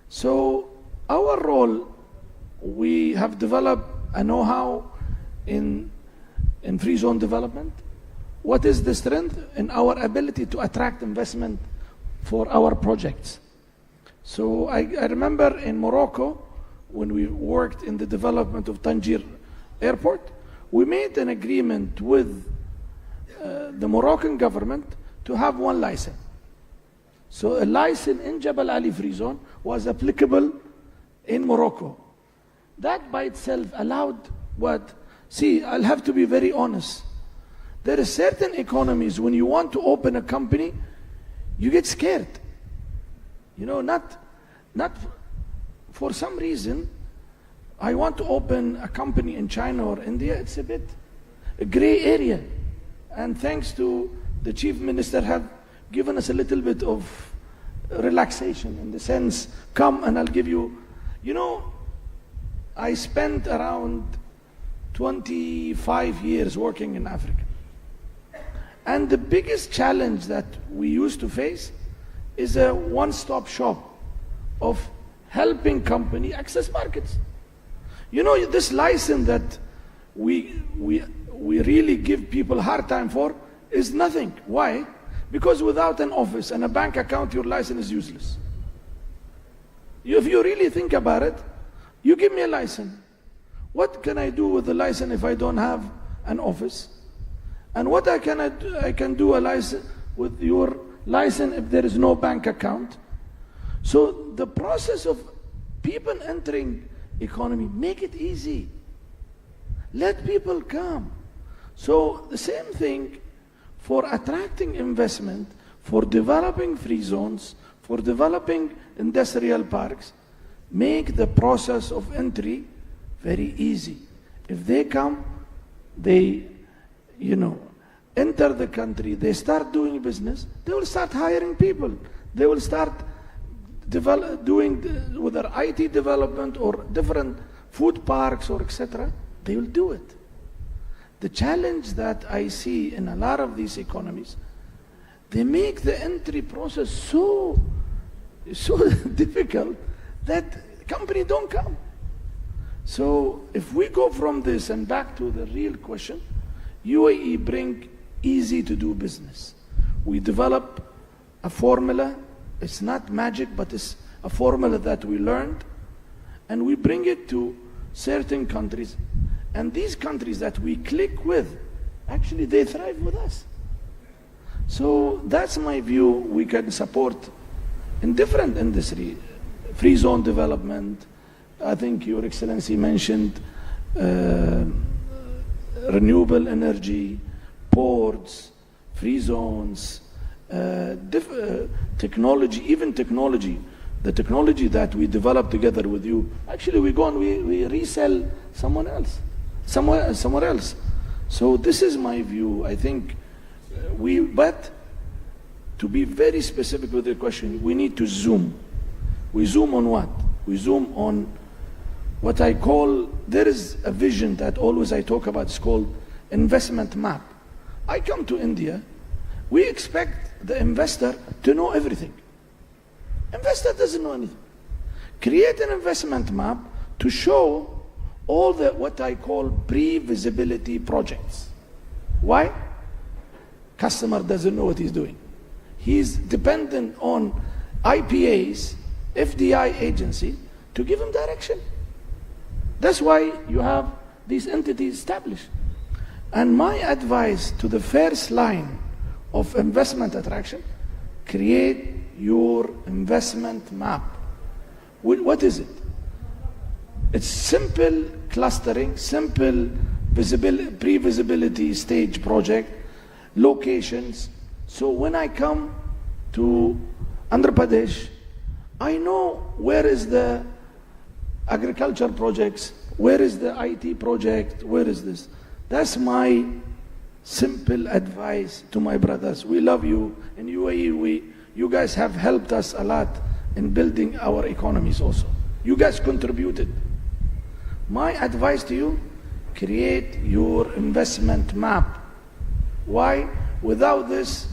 So our role, we have developed a know-how in free zone development. What is the strength? In our ability to attract investment for our projects. So I remember in Morocco, when we worked in the development of Tangier Airport, we made an agreement with the Moroccan government to have 1 license. So a license in Jebel Ali Free Zone was applicable in Morocco. That by itself allowed what? See, I'll have to be very honest. There are certain economies, when you want to open a company, you get scared. Not for some reason, I want to open a company in China or India, it's a bit a gray area. And thanks to the Chief Minister have given us a little bit of relaxation in the sense, come and I'll give you, I spent around 25 years working in Africa. And the biggest challenge that we used to face is a one-stop shop of helping company access markets. This license that we really give people a hard time for is nothing. Why? Because without an office and a bank account, your license is useless. If you really think about it, you give me a license. What can I do with the license if I don't have an office? And what I can do a license with your license if there is no bank account? So the process of people entering economy, make it easy. Let people come. So the same thing for attracting investment, for developing free zones, for developing industrial parks, make the process of entry very easy. If they come, they, enter the country, they start doing business, they will start hiring people. They will start doing whether IT development or different food parks or etc. They will do it. The challenge that I see in a lot of these economies, they make the entry process so difficult that companies don't come. So if we go from this and back to the real question, UAE bring easy to do business. We develop a formula. It's not magic, but it's a formula that we learned, and we bring it to certain countries. And these countries that we click with, actually they thrive with us. So that's my view. We can support in different industry, free zone development. I think Your Excellency mentioned renewable energy, ports, free zones, technology, even technology. The technology that we develop together with you, actually we go and we resell somewhere else. So this is my view. I think but to be very specific with the question, we need to zoom. We zoom on what? We zoom on what I call, there is a vision that always I talk about, it's called investment map. I come to India, we expect the investor to know everything. Investor doesn't know anything. Create an investment map to show all the what I call pre-visibility projects. Why? Customer doesn't know what he's doing. He's dependent on IPAs, FDI agency to give him direction. That's why you have these entities established. And my advice to the first line of investment attraction, create your investment map. What is it? It's simple clustering, simple pre-visibility stage project, locations. So when I come to Andhra Pradesh, I know where is the agriculture projects, where is the IT project, where is this. That's my simple advice to my brothers. We love you. In UAE, you guys have helped us a lot in building our economies also. You guys contributed. My advice to you, create your investment map. Why? Without this,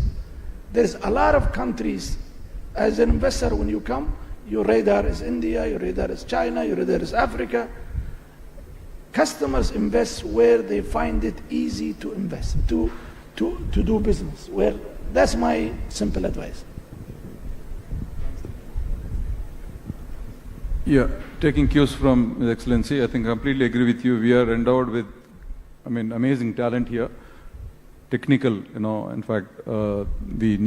there's a lot of countries. As an investor, when you come, your radar is India, your radar is China, your radar is Africa. Customers invest where they find it easy to invest, to do business. That's my simple advice. Yeah, taking cues from His Excellency, I think I completely agree with you. We are endowed with, amazing talent here. Technical, in fact, the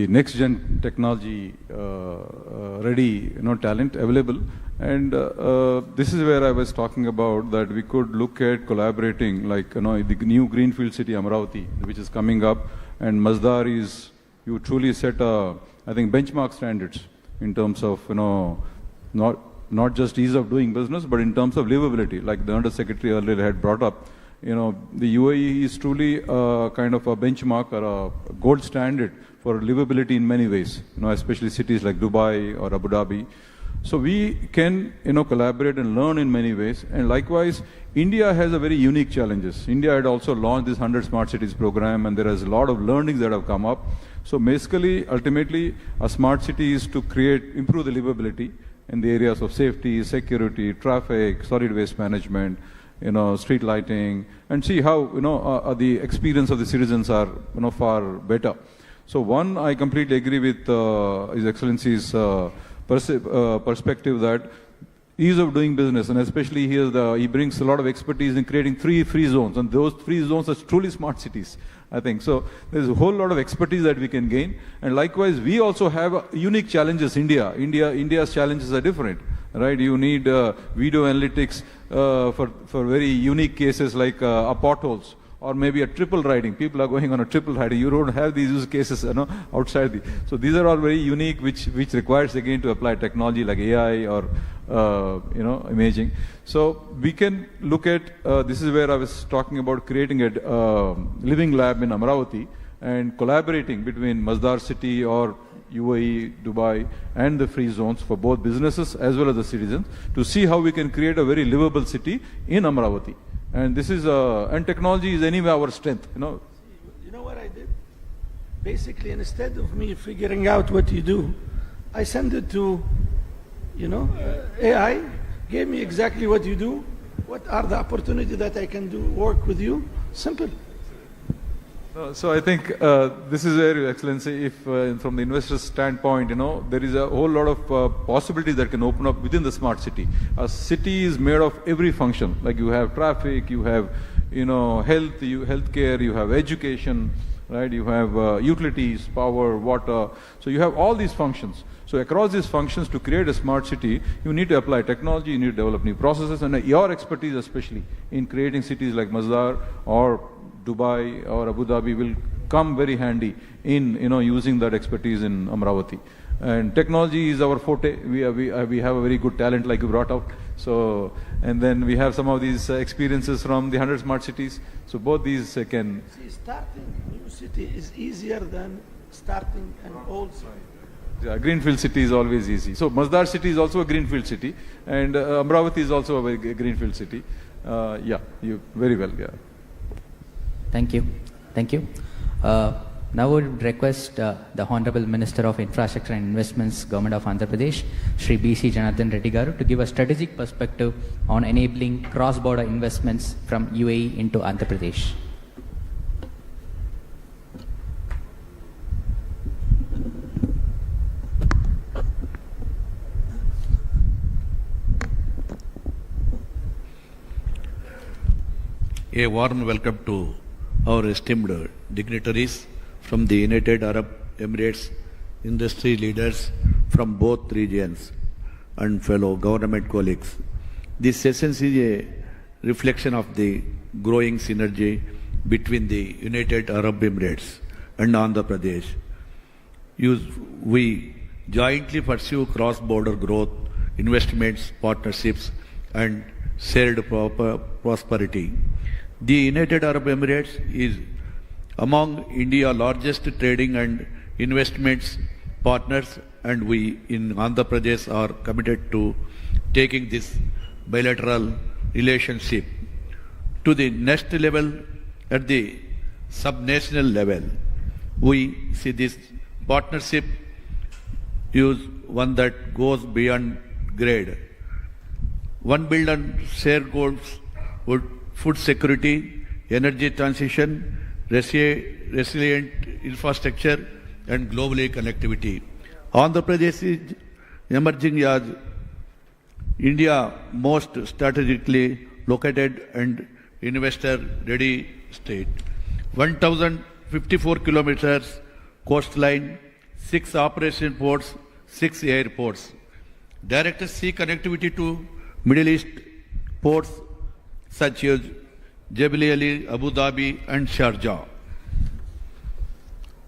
next gen technology ready, talent available. And this is where I was talking about that we could look at collaborating, like, the new Greenfield City, Amravati, which is coming up. And Masdar is, you truly set, I think, benchmark standards in terms of, not just ease of doing business, but in terms of livability, like the Under Secretary earlier had brought up. The UAE is truly kind of a benchmark or a gold standard for livability in many ways, especially cities like Dubai or Abu Dhabi. So we can, collaborate and learn in many ways. And likewise, India has a very unique challenges. India had also launched this 100 Smart Cities program, and there is a lot of learnings that have come up. So basically, ultimately, a smart city is to improve the livability in the areas of safety, security, traffic, solid waste management, street lighting, and see how, the experience of the citizens are, far better. So one, I completely agree with His Excellency's perspective that ease of doing business, and especially he brings a lot of expertise in creating 3 free zones, and those 3 zones are truly smart cities, I think. So there's a whole lot of expertise that we can gain. And likewise, we also have unique challenges. India's challenges are different, right? You need video analytics for very unique cases like potholes, or maybe a triple riding. People are going on a triple riding. You don't have these use cases, outside. So these are all very unique, which requires again to apply technology like AI or imaging. So we can look at this is where I was talking about creating a living lab in Amravati and collaborating between Masdar City or UAE, Dubai, and the free zones for both businesses as well as the citizens to see how we can create a very livable city in Amravati. And this is and technology is anyway our strength. You know what I did? Basically, instead of me figuring out what you do, I send it to, AI, gave me exactly what you do, what are the opportunities that I can do, work with you. Simple. So I think this is where, Your Excellency, if from the investor's standpoint, there is a whole lot of possibilities that can open up within the smart city. A city is made of every function. Like you have traffic, you have, healthcare, you have education, right? You have utilities, power, water. So you have all these functions. So across these functions, to create a smart city, you need to apply technology, you need to develop new processes, and your expertise, especially in creating cities like Masdar or Dubai or Abu Dhabi, will come very handy in using that expertise in Amravati. And technology is our forte. We have a very good talent, like you brought out. So, and then we have some of these experiences from the 100 smart cities. So both these can... See, starting new city is easier than starting an old city. Yeah, greenfield city is always easy. So Masdar city is also a greenfield city, and Amravati is also a greenfield city. Yeah, you very well. Yeah. Thank you. Thank you. Now I would request the Honorable Minister of Infrastructure and Investments, Government of Andhra Pradesh, Shri B.C. Janardhan Reddy Garu, to give a strategic perspective on enabling cross-border investments from UAE into Andhra Pradesh. A warm welcome to our esteemed dignitaries from the United Arab Emirates, industry leaders from both regions, and fellow government colleagues. This session is a reflection of the growing synergy between the United Arab Emirates and Andhra Pradesh. We jointly pursue cross-border growth, investments, partnerships, and shared prosperity. The United Arab Emirates is among India's largest trading and investments partners, and we in Andhra Pradesh are committed to taking this bilateral relationship to the next level at the subnational level. We see this partnership is one that goes beyond grade. One build and share goals would food security, energy transition, resilient infrastructure, and globally connectivity. Andhra Pradesh is emerging as India's most strategically located and investor-ready state. 1,054 kilometers coastline, 6 operation ports, 6 airports. Direct sea connectivity to Middle East ports such as Jebel Ali, Abu Dhabi, and Sharjah.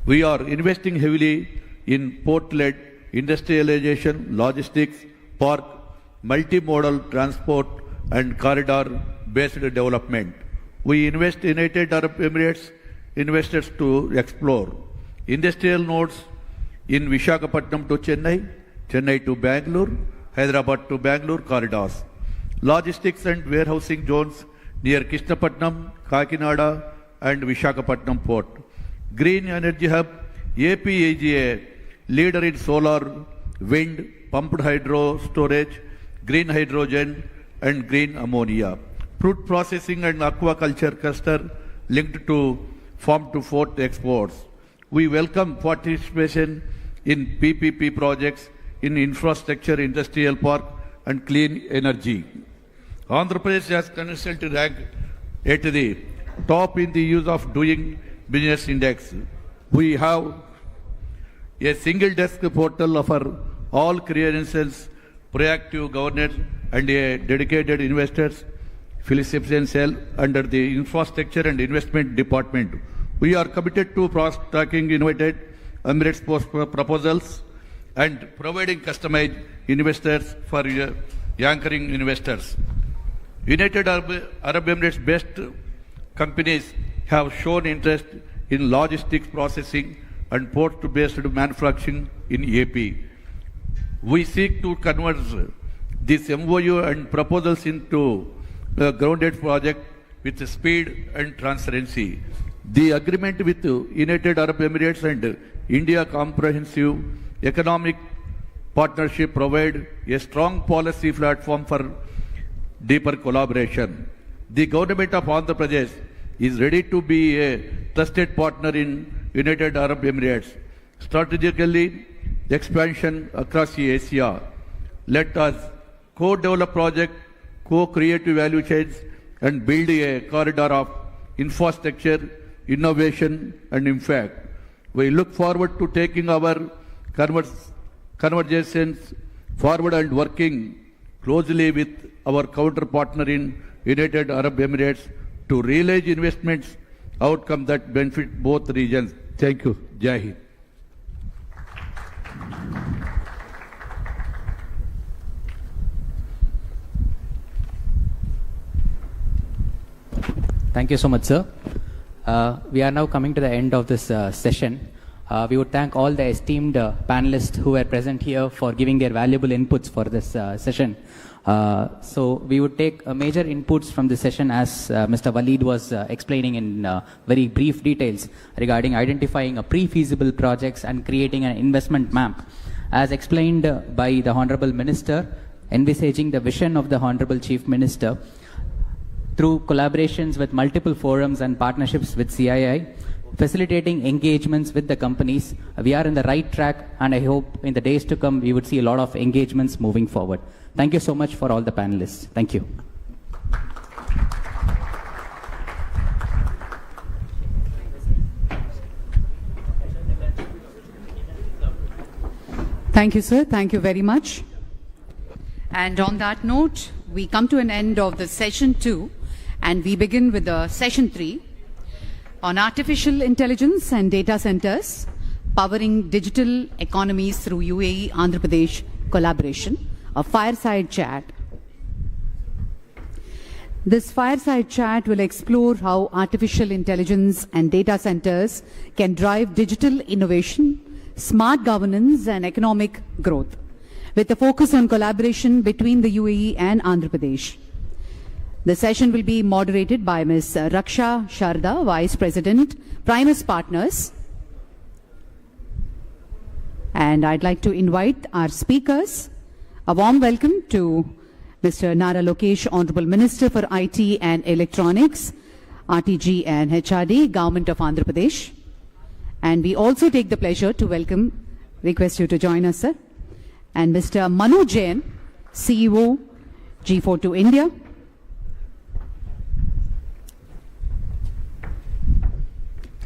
We are investing heavily in port-led industrialization, logistics, park, multimodal transport, and corridor-based development. We invest in United Arab Emirates investors to explore industrial nodes in Visakhapatnam to Chennai, Chennai to Bangalore, Hyderabad to Bangalore corridors. Logistics and warehousing zones near Krishnapatnam, Kakinada, and Visakhapatnam port. Green energy hub, AP is a leader in solar, wind, pumped hydro storage, green hydrogen, and green ammonia. Fruit processing and aquaculture cluster linked to farm to fork exports. We welcome participation in PPP projects in infrastructure, industrial park, and clean energy. Andhra Pradesh has consistently ranked at the top in the use of doing business index. We have a single desk portal for all clearances, proactive governance, and a dedicated investors facilitation cell under the infrastructure and investment department. We are committed to tracking innovative Emirates proposals and providing customized investors for anchoring investors. United Arab Emirates based companies have shown interest in logistics processing and port-based manufacturing in AP. We seek to convert this MOU and proposals into a grounded project with speed and transparency. The agreement with United Arab Emirates and India Comprehensive Economic Partnership provide a strong policy platform for deeper collaboration. The government of Andhra Pradesh is ready to be a trusted partner in United Arab Emirates. Strategically, expansion across Asia. Let us co-develop projects, co-create value chains, and build a corridor of infrastructure, innovation, and impact. We look forward to taking our conversations forward and working closely with our counterpartner in United Arab Emirates to realize investments outcomes that benefit both regions. Thank you. Jai Hind. Thank you so much, sir. We are now coming to the end of this session. We would thank all the esteemed panelists who were present here for giving their valuable inputs for this session. So we would take major inputs from this session as Mr. Waleed was explaining in very brief details regarding identifying a pre-feasible projects and creating an investment map. As explained by the Honorable Minister, envisaging the vision of the Honorable Chief Minister through collaborations with multiple forums and partnerships with CII, facilitating engagements with the companies. We are in the right track, and I hope in the days to come we would see a lot of engagements moving forward. Thank you so much for all the panelists. Thank you. Thank you, sir. Thank you very much. And on that note, we come to an end of the session 2, and we begin with the session 3 on artificial intelligence and data centers, powering digital economies through UAE Andhra Pradesh collaboration, a fireside chat. This fireside chat will explore how artificial intelligence and data centers can drive digital innovation, smart governance and economic growth, with a focus on collaboration between the UAE and Andhra Pradesh. The session will be moderated by Ms. Raksha Sharda, Vice President, Primus Partners. And I'd like to invite our speakers. A warm welcome to Mr. Nara Lokesh, Honorable Minister for IT and Electronics, RTG and HRD, Government of Andhra Pradesh. And we also take the pleasure to request you to join us, sir. And Mr. Manu Jain, CEO, G42 India.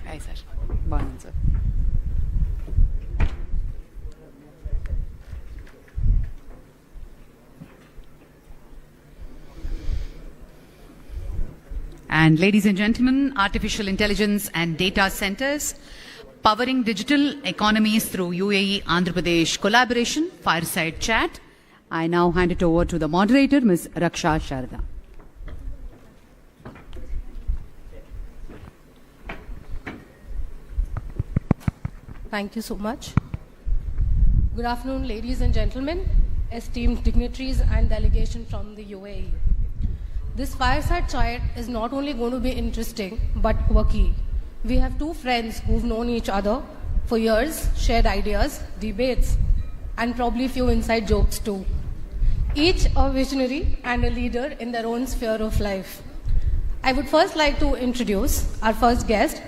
Hi, sir. Morning, sir. And ladies and gentlemen, artificial intelligence and data centers, powering digital economies through UAE Andhra Pradesh collaboration, fireside chat. I now hand it over to the moderator, Ms. Raksha Sharda. Thank you so much. Good afternoon, ladies and gentlemen, esteemed dignitaries and delegation from the UAE. This fireside chat is not only going to be interesting, but quirky. We have two friends who've known each other for years, shared ideas, debates, and probably a few inside jokes too. Each a visionary and a leader in their own sphere of life. I would first like to introduce our first guest,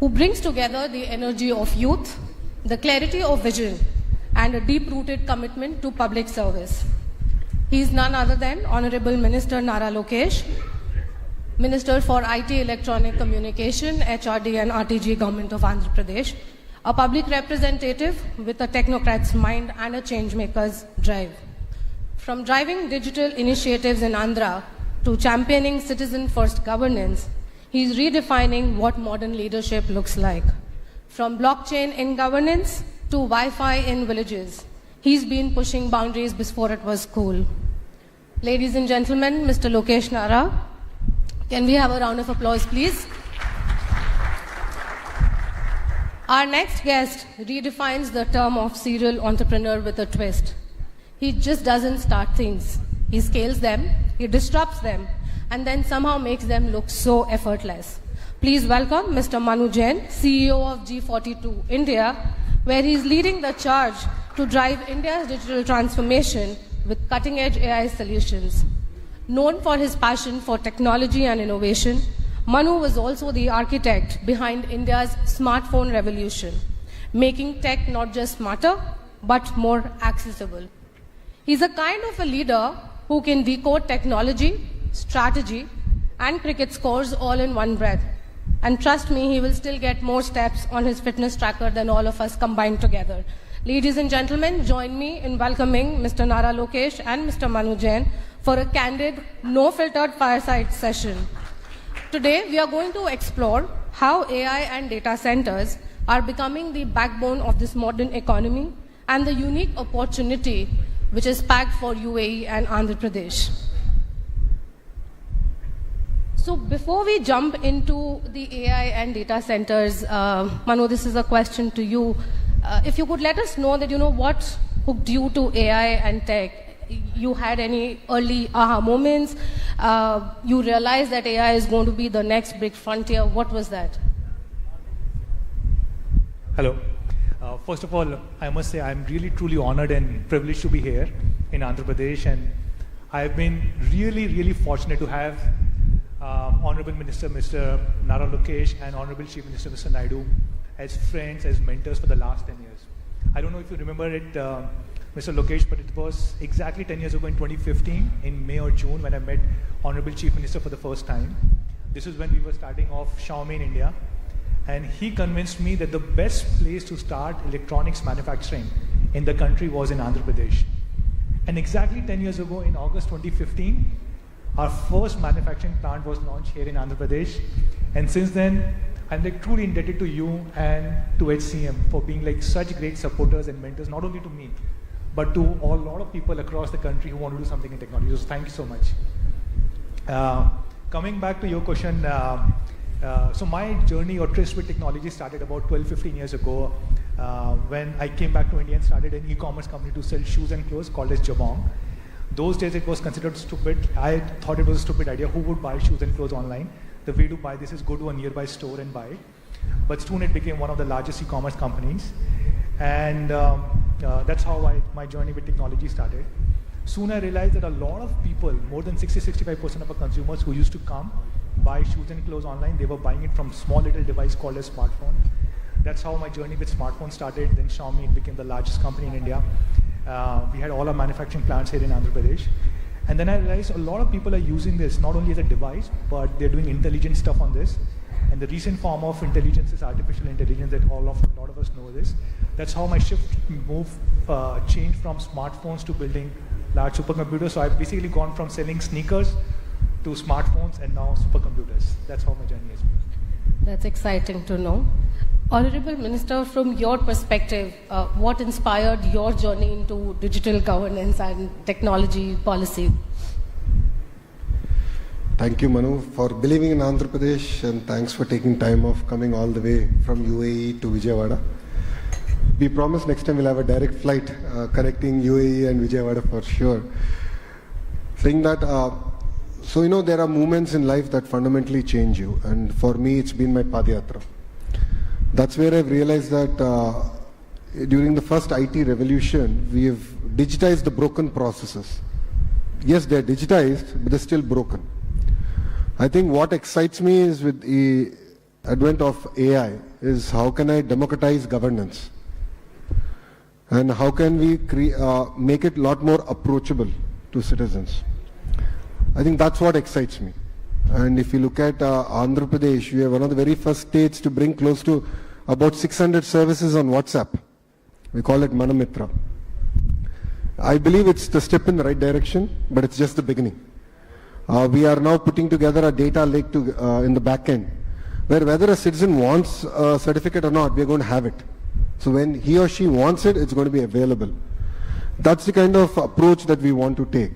who brings together the energy of youth, the clarity of vision, and a deep-rooted commitment to public service. He is none other than Honorable Minister Nara Lokesh, Minister for IT, Electronic Communication, HRD and RTG, Government of Andhra Pradesh, a public representative with a technocrat's mind and a changemaker's drive. From driving digital initiatives in Andhra to championing citizen-first governance, he is redefining what modern leadership looks like. From blockchain in governance to Wi-Fi in villages, he's been pushing boundaries before it was cool. Ladies and gentlemen, Mr. Lokesh Nara, can we have a round of applause, please? Our next guest redefines the term of serial entrepreneur with a twist. He just doesn't start things. He scales them, he disrupts them, and then somehow makes them look so effortless. Please welcome Mr. Manu Jain, CEO of G42 India, where he is leading the charge to drive India's digital transformation with cutting-edge AI solutions. Known for his passion for technology and innovation, Manu was also the architect behind India's smartphone revolution, making tech not just smarter, but more accessible. He's a kind of a leader who can decode technology, strategy, and cricket scores all in one breath. And trust me, he will still get more steps on his fitness tracker than all of us combined together. Ladies and gentlemen, join me in welcoming Mr. Nara Lokesh and Mr. Manu Jain for a candid, no-filtered fireside session. Today, we are going to explore how AI and data centers are becoming the backbone of this modern economy and the unique opportunity which is packed for UAE and Andhra Pradesh. So before we jump into the AI and data centers, Manu, this is a question to you. If you could let us know that, what hooked you to AI and tech? You had any early aha moments? You realized that AI is going to be the next big frontier. What was that? Hello. First of all, I must say I'm really truly honored and privileged to be here in Andhra Pradesh, and I've been really fortunate to have Honorable Minister Mr. Nara Lokesh and Honorable Chief Minister Mr. Naidu as friends, as mentors for the last 10 years. I don't know if you remember it, Mr. Lokesh, but it was exactly 10 years ago in 2015, in May or June, when I met Honorable Chief Minister for the first time. This is when we were starting off Xiaomi in India. And he convinced me that the best place to start electronics manufacturing in the country was in Andhra Pradesh. And exactly 10 years ago, in August 2015, our first manufacturing plant was launched here in Andhra Pradesh. And since then, I'm truly indebted to you and to HCM for being such great supporters and mentors, not only to me, but to a lot of people across the country who want to do something in technology. So thank you so much. Coming back to your question, so my journey or tryst with technology started about 12-15 years ago when I came back to India and started an e-commerce company to sell shoes and clothes called as Jabong. Those days it was considered stupid. I thought it was a stupid idea. Who would buy shoes and clothes online? The way to buy this is go to a nearby store and buy. But soon it became one of the largest e-commerce companies. And that's how my journey with technology started. Soon I realized that a lot of people, more than 60-65% of our consumers who used to come, buy shoes and clothes online, they were buying it from small little device called a smartphone. That's how my journey with smartphones started. Then Xiaomi became the largest company in India. We had all our manufacturing plants here in Andhra Pradesh. And then I realized a lot of people are using this not only as a device, but they're doing intelligent stuff on this. And the recent form of intelligence is artificial intelligence that a lot of us know this. That's how my changed from smartphones to building large supercomputers. So I've basically gone from selling sneakers to smartphones and now supercomputers. That's how my journey has been. That's exciting to know. Honorable Minister, from your perspective, what inspired your journey into digital governance and technology policy? Thank you, Manu, for believing in Andhra Pradesh, and thanks for taking time off coming all the way from UAE to Vijayawada. We promise next time we'll have a direct flight connecting UAE and Vijayawada for sure. Saying that, there are moments in life that fundamentally change you, and for me it's been my Padayatra. That's where I've realized that during the first IT revolution, we have digitized the broken processes. Yes, they're digitized, but they're still broken. I think what excites me is with the advent of AI is how can I democratize governance? And how can we make it a lot more approachable to citizens? I think that's what excites me. And if you look at Andhra Pradesh, we are one of the very first states to bring close to about 600 services on WhatsApp. We call it Manamitra. I believe it's the step in the right direction, but it's just the beginning. We are now putting together a data lake in the back end, where whether a citizen wants a certificate or not, we are going to have it. So when he or she wants it, it's going to be available. That's the kind of approach that we want to take.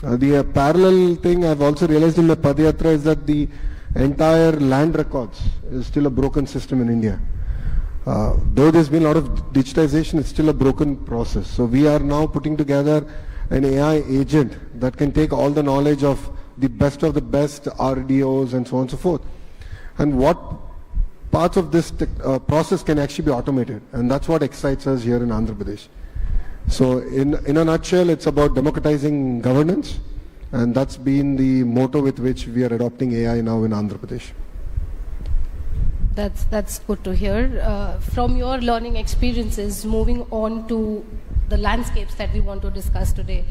The parallel thing I've also realized in the Padayatra is that the entire land records is still a broken system in India. Though there's been a lot of digitization, it's still a broken process. So we are now putting together an AI agent that can take all the knowledge of the best RDOs and so on and so forth. And what parts of this process can actually be automated. And that's what excites us here in Andhra Pradesh. So in a nutshell, it's about democratizing governance. And that's been the motto with which we are adopting AI now in Andhra Pradesh. That's good to hear. From your learning experiences, moving on to the landscapes that we want to discuss today.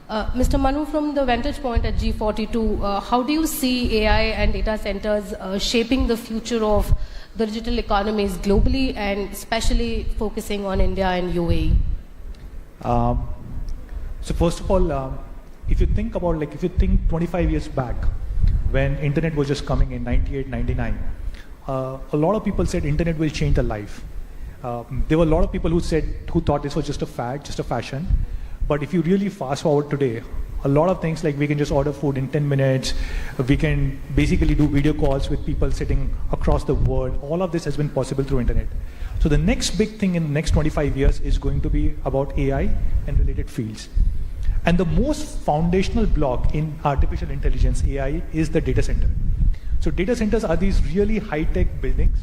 Mr. Manu, from the vantage point at G42, how do you see AI and data centers shaping the future of the digital economies globally and especially focusing on India and UAE? So first of all, if you think 25 years back, when internet was just coming in 98, 99, a lot of people said internet will change their life. There were a lot of people who thought this was just a fad, just a fashion. But if you really fast forward today, a lot of things like we can just order food in 10 minutes. We can basically do video calls with people sitting across the world. All of this has been possible through internet. So the next big thing in the next 25 years is going to be about AI and related fields. And the most foundational block in artificial intelligence, AI, is the data center. So data centers are these really high-tech buildings.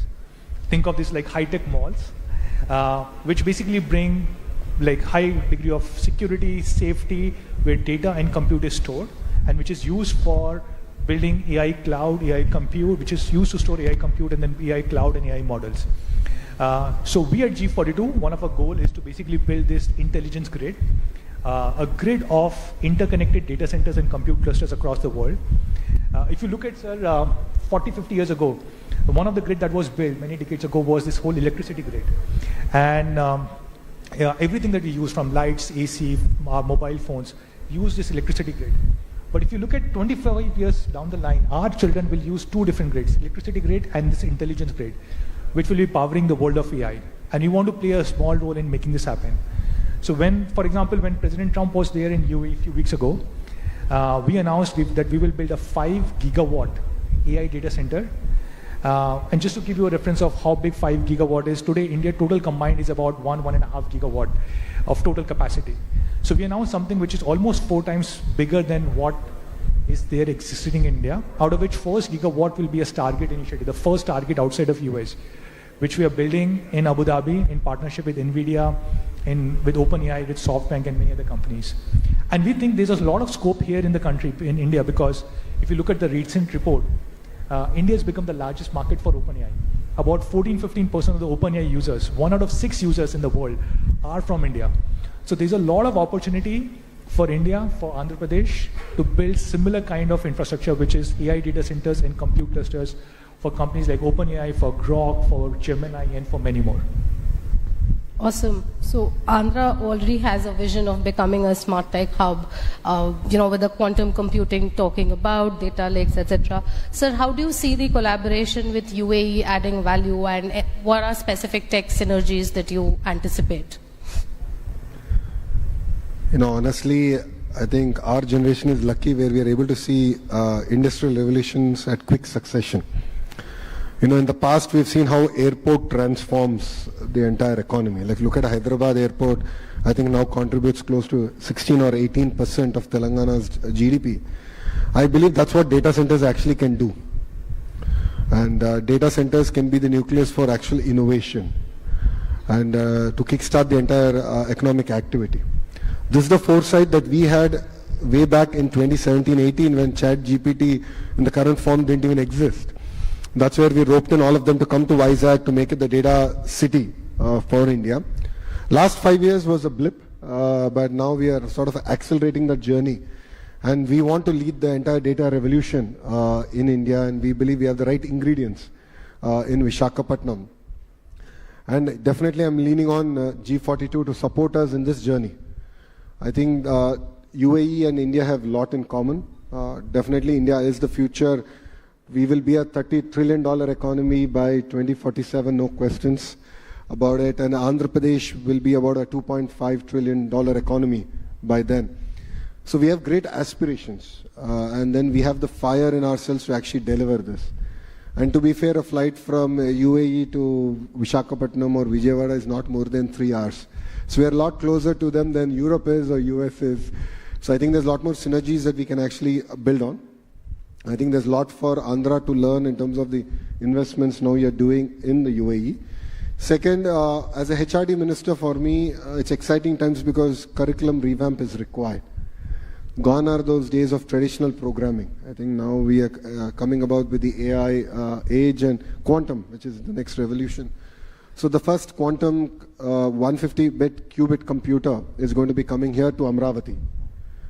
Think of this like high-tech malls, which basically bring like high degree of security, safety, where data and compute is stored, and which is used for building AI cloud, AI compute, which is used to store AI compute and then AI cloud and AI models. So we at G42, one of our goals is to basically build this intelligence grid, a grid of interconnected data centers and compute clusters across the world. If you look at, sir, 40, 50 years ago, one of the grid that was built many decades ago was this whole electricity grid. And everything that we use from lights, AC, our mobile phones, use this electricity grid. But if you look at 25 years down the line, our children will use two different grids, electricity grid and this intelligence grid, which will be powering the world of AI. And we want to play a small role in making this happen. So when, for example, when President Trump was there in UAE a few weeks ago, we announced that we will build a 5 gigawatt AI data center. And just to give you a reference of how big 5 gigawatt is, today India total combined is about 1.5 gigawatt of total capacity. So we announced something which is almost 4 times bigger than what is there existing in India, out of which first gigawatt will be a Stargate initiative, the first Stargate outside of US, which we are building in Abu Dhabi in partnership with NVIDIA, with OpenAI, with SoftBank and many other companies. And we think there's a lot of scope here in the country, in India, because if you look at the recent report, India has become the largest market for OpenAI. About 14-15% of the OpenAI users, 1 out of 6 users in the world, are from India. So there's a lot of opportunity for India, for Andhra Pradesh, to build similar kind of infrastructure, which is AI data centers and compute clusters for companies like OpenAI, for Grok, for Gemini, and for many more. Awesome. So Andhra already has a vision of becoming a smart tech hub, with the quantum computing talking about data lakes, etc. Sir, how do you see the collaboration with UAE adding value, and what are specific tech synergies that you anticipate? Honestly, I think our generation is lucky where we are able to see industrial revolutions at quick succession. In the past, we've seen how airport transforms the entire economy. Like, look at Hyderabad airport, I think now contributes close to 16 or 18% of Telangana's GDP. I believe that's what data centers actually can do. And data centers can be the nucleus for actual innovation and to kickstart the entire economic activity. This is the foresight that we had way back in 2017-18 when ChatGPT in the current form didn't even exist. That's where we roped in all of them to come to Vizag to make it the data city for India. Last 5 years was a blip, but now we are sort of accelerating that journey. And we want to lead the entire data revolution in India, and we believe we have the right ingredients in Visakhapatnam. And definitely I'm leaning on G42 to support us in this journey. I think UAE and India have a lot in common. Definitely India is the future. We will be a $30 trillion economy by 2047, no questions about it. And Andhra Pradesh will be about a $2.5 trillion economy by then. So we have great aspirations. And then we have the fire in ourselves to actually deliver this. And to be fair, a flight from UAE to Visakhapatnam or Vijayawada is not more than 3 hours. So we are a lot closer to them than Europe is or US is. So I think there's a lot more synergies that we can actually build on. I think there's a lot for Andhra to learn in terms of the investments now you're doing in the UAE. Second, as a HRD minister for me, it's exciting times because curriculum revamp is required. Gone are those days of traditional programming. I think now we are coming about with the AI age and quantum, which is the next revolution. So the first quantum 150-bit qubit computer is going to be coming here to Amravati.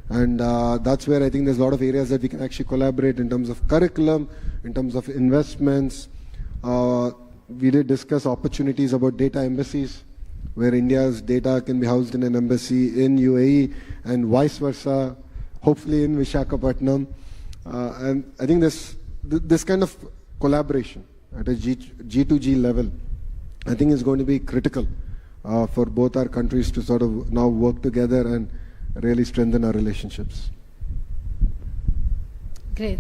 And that's where I think there's a lot of areas that we can actually collaborate in terms of curriculum, in terms of investments. We did discuss opportunities about data embassies, where India's data can be housed in an embassy in UAE and vice versa, hopefully in Visakhapatnam. And I think this kind of collaboration at a G2G level, I think is going to be critical for both our countries to sort of now work together and really strengthen our relationships. Great.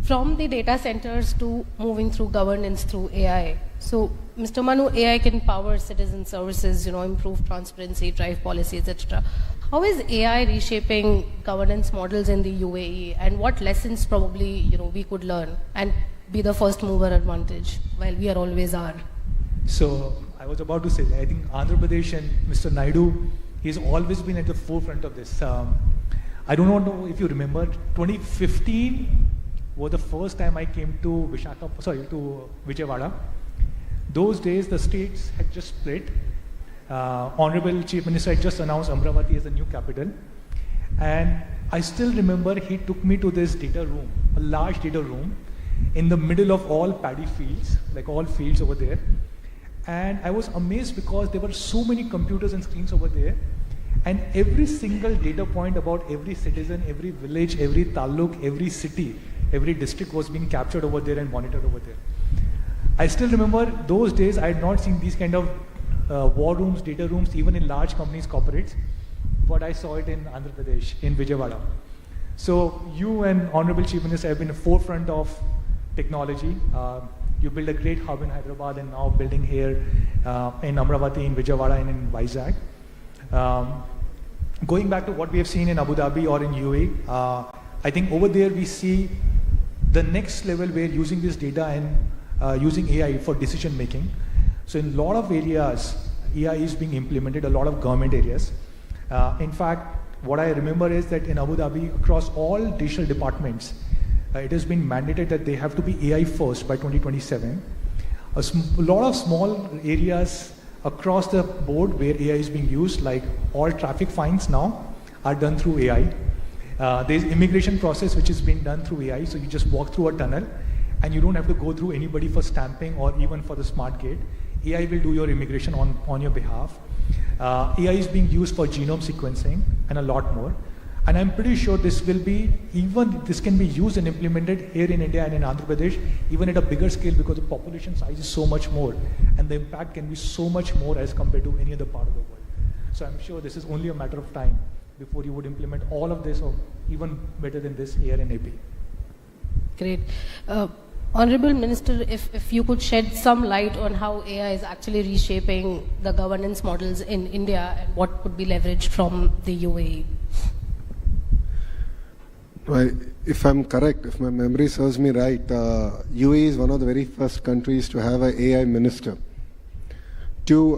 From the data centers to moving through governance through AI. So, Mr. Manu, AI can power citizen services, improve transparency, drive policies, etc. How is AI reshaping governance models in the UAE, and what lessons probably we could learn and be the first mover advantage, while we are always are? So I was about to say, I think Andhra Pradesh and Mr. Naidu, he's always been at the forefront of this. I don't know if you remember, 2015 was the first time I came to Vijayawada. Those days, the states had just split. Honorable Chief Minister had just announced Amravati as a new capital. And I still remember he took me to this data room, a large data room, in the middle of all paddy fields, like all fields over there. And I was amazed because there were so many computers and screens over there. And every single data point about every citizen, every village, every taluk, every city, every district was being captured over there and monitored over there. I still remember those days I had not seen these kind of war rooms, data rooms, even in large companies, corporates, but I saw it in Andhra Pradesh, in Vijayawada. So you and Honorable Chief Minister have been in the forefront of technology. You built a great hub in Hyderabad and now building here in Amravati, in Vijayawada and in Vizag. Going back to what we have seen in Abu Dhabi or in UAE, I think over there we see the next level where using this data and using AI for decision making. So in a lot of areas, AI is being implemented, a lot of government areas. In fact, what I remember is that in Abu Dhabi, across all digital departments, it has been mandated that they have to be AI first by 2027. A lot of small areas across the board where AI is being used, like all traffic fines now are done through AI. There's immigration process which is being done through AI, so you just walk through a tunnel and you don't have to go through anybody for stamping or even for the smart gate. AI will do your immigration on your behalf. AI is being used for genome sequencing and a lot more. And I'm pretty sure this can be used and implemented here in India and in Andhra Pradesh, even at a bigger scale, because the population size is so much more and the impact can be so much more as compared to any other part of the world. So I'm sure this is only a matter of time before you would implement all of this or even better than this here in AP. Great. Honorable Minister, if you could shed some light on how AI is actually reshaping the governance models in India and what could be leveraged from the UAE. Well, if I'm correct, if my memory serves me right, UAE is one of the very first countries to have an AI minister. Two,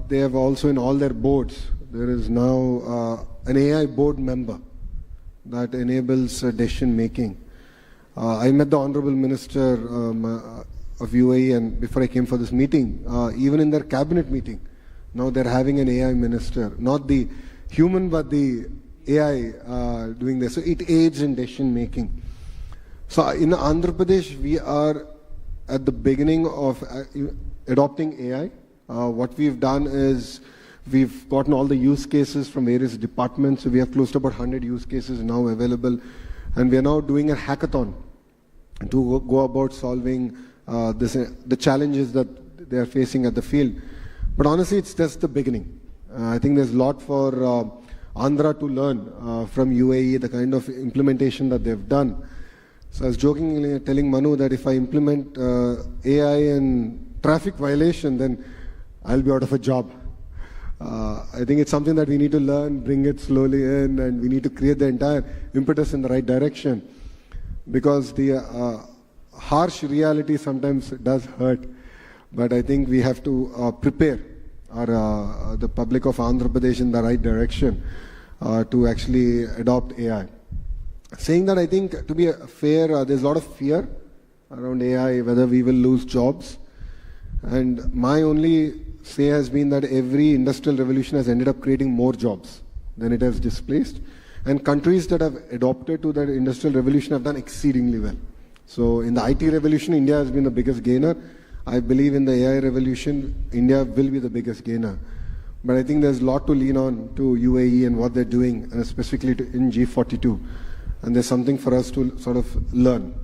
they have also in all their boards, there is now an AI board member that enables decision making. I met the Honorable Minister of UAE, and before I came for this meeting, even in their cabinet meeting, now they're having an AI minister, not the human but the AI doing this. So it aids in decision making. So in Andhra Pradesh, we are at the beginning of adopting AI. What we've done is we've gotten all the use cases from various departments. So we have close to about 100 use cases now available. And we are now doing a hackathon to go about solving the challenges that they are facing at the field. But honestly, it's just the beginning. I think there's a lot for Andhra to learn from UAE, the kind of implementation that they've done. So I was jokingly telling Manu that if I implement AI in traffic violation, then I'll be out of a job. I think it's something that we need to learn, bring it slowly in, and we need to create the entire impetus in the right direction. Because the harsh reality sometimes does hurt. But I think we have to prepare the public of Andhra Pradesh in the right direction to actually adopt AI. Saying that, I think to be fair, there's a lot of fear around AI, whether we will lose jobs. And my only say has been that every industrial revolution has ended up creating more jobs than it has displaced. And countries that have adopted to that industrial revolution have done exceedingly well. So in the IT revolution, India has been the biggest gainer. I believe in the AI revolution, India will be the biggest gainer. But I think there's a lot to lean on to UAE and what they're doing, and specifically in G42. And there's something for us to sort of learn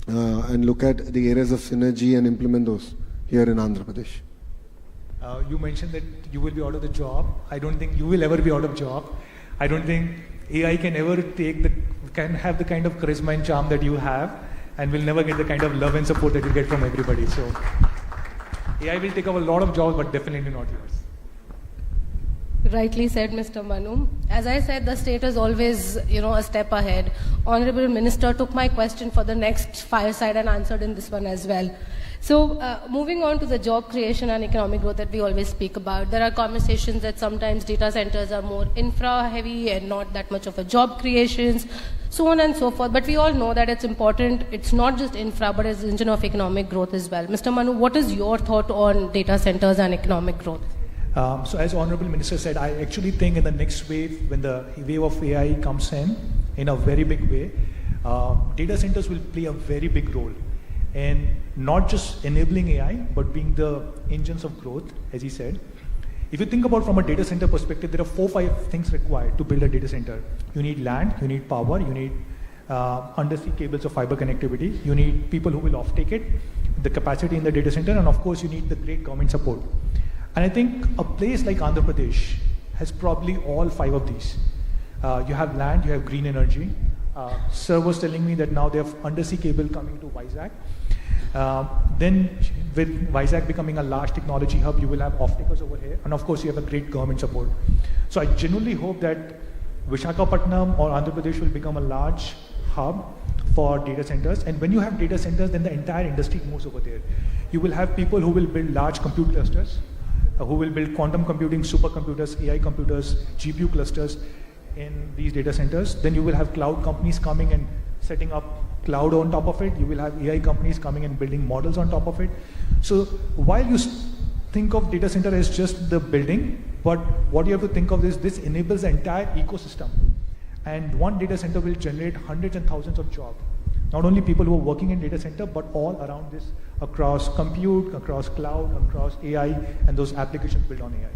and look at the areas of synergy and implement those here in Andhra Pradesh. You mentioned that you will be out of the job. I don't think you will ever be out of job. I don't think AI can ever take the can have the kind of charisma and charm that you have, and will never get the kind of love and support that you get from everybody. So AI will take up a lot of jobs, but definitely not yours. Rightly said, Mr. Manu. As I said, the state is always, a step ahead. Honorable Minister took my question for the next fireside and answered in this one as well. So, moving on to the job creation and economic growth that we always speak about, there are conversations that sometimes data centers are more infra heavy and not that much of a job creations, so on and so forth. But we all know that it's important. It's not just infra, but it's engine of economic growth as well. Mr. Manu, what is your thought on data centers and economic growth? So as Honorable Minister said, I actually think in the next wave, when the wave of AI comes in a very big way, data centers will play a very big role. And not just enabling AI, but being the engines of growth, as he said. If you think about from a data center perspective, there are 4-5 things required to build a data center. You need land, you need power, you need undersea cables of fiber connectivity, you need people who will offtake it, the capacity in the data center, and of course you need the great government support. And I think a place like Andhra Pradesh has probably all 5 of these. You have land, you have green energy. Sir was telling me that now they have undersea cable coming to Vizag. Then with Vizag becoming a large technology hub, you will have off-takers over here. And of course, you have a great government support. So I genuinely hope that Visakhapatnam or Andhra Pradesh will become a large hub for data centers. And when you have data centers, then the entire industry moves over there. You will have people who will build large compute clusters, who will build quantum computing, supercomputers, AI computers, GPU clusters in these data centers. Then you will have cloud companies coming and setting up cloud on top of it. You will have AI companies coming and building models on top of it. So while you think of data center as just the building, but what you have to think of is this enables the entire ecosystem. And one data center will generate hundreds and thousands of jobs. Not only people who are working in data center, but all around this, across compute, across cloud, across AI, and those applications built on AI.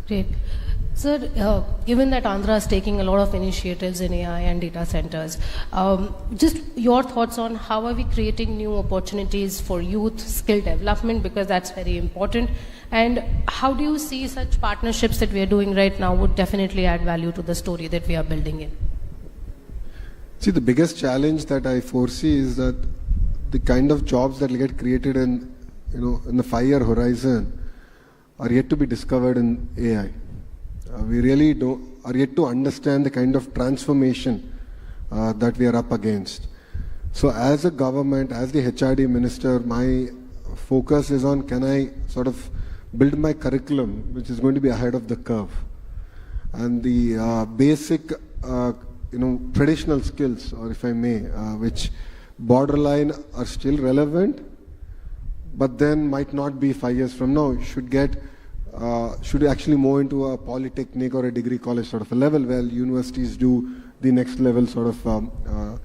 Great. Sir, given that Andhra is taking a lot of initiatives in AI and data centers, just your thoughts on how are we creating new opportunities for youth skill development, because that's very important, and how do you see such partnerships that we are doing right now would definitely add value to the story that we are building in? See, the biggest challenge that I foresee is that the kind of jobs that will get created in the 5-year horizon are yet to be discovered in AI. We really are yet to understand the kind of transformation that we are up against. So as a government, as the HRD minister, my focus is on can I sort of build my curriculum which is going to be ahead of the curve. And the basic traditional skills, or if I may, which borderline are still relevant, but then might not be 5 years from now, should actually move into a polytechnic or a degree college sort of a level where universities do the next level sort of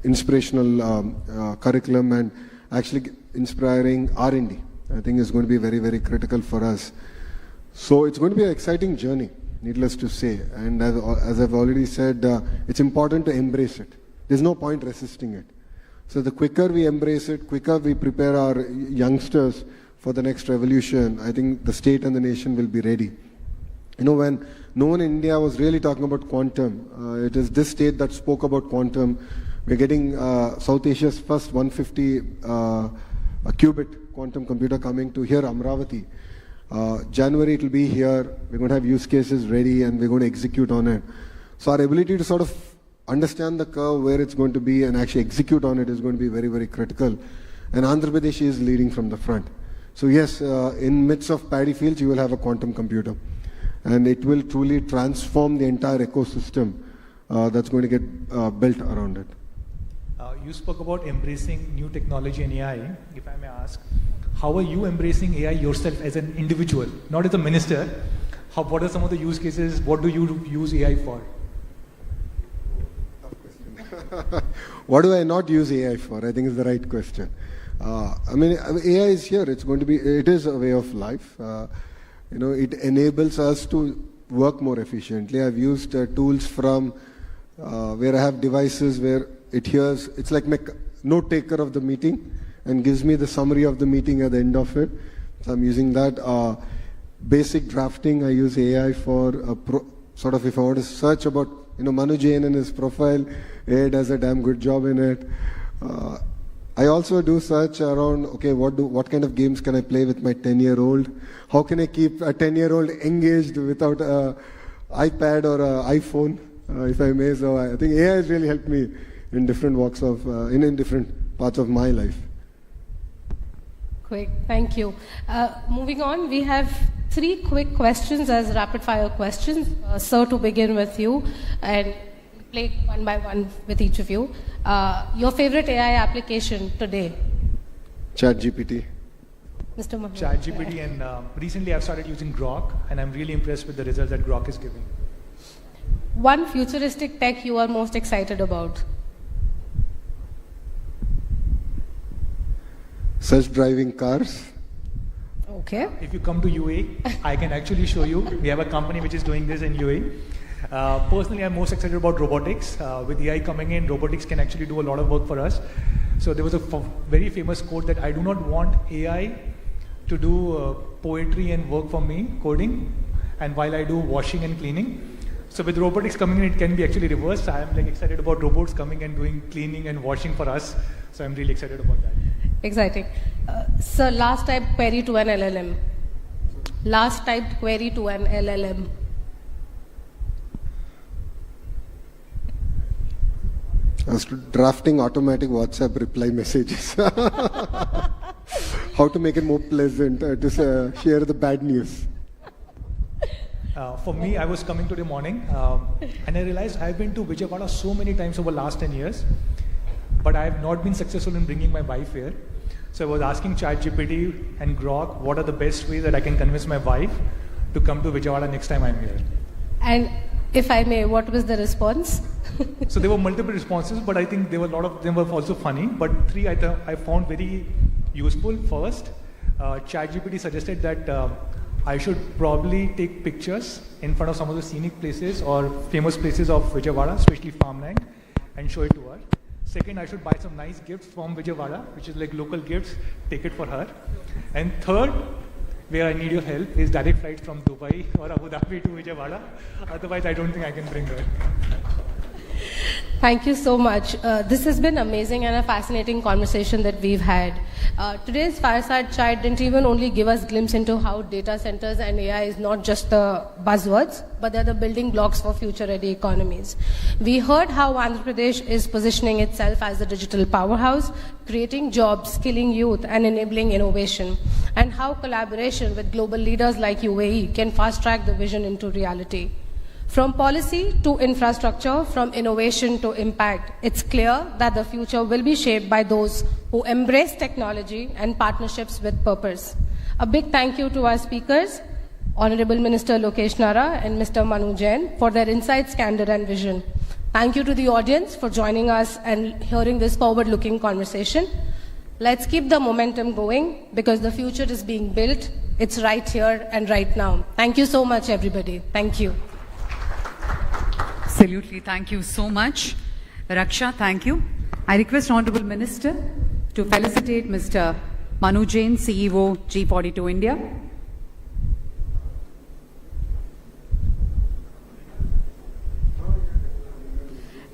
inspirational curriculum and actually inspiring R&D. I think is going to be very, very critical for us. So it's going to be an exciting journey, needless to say. And as I've already said, it's important to embrace it. There's no point resisting it. So the quicker we embrace it, quicker we prepare our youngsters for the next revolution, I think the state and the nation will be ready. When no one in India was really talking about quantum, it is this state that spoke about quantum. We're getting South Asia's first 150 qubit quantum computer coming to here, Amravati. January it will be here. We're going to have use cases ready and we're going to execute on it. So our ability to sort of understand the curve, where it's going to be, and actually execute on it is going to be very, very critical. And Andhra Pradesh is leading from the front. So yes, in midst of paddy fields, you will have a quantum computer. And it will truly transform the entire ecosystem that's going to get built around it. You spoke about embracing new technology and AI. If I may ask, how are you embracing AI yourself as an individual, not as a minister? What are some of the use cases? What do you use AI for? What do I not use AI for? I think is the right question. AI is here. It is a way of life. It enables us to work more efficiently. I've used tools from where I have devices where it hears, it's like my note taker of the meeting and gives me the summary of the meeting at the end of it. So I'm using that. Basic drafting, I use AI for sort of if I want to search about Manu Jain in his profile, AI does a damn good job in it. I also do search around, okay, what kind of games can I play with my 10-year-old? How can I keep a 10-year-old engaged without an iPad or an iPhone, if I may? So I think AI has really helped me in different walks of, in different parts of my life. Quick, thank you. Moving on, we have 3 quick questions as rapid-fire questions. Sir, to begin with you, and play one by one with each of you. Your favorite AI application today? ChatGPT. Mr. Mahmood. ChatGPT, and recently I've started using Grok, and I'm really impressed with the results that Grok is giving. One futuristic tech you are most excited about? Self-driving cars. Okay. If you come to UAE, I can actually show you. We have a company which is doing this in UAE. Personally, I'm most excited about robotics. With AI coming in, robotics can actually do a lot of work for us. So there was a very famous quote that I do not want AI to do poetry and work for me, coding, and while I do washing and cleaning. So with robotics coming in, it can be actually reversed. I'm excited about robots coming and doing cleaning and washing for us. So I'm really excited about that. Exciting. Sir, last typed query to an LLM. Last typed query to an LLM. I was drafting automatic WhatsApp reply messages. How to make it more pleasant to share the bad news. For me, I was coming today morning and I realized I've been to Vijayawada so many times over the last 10 years, but I have not been successful in bringing my wife here. So I was asking ChatGPT and Grok, what are the best ways that I can convince my wife to come to Vijayawada next time I'm here? And if I may, what was the response? So there were multiple responses, but I think there were a lot of them were also funny. But 3 I found very useful. First, ChatGPT suggested that I should probably take pictures in front of some of the scenic places or famous places of Vijayawada, especially farmland, and show it to her. Second, I should buy some nice gifts from Vijayawada, which is like local gifts, take it for her. And third, where I need your help, is direct flights from Dubai or Abu Dhabi to Vijayawada. Otherwise, I don't think I can bring her. Thank you so much. This has been amazing and a fascinating conversation that we've had. Today's fireside chat didn't even only give us a glimpse into how data centers and AI is not just the buzzwords, but they're the building blocks for future-ready economies. We heard how Andhra Pradesh is positioning itself as a digital powerhouse, creating jobs, skilling youth, and enabling innovation, and how collaboration with global leaders like UAE can fast-track the vision into reality. From policy to infrastructure, from innovation to impact, it's clear that the future will be shaped by those who embrace technology and partnerships with purpose. A big thank you to our speakers, Honorable Minister Lokesh Nara and Mr. Manu Jain, for their insights, candor, and vision. Thank you to the audience for joining us and hearing this forward-looking conversation. Let's keep the momentum going because the future is being built. It's right here and right now. Thank you so much, everybody. Thank you. Absolutely. Thank you so much. Raksha, thank you. I request Honorable Minister to felicitate Mr. Manu Jain, CEO, G42 India.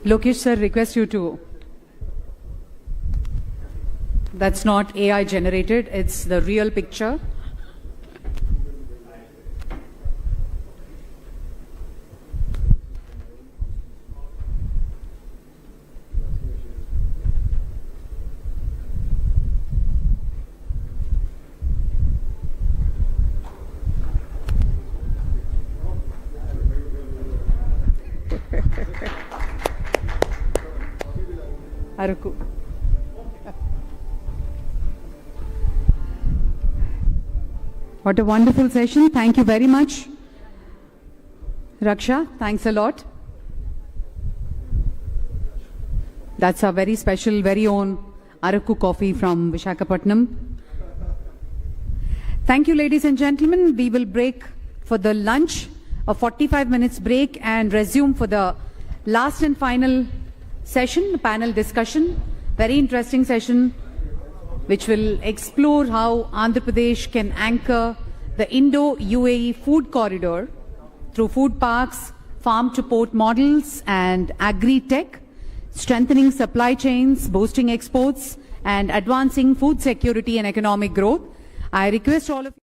Lokesh sir, request you to... That's not AI generated, it's the real picture. Araku. What a wonderful session. Thank you very much. Raksha, thanks a lot. That's our very special, very own Araku coffee from Visakhapatnam. Thank you, ladies and gentlemen. We will break for the lunch, a 45 minutes break, and resume for the last and final session, panel discussion, very interesting session, which will explore how Andhra Pradesh can anchor the Indo-UAE food corridor through food parks, farm-to-port models and agri-tech, strengthening supply chains, boosting exports, and advancing food security and economic growth. I request all of you